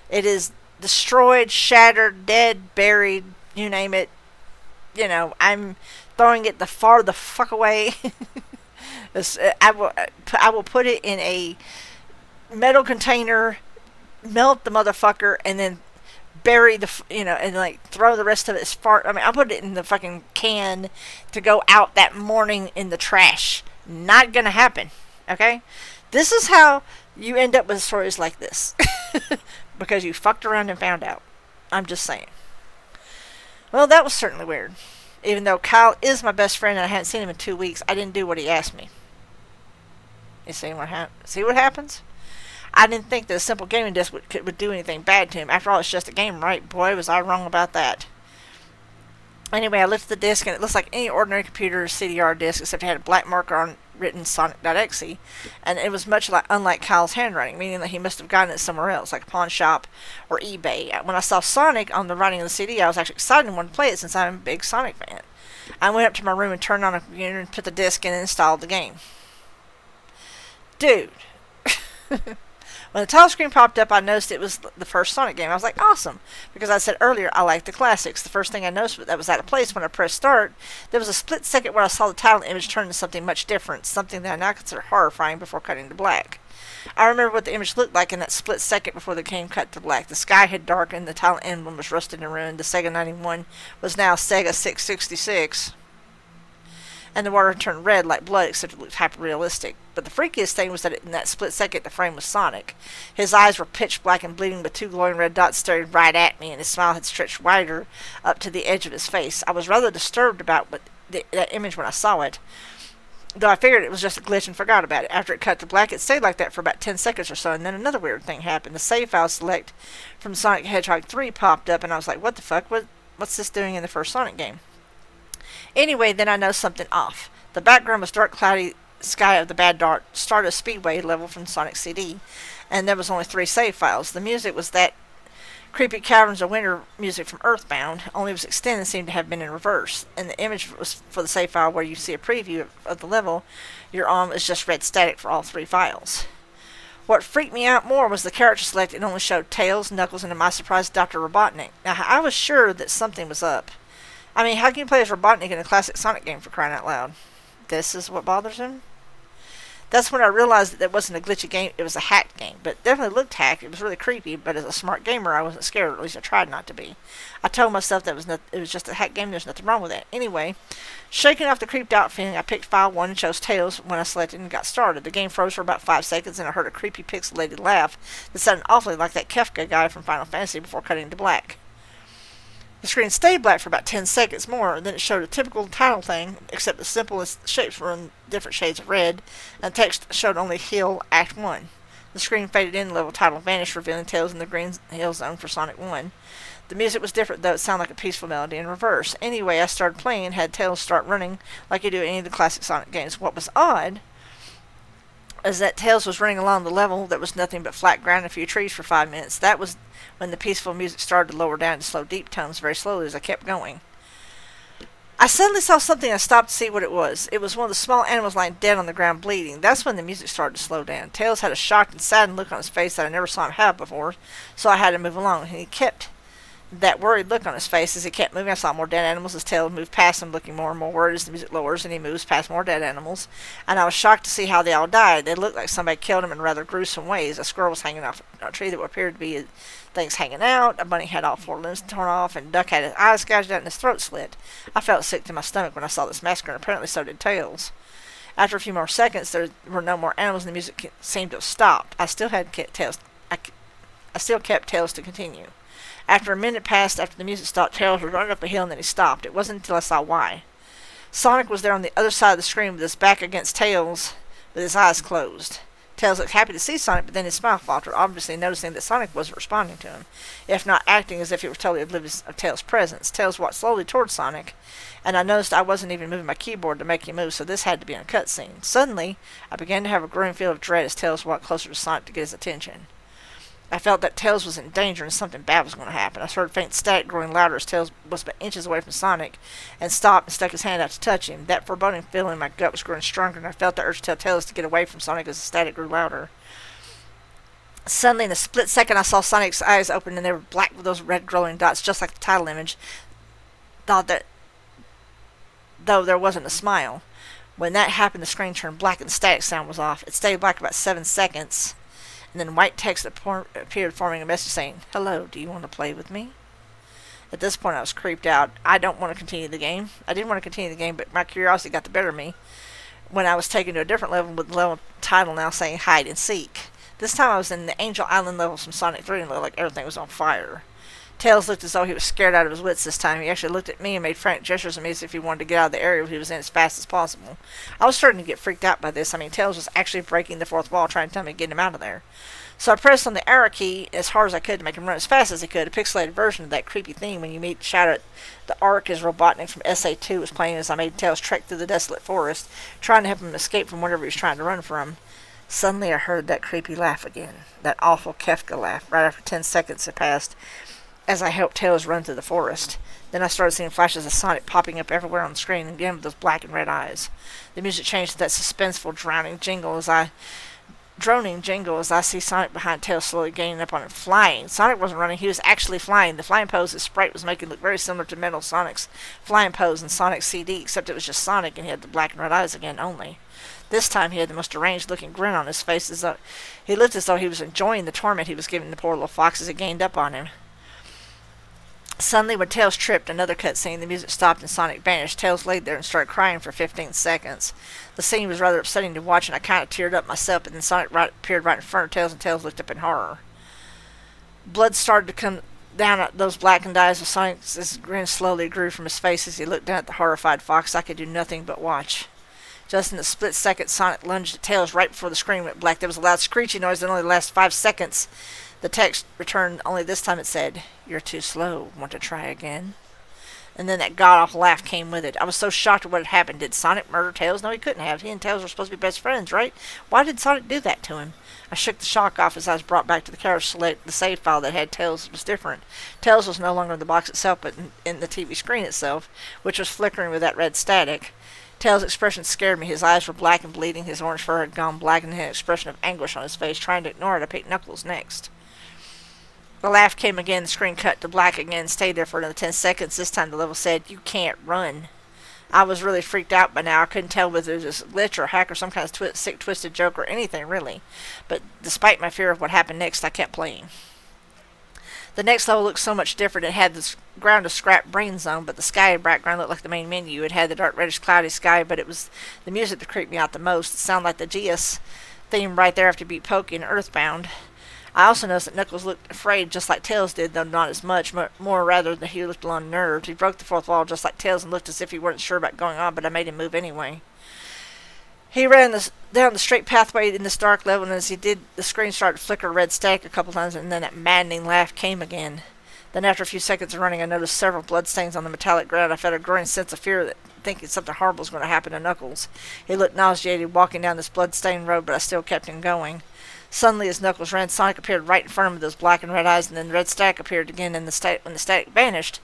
It is destroyed, shattered, dead, buried, you name it. You know, I'm throwing it the fuck away. I will put it in a metal container, melt the motherfucker, and then bury and like throw the rest of it as far. I mean, I'll put it in the fucking can to go out that morning in the trash. Not gonna happen. Okay, this is how you end up with stories like this because you fucked around and found out. I'm just saying. Well, that was certainly weird. Even though Kyle is my best friend and I hadn't seen him in 2 weeks, I didn't do what he asked me. You see what happens? I didn't think that a simple gaming disc would do anything bad to him. After all, it's just a game, right? Boy, was I wrong about that. Anyway, I lifted the disc, and it looks like any ordinary computer CDR disc, except it had a black marker on written Sonic.exe, and it was much unlike Kyle's handwriting, meaning that he must have gotten it somewhere else, like a pawn shop or eBay. When I saw Sonic on the writing of the CD, I was actually excited and wanted to play it since I'm a big Sonic fan. I went up to my room and turned on a computer and put the disc in and installed the game. Dude. When the title screen popped up, I noticed it was the first Sonic game. I was like, awesome. Because I said earlier, I like the classics. The first thing I noticed that was out of place when I pressed start, there was a split second where I saw the title image turn into something much different, something that I now consider horrifying before cutting to black. I remember what the image looked like in that split second before the game cut to black. The sky had darkened, the title emblem was rusted and ruined, the Sega 91 was now Sega 666. And the water turned red like blood, except it looked hyper-realistic. But the freakiest thing was that in that split second, the frame was Sonic. His eyes were pitch black and bleeding, with two glowing red dots staring right at me, and his smile had stretched wider up to the edge of his face. I was rather disturbed about that image when I saw it, though I figured it was just a glitch and forgot about it. After it cut to black, it stayed like that for about 10 seconds or so, and then another weird thing happened. The save file select from Sonic the Hedgehog 3 popped up, and I was like, what the fuck? What's this doing in the first Sonic game? Anyway, then I noticed something off. The background was dark, cloudy sky of the Bad Dart, Stardust Speedway level from Sonic CD, and there was only 3 save files. The music was that creepy Caverns of Winter music from Earthbound, only it was extended and seemed to have been in reverse. And the image was for the save file where you see a preview of the level you're on is just red static for all 3 files. What freaked me out more was the character select. It only showed Tails, Knuckles, and to my surprise, Dr. Robotnik. Now, I was sure that something was up. I mean, how can you play as Robotnik in a classic Sonic game, for crying out loud? This is what bothers him? That's when I realized that it wasn't a glitchy game, it was a hacked game. But it definitely looked hacked, it was really creepy, but as a smart gamer, I wasn't scared, or at least I tried not to be. I told myself that it was just a hacked game, there's nothing wrong with that. Anyway, shaking off the creeped out feeling, I picked file 1 and chose Tails when I selected and got started. The game froze for about 5 seconds, and I heard a creepy pixelated laugh that sounded awfully like that Kefka guy from Final Fantasy before cutting to black. The screen stayed black for about 10 seconds more, and then it showed a typical title thing, except the simplest shapes were in different shades of red, and text showed only Hill Act 1. The screen faded in, the level title vanished, revealing Tails in the green hill zone for Sonic 1. The music was different, though it sounded like a peaceful melody in reverse. Anyway, I started playing and had Tails start running like you do in any of the classic Sonic games. What was odd is that Tails was running along the level that was nothing but flat ground and a few trees for 5 minutes. That was when the peaceful music started to lower down to slow deep tones very slowly as I kept going. I suddenly saw something and I stopped to see what it was. It was one of the small animals lying dead on the ground bleeding. That's when the music started to slow down. Tails had a shocked and saddened look on his face that I never saw him have before, so I had to move along, and he kept that worried look on his face as he kept moving. I saw more dead animals as Tails moved past him, looking more and more worried as the music lowers and he moves past more dead animals. And I was shocked to see how they all died. They looked like somebody killed them in rather gruesome ways. A squirrel was hanging off a tree that appeared to be things hanging out. A bunny had all 4 limbs torn off, and a duck had his eyes gouged out and his throat slit. I felt sick to my stomach when I saw this massacre, and apparently so did Tails. After a few more seconds, there were no more animals, and the music seemed to have stopped. I still kept Tails to continue. After a minute passed after the music stopped, Tails was running up a hill and then he stopped. It wasn't until I saw why. Sonic was there on the other side of the screen with his back against Tails, with his eyes closed. Tails looked happy to see Sonic, but then his smile faltered, obviously noticing that Sonic wasn't responding to him, if not acting as if he were totally oblivious of Tails' presence. Tails walked slowly towards Sonic, and I noticed I wasn't even moving my keyboard to make him move, so this had to be a cutscene. Suddenly, I began to have a growing feel of dread as Tails walked closer to Sonic to get his attention. I felt that Tails was in danger and something bad was going to happen. I heard faint static growing louder as Tails was but inches away from Sonic and stopped and stuck his hand out to touch him. That foreboding feeling in my gut was growing stronger, and I felt the urge to tell Tails to get away from Sonic as the static grew louder. Suddenly, in a split second, I saw Sonic's eyes open, and they were black with those red glowing dots, just like the title image. Thought that, though there wasn't a smile. When that happened, the screen turned black and the static sound was off. It stayed black about 7 seconds. And then white text appeared forming a message saying, "Hello, do you want to play with me?" At this point, I was creeped out. I don't want to continue the game. I didn't want to continue the game, but my curiosity got the better of me when I was taken to a different level with the level title now saying hide and seek. This time I was in the Angel Island levels from Sonic 3 and it looked like everything was on fire. Tails looked as though he was scared out of his wits this time. He actually looked at me and made frantic gestures at me as if he wanted to get out of the area he was in as fast as possible. I was starting to get freaked out by this. I mean, Tails was actually breaking the fourth wall trying to tell me to get him out of there. So I pressed on the arrow key as hard as I could to make him run as fast as he could. A pixelated version of that creepy theme when you meet Shadow the Ark as Robotnik from SA2 was playing as I made Tails trek through the desolate forest, trying to help him escape from whatever he was trying to run from. Suddenly I heard that creepy laugh again, that awful Kefka laugh, right after 10 seconds had passed as I helped Tails run through the forest. Then I started seeing flashes of Sonic popping up everywhere on the screen, again with those black and red eyes. The music changed to that suspenseful, droning jingle as I see Sonic behind Tails slowly gaining up on it, flying. Sonic wasn't running, he was actually flying. The flying pose that Sprite was making looked very similar to Metal Sonic's flying pose in Sonic's CD, except it was just Sonic and he had the black and red eyes again only. This time he had the most deranged looking grin on his face, as though he looked as though he was enjoying the torment he was giving the poor little fox as it gained up on him. Suddenly, when Tails tripped, another cutscene, the music stopped and Sonic vanished. Tails laid there and started crying for 15 seconds. The scene was rather upsetting to watch, and I kind of teared up myself, but then Sonic appeared right in front of Tails, and Tails looked up in horror. Blood started to come down at those blackened eyes, and Sonic's grin slowly grew from his face as he looked down at the horrified fox. I could do nothing but watch. Just in a split second, Sonic lunged at Tails right before the screen went black. There was a loud screeching noise that only lasted 5 seconds. The text returned, only this time it said, "You're too slow. Want to try again?" And then that god-awful laugh came with it. I was so shocked at what had happened. Did Sonic murder Tails? No, he couldn't have. He and Tails were supposed to be best friends, right? Why did Sonic do that to him? I shook the shock off as I was brought back to the carriage to select the save file that had Tails was different. Tails was no longer in the box itself, but in the TV screen itself, which was flickering with that red static. Tails' expression scared me. His eyes were black and bleeding. His orange fur had gone black, and he had an expression of anguish on his face. Trying to ignore it, I picked Knuckles next. The laugh came again, the screen cut to black again, stayed there for another 10 seconds. This time the level said, "You can't run." I was really freaked out by now. I couldn't tell whether it was a glitch or a hack or some kind of sick, twisted joke or anything, really. But despite my fear of what happened next, I kept playing. The next level looked so much different. It had the ground of scrap brain zone, but the sky background looked like the main menu. It had the dark reddish cloudy sky, but it was the music that creeped me out the most. It sounded like the GS theme right there after Beat Pokey and Earthbound. I also noticed that Knuckles looked afraid just like Tails did, though not as much, more rather than he looked unnerved. He broke the fourth wall just like Tails and looked as if he wasn't sure about going on, but I made him move anyway. He ran down the straight pathway in this dark level, and as he did, the screen started to flicker red static a couple times, and then that maddening laugh came again. Then after a few seconds of running, I noticed several bloodstains on the metallic ground. I felt a growing sense of fear that thinking something horrible was going to happen to Knuckles. He looked nauseated walking down this blood-stained road, but I still kept him going. Suddenly, as Knuckles ran, Sonic appeared right in front of him with those black and red eyes, and then the red static appeared again, and when the static vanished,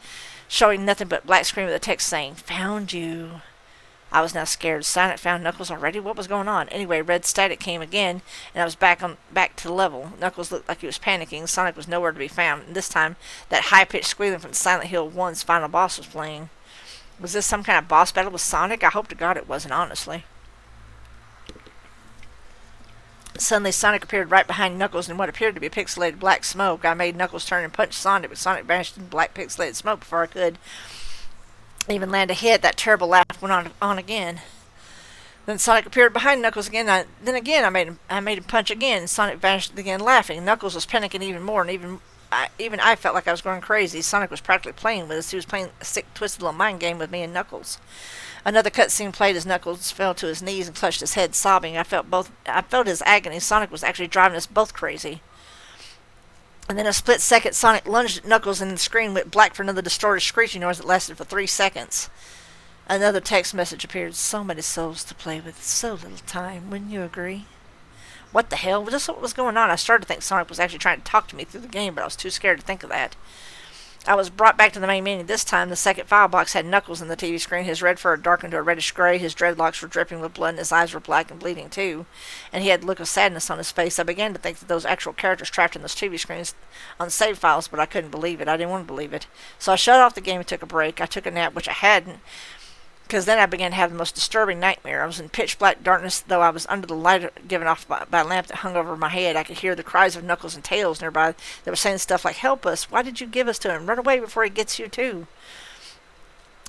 showing nothing but black screen with a text saying, "Found you." I was now scared. Sonic found Knuckles already? What was going on? Anyway, red static came again, and I was back to the level. Knuckles looked like he was panicking. Sonic was nowhere to be found, and this time, that high-pitched squealing from Silent Hill 1's final boss was playing. Was this some kind of boss battle with Sonic? I hope to God it wasn't, honestly. Suddenly, Sonic appeared right behind Knuckles in what appeared to be pixelated black smoke. I made Knuckles turn and punch Sonic, but Sonic vanished in black pixelated smoke before I could even land a hit. That terrible laugh went on again. Then Sonic appeared behind Knuckles again. I made him punch again, and Sonic vanished again, laughing. Knuckles was panicking even more, and even I felt like I was going crazy. Sonic was practically playing with us. He was playing a sick, twisted little mind game with me and Knuckles. Another cutscene played as Knuckles fell to his knees and clutched his head, sobbing. I felt his agony. Sonic was actually driving us both crazy. And then a split second, Sonic lunged at Knuckles, and the screen went black for another distorted screeching noise that lasted for 3 seconds. Another text message appeared. "So many souls to play with, so little time. Wouldn't you agree?" What the hell? Just what was going on? I started to think Sonic was actually trying to talk to me through the game, but I was too scared to think of that. I was brought back to the main menu. This time, the second file box had Knuckles in the TV screen. His red fur had darkened to a reddish gray. His dreadlocks were dripping with blood, and his eyes were black and bleeding, too. And he had a look of sadness on his face. I began to think that those actual characters trapped in those TV screens on save files, but I couldn't believe it. I didn't want to believe it. So I shut off the game and took a break. I took a nap, which I hadn't, because then I began to have the most disturbing nightmare. I was in pitch black darkness, though I was under the light given off by a lamp that hung over my head. I could hear the cries of Knuckles and Tails nearby that were saying stuff like, "Help us! Why did you give us to him? Run away before he gets you too!"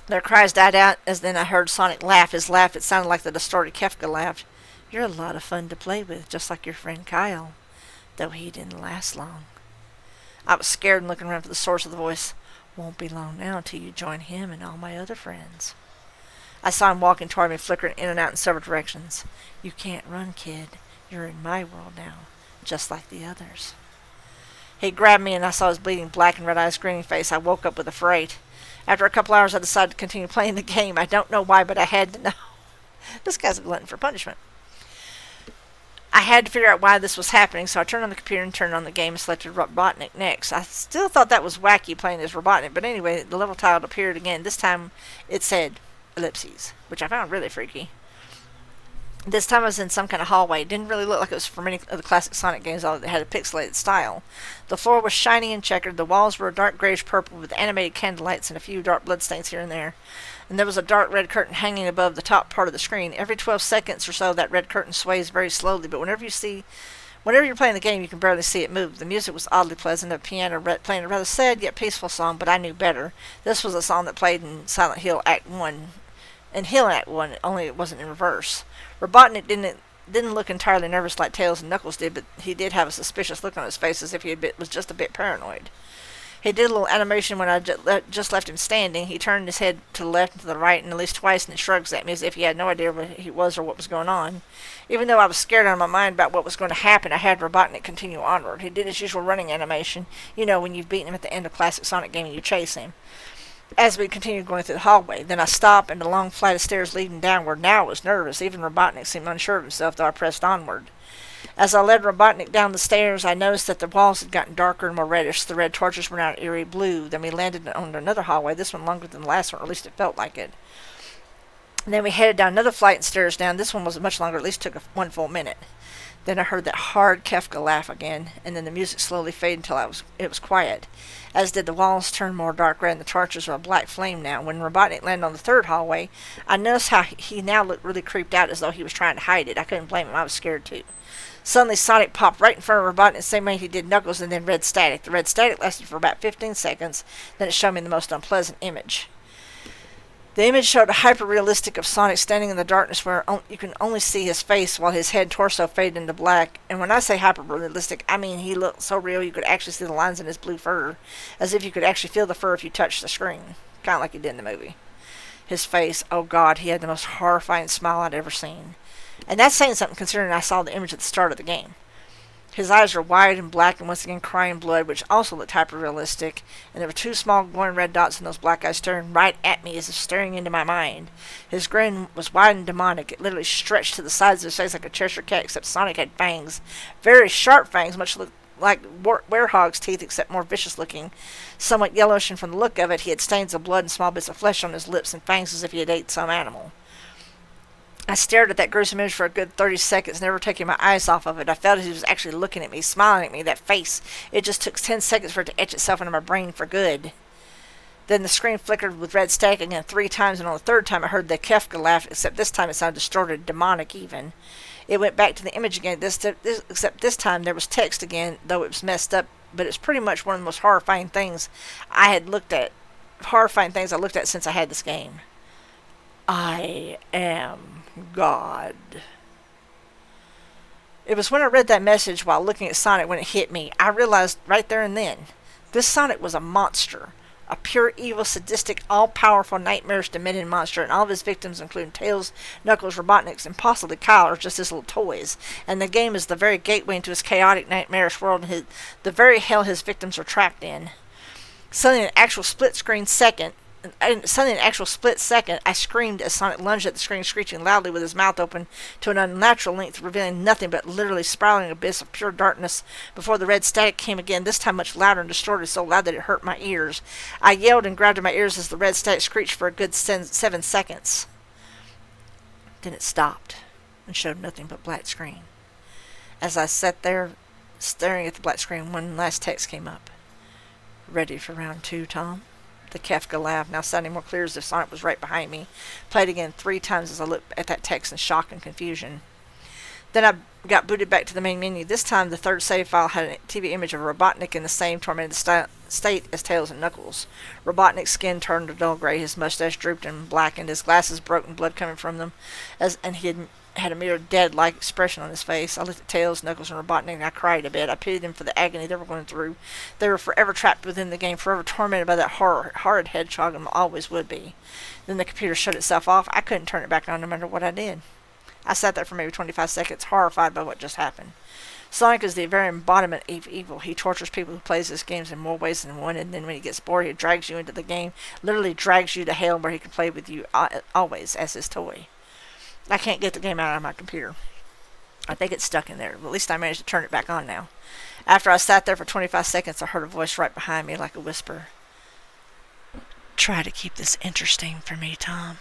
Their cries died out as then I heard Sonic laugh. His laugh, it sounded like the distorted Kefka laugh. "You're a lot of fun to play with, just like your friend Kyle, though he didn't last long." I was scared and looking around for the source of the voice. "Won't be long now until you join him and all my other friends." I saw him walking toward me, flickering in and out in several directions. "You can't run, kid. You're in my world now. just like the others. He grabbed me and I saw his bleeding black and red eyes grinning face. I woke up with a fright. After a couple hours I decided to continue playing the game. I don't know why, but I had to know. This guy's a glutton for punishment. I had to figure out why this was happening, so I turned on the computer and turned on the game and selected Robotnik next. I still thought that was wacky playing as Robotnik, but anyway, the level title appeared again. This time it said ellipses, which I found really freaky. This time I was in some kind of hallway. It didn't really look like it was from any of the classic Sonic games, although it had a pixelated style. The floor was shiny and checkered. The walls were a dark grayish purple with animated candlelights and a few dark bloodstains here and there. And there was a dark red curtain hanging above the top part of the screen. Every 12 seconds or so, that red curtain sways very slowly, but whenever you're playing the game, you can barely see it move. The music was oddly pleasant, a piano playing a rather sad yet peaceful song, but I knew better. This was a song that played in Silent Hill Act 1. In Hill Act 1, only it wasn't in reverse. Robotnik didn't look entirely nervous like Tails and Knuckles did, but he did have a suspicious look on his face as if he was just a bit paranoid. He did a little animation when I just left him standing. He turned his head to the left and to the right and at least twice, and he shrugs at me as if he had no idea where he was or what was going on. Even though I was scared out of my mind about what was going to happen, I had Robotnik continue onward. He did his usual running animation, when you've beaten him at the end of a classic Sonic game and you chase him. As we continued going through the hallway, then I stopped and a long flight of stairs leading downward. Now I was nervous. Even Robotnik seemed unsure of himself, though I pressed onward. As I led Robotnik down the stairs, I noticed that the walls had gotten darker and more reddish. The red torches were now an eerie blue. Then we landed on another hallway, this one longer than the last one, or at least it felt like it. And then we headed down another flight and stairs down. This one was much longer, at least took one full minute. Then I heard that hard Kefka laugh again, and then the music slowly faded until it was quiet. As did the walls turn more dark red and the torches were a black flame now. When Robotnik landed on the third hallway, I noticed how he now looked really creeped out as though he was trying to hide it. I couldn't blame him. I was scared too. Suddenly Sonic popped right in front of Robotnik the same way he did Knuckles, and then red static. The red static lasted for about 15 seconds. Then it showed me the most unpleasant image. The image showed a hyper-realistic of Sonic standing in the darkness where you can only see his face while his head and torso faded into black. And when I say hyper-realistic, I mean he looked so real you could actually see the lines in his blue fur, as if you could actually feel the fur if you touched the screen, kind of like he did in the movie. His face, oh God, he had the most horrifying smile I'd ever seen. And that's saying something considering I saw the image at the start of the game. His eyes were wide and black and once again crying blood, which also looked hyper-realistic, and there were two small glowing red dots in those black eyes staring right at me as if staring into my mind. His grin was wide and demonic. It literally stretched to the sides of his face like a Cheshire cat, except Sonic had fangs. Very sharp fangs, much like werehog's teeth, except more vicious-looking. Somewhat yellowish, and from the look of it, he had stains of blood and small bits of flesh on his lips and fangs as if he had ate some animal. I stared at that gruesome image for a good 30 seconds, never taking my eyes off of it. I felt as he was actually looking at me, smiling at me, that face. It just took 10 seconds for it to etch itself into my brain for good. Then the screen flickered with red static again 3 times, and on the third time I heard the Kefka laugh, except this time it sounded distorted, demonic even. It went back to the image again, except this time there was text again, though it was messed up, but it's pretty much one of the most horrifying things I looked at since I had this game. I am God. It was when I read that message while looking at Sonic when it hit me. I realized right there and then, this Sonic was a monster. A pure evil, sadistic, all-powerful, nightmarish, demented monster, and all of his victims, including Tails, Knuckles, Robotnik, and possibly Kyle, are just his little toys. And the game is the very gateway into his chaotic, nightmarish world, and the very hell his victims are trapped in. Suddenly, in an actual split second, I screamed as Sonic lunged at the screen, screeching loudly with his mouth open to an unnatural length, revealing nothing but literally spiraling abyss of pure darkness before the red static came again, this time much louder and distorted, so loud that it hurt my ears. I yelled and grabbed at my ears as the red static screeched for a good 7 seconds. Then it stopped and showed nothing but black screen. As I sat there staring at the black screen, one last text came up. Ready for round 2, Tom? The Kefka laugh, now sounding more clear as if Sonic was right behind me, played again 3 times as I looked at that text in shock and confusion. Then I got booted back to the main menu. This time the third save file had a TV image of Robotnik in the same tormented state as Tails and Knuckles. Robotnik's skin turned a dull gray, his mustache drooped and blackened, his glasses broke and blood coming from them, and he had a mere dead-like expression on his face. I looked at Tails, Knuckles, and Robotnik, and I cried a bit. I pitied them for the agony they were going through. They were forever trapped within the game, forever tormented by that horrid hedgehog, and always would be. Then the computer shut itself off. I couldn't turn it back on no matter what I did. I sat there for maybe 25 seconds, horrified by what just happened. Sonic is the very embodiment of evil. He tortures people who plays his games in more ways than one, and then when he gets bored, he drags you into the game, literally drags you to hell where he can play with you always as his toy. I can't get the game out of my computer. I think it's stuck in there. At least I managed to turn it back on now. After I sat there for 25 seconds, I heard a voice right behind me like a whisper. Try to keep this interesting for me, Tom.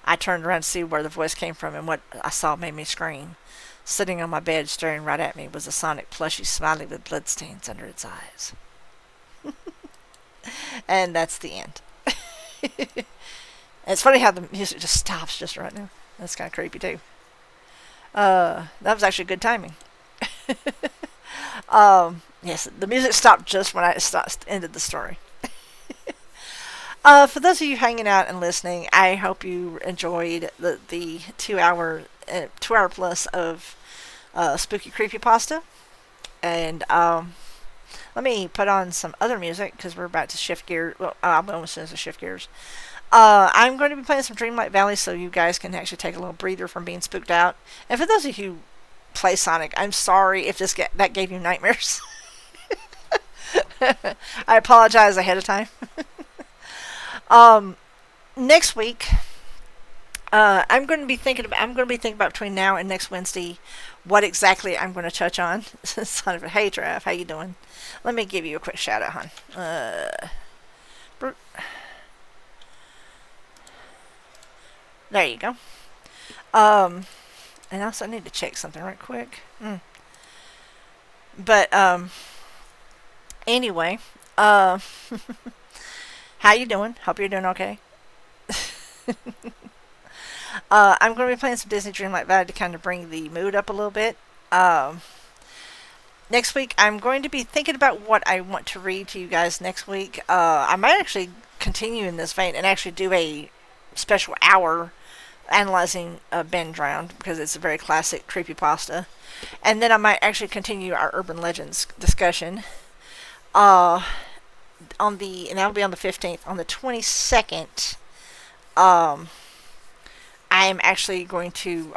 I turned around to see where the voice came from, and what I saw made me scream. Sitting on my bed, staring right at me, was a Sonic plushie smiling with bloodstains under its eyes. And that's the end. It's funny how the music just stops just right now. That's kind of creepy, too. That was actually good timing. Yes, the music stopped just when I ended the story. For those of you hanging out and listening, I hope you enjoyed the 2 hour plus of spooky creepypasta. And let me put on some other music because we're about to shift gears. Well, I'm almost going to shift gears. I'm going to be playing some Dreamlight Valley so you guys can actually take a little breather from being spooked out. And for those of you who play Sonic, I'm sorry if that gave you nightmares. I apologize ahead of time. Next week, I'm going to be thinking about between now and next Wednesday what exactly I'm going to touch on. Son of a hey, Trav, how you doing? Let me give you a quick shout out, hon. There you go. And also I need to check something right quick. But anyway, how you doing? Hope you're doing okay. I'm going to be playing some Disney Dreamlight Valley to kind of bring the mood up a little bit. Next week, I'm going to be thinking about what I want to read to you guys next week. I might actually continue in this vein and actually do a special hour analyzing Ben Drowned because it's a very classic creepypasta. And then I might actually continue our urban legends discussion. And that'll be on the 15th. On the 22nd, I am actually going to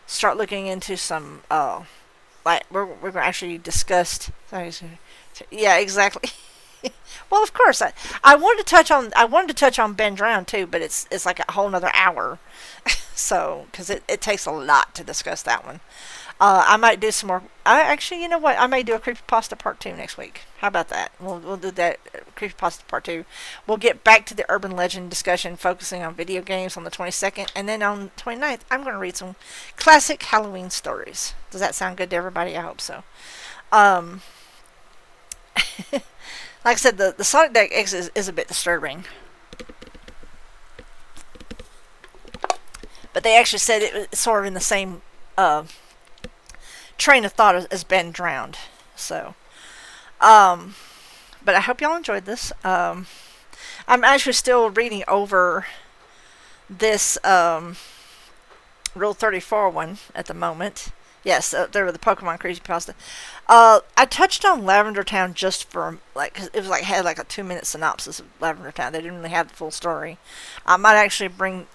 start looking into some we're going to actually discuss. Yeah, exactly. Well, of course, I wanted to touch on Ben Drowned too, but it's like a whole nother hour. So, because it takes a lot to discuss that one. I might do some more. Actually, you know what? I may do a Creepypasta Part 2 next week. How about that? We'll do that Creepypasta Part 2. We'll get back to the urban legend discussion, focusing on video games on the 22nd. And then on the 29th, I'm going to read some classic Halloween stories. Does that sound good to everybody? I hope so. Like I said, the Sonic Deck X is a bit disturbing. But they actually said it was sort of in the same train of thought as Ben Drowned. So, but I hope y'all enjoyed this. I'm actually still reading over this Rule 34 one at the moment. Yes, there were the Pokemon Creepypasta. I touched on Lavender Town just for cause it was had a 2-minute synopsis of Lavender Town. They didn't really have the full story. I might actually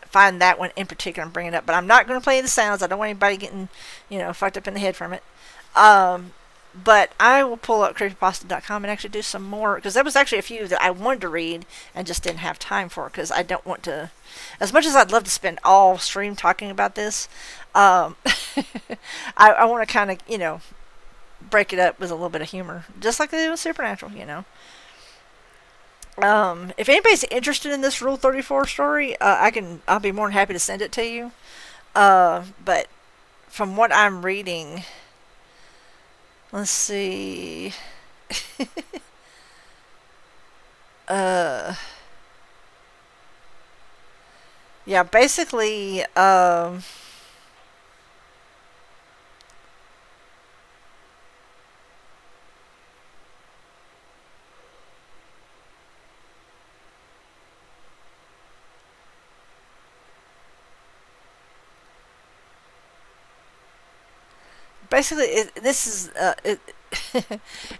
find that one in particular and bring it up, but I'm not going to play the sounds. I don't want anybody getting fucked up in the head from it. But I will pull up creepypasta.com and actually do some more, because there was actually a few that I wanted to read and just didn't have time for, because I don't want to, as much as I'd love to spend all stream talking about this, I want to kind of, break it up with a little bit of humor, just like they do with Supernatural, If anybody's interested in this Rule 34 story, I'll be more than happy to send it to you. But from what I'm reading, let's see. Yeah, basically,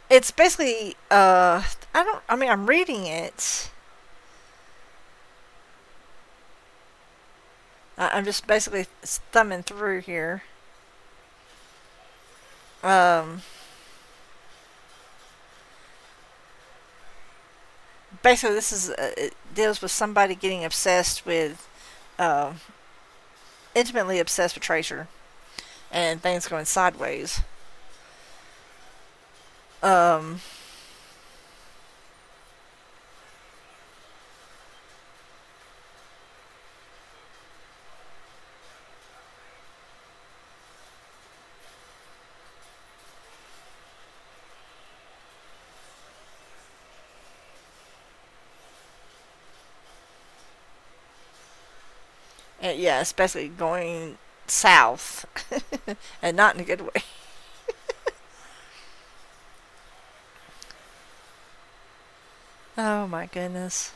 it's basically I'm reading it. I'm just basically thumbing through here. Um, Basically, it deals with somebody getting obsessed with, uh, intimately obsessed with Tracer, and things going sideways. Um, yeah, it's basically going south, and not in a good way. Oh my goodness.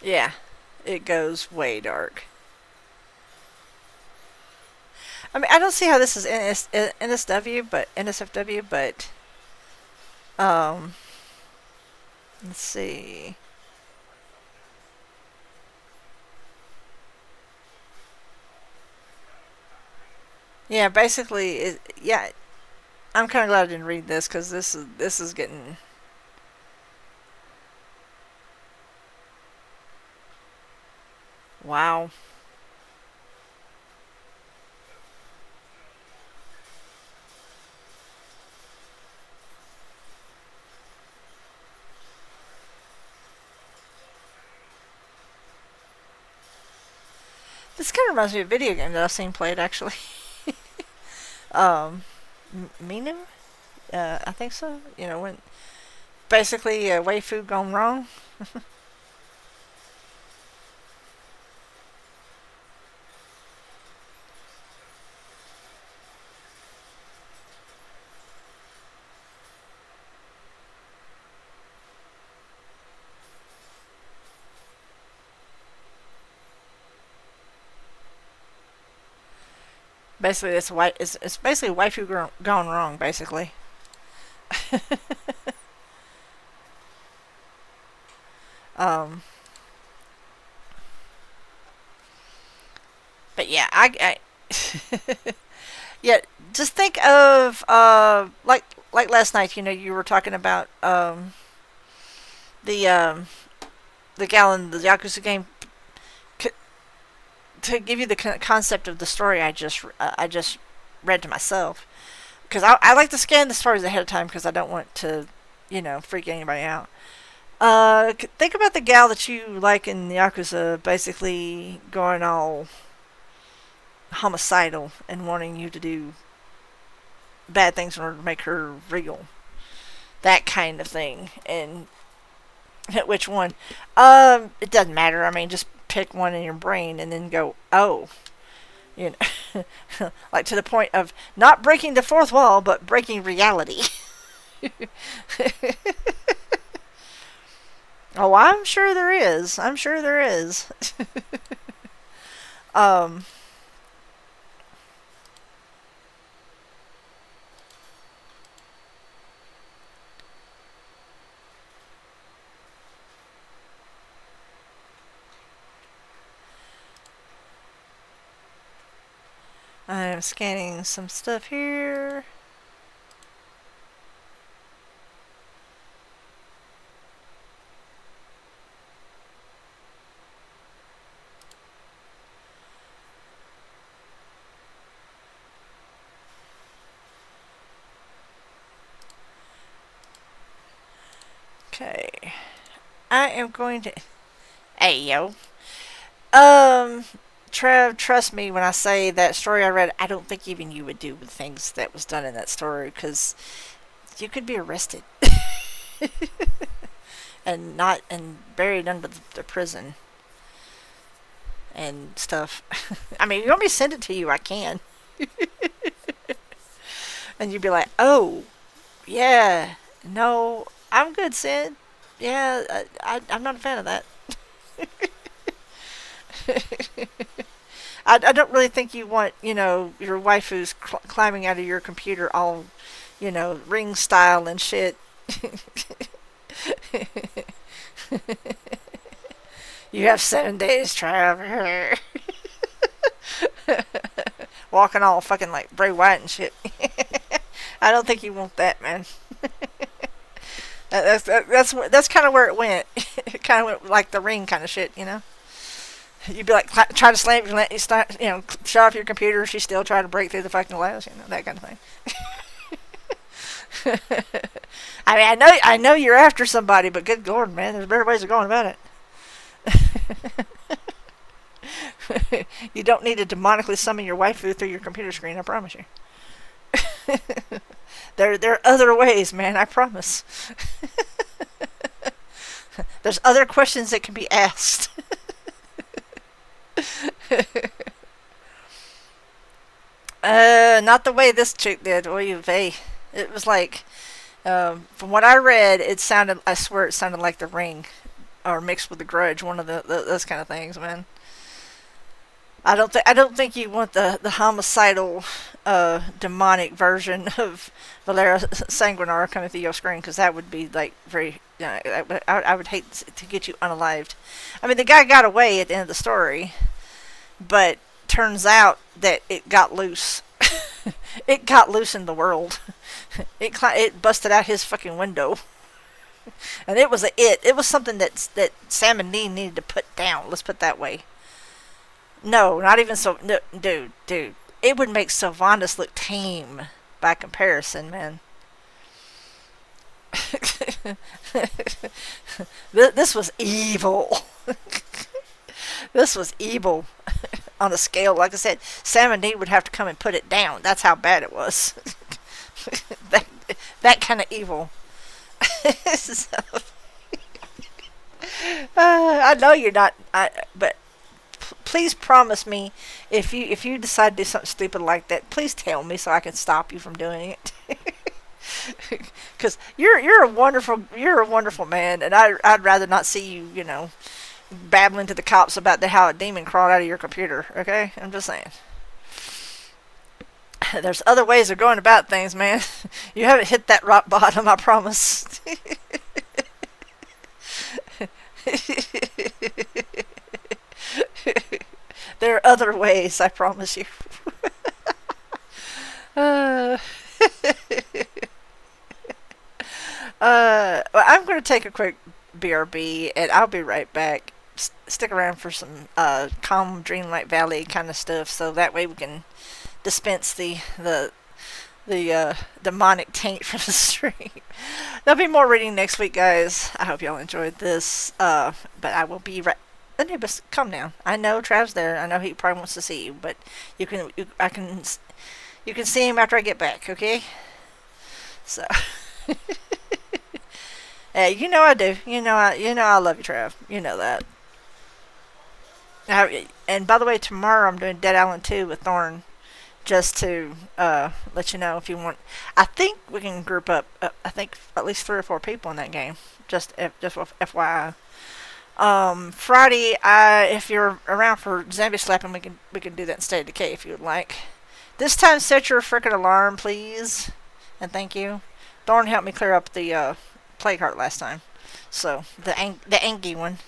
Yeah, it goes way dark. I mean, I don't see how this is NSW, but NSFW, but um, let's see. Yeah, basically, yeah. I'm kind of glad I didn't read this because this is getting. Wow. This kind of reminds me of a video game that I've seen played actually. um, Minu, I think so. When basically waifu gone wrong. Basically, it's basically waifu gone wrong. Basically. um, but yeah, yeah. Just think of like last night. You were talking about the um, the gal in the Yakuza game. To give you the concept of the story, I just read to myself because I like to scan the stories ahead of time because I don't want to freak anybody out. Think about the gal that you like in the Yakuza basically going all homicidal and wanting you to do bad things in order to make her real. That kind of thing. And which one? It doesn't matter. I mean, just pick one in your brain and then go, oh, you know, like to the point of not breaking the fourth wall, but breaking reality. Oh, I'm sure there is. I'm sure there is. um, I'm scanning some stuff here. Okay. I am going to. Hey, yo. Um, Trev, trust me when I say that story I read, I don't think even you would do the things that was done in that story because you could be arrested and buried under the prison and stuff. I mean, if you want me to send it to you, I can. And you'd be like, oh, yeah, no, I'm good, Sid. Yeah, I'm not a fan of that. I don't really think you want, your waifus climbing out of your computer all, ring style and shit. You have 7 days, Trav. Walking all fucking like Bray Wyatt and shit. I don't think you want that, man. That's kind of where it went. It kind of went like the ring kind of shit, you know. You'd be like try to slam you, let you start, you know, shut off your computer. She's still trying to break through the fucking glass, you know, that kind of thing. I mean, I know you're after somebody, but good lord, man, there's better ways of going about it. You don't need to demonically summon your waifu through your computer screen. I promise you. There are other ways, man. I promise. There's other questions that can be asked. Not the way this chick did. Oy vey. It was like, from what I read, it sounded. I swear, it sounded like The Ring, or mixed with The Grudge. One of those kind of things, man. I don't think you want the homicidal, demonic version of Valera Sanguinar coming through your screen, because that would be like very. I would hate to get you unalived. I mean, the guy got away at the end of the story, but turns out that it got loose. It got loose in the world. It busted out his fucking window, and it was it was something that Sam and Dean needed to put down. Let's put it that way. No, not even so. No, dude. It would make Sylvanas look tame by comparison, man. This was evil. This was evil on a scale. Like I said, Sam and Dean would have to come and put it down. That's how bad it was. that kind of evil. So, I know you're not. But please promise me, if you decide to do something stupid like that, please tell me so I can stop you from doing it. Because you're a wonderful man, and I'd rather not see you, you know, babbling to the cops about how a demon crawled out of your computer. Okay, I'm just saying. There's other ways of going about things, man. You haven't hit that rock bottom, I promise. There are other ways, I promise you. Well, I'm going to take a quick BRB, and I'll be right back. Stick around for some calm Dreamlight Valley kind of stuff, so that way we can dispense the demonic taint from the stream. There'll be more reading next week, guys. I hope y'all enjoyed this. But I will be right. Anubis, calm down. I know Trav's there. I know he probably wants to see you, but you can see him after I get back. Okay? So. Yeah, you know I do. You know I love you, Trav. You know that. And by the way, tomorrow I'm doing Dead Island 2 with Thorn, just to let you know if you want. I think we can group up. I think at least 3 or 4 people in that game. Just FYI. Friday, if you're around for zombie slapping, we can do that instead of decay if you would like. This time, set your frickin' alarm, please, and thank you. Thorn helped me clear up the plague heart last time, so the Angie one.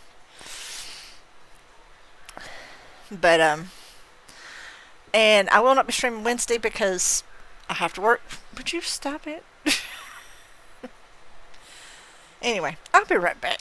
But and I will not be streaming Wednesday because I have to work. Would you stop it? Anyway, I'll be right back.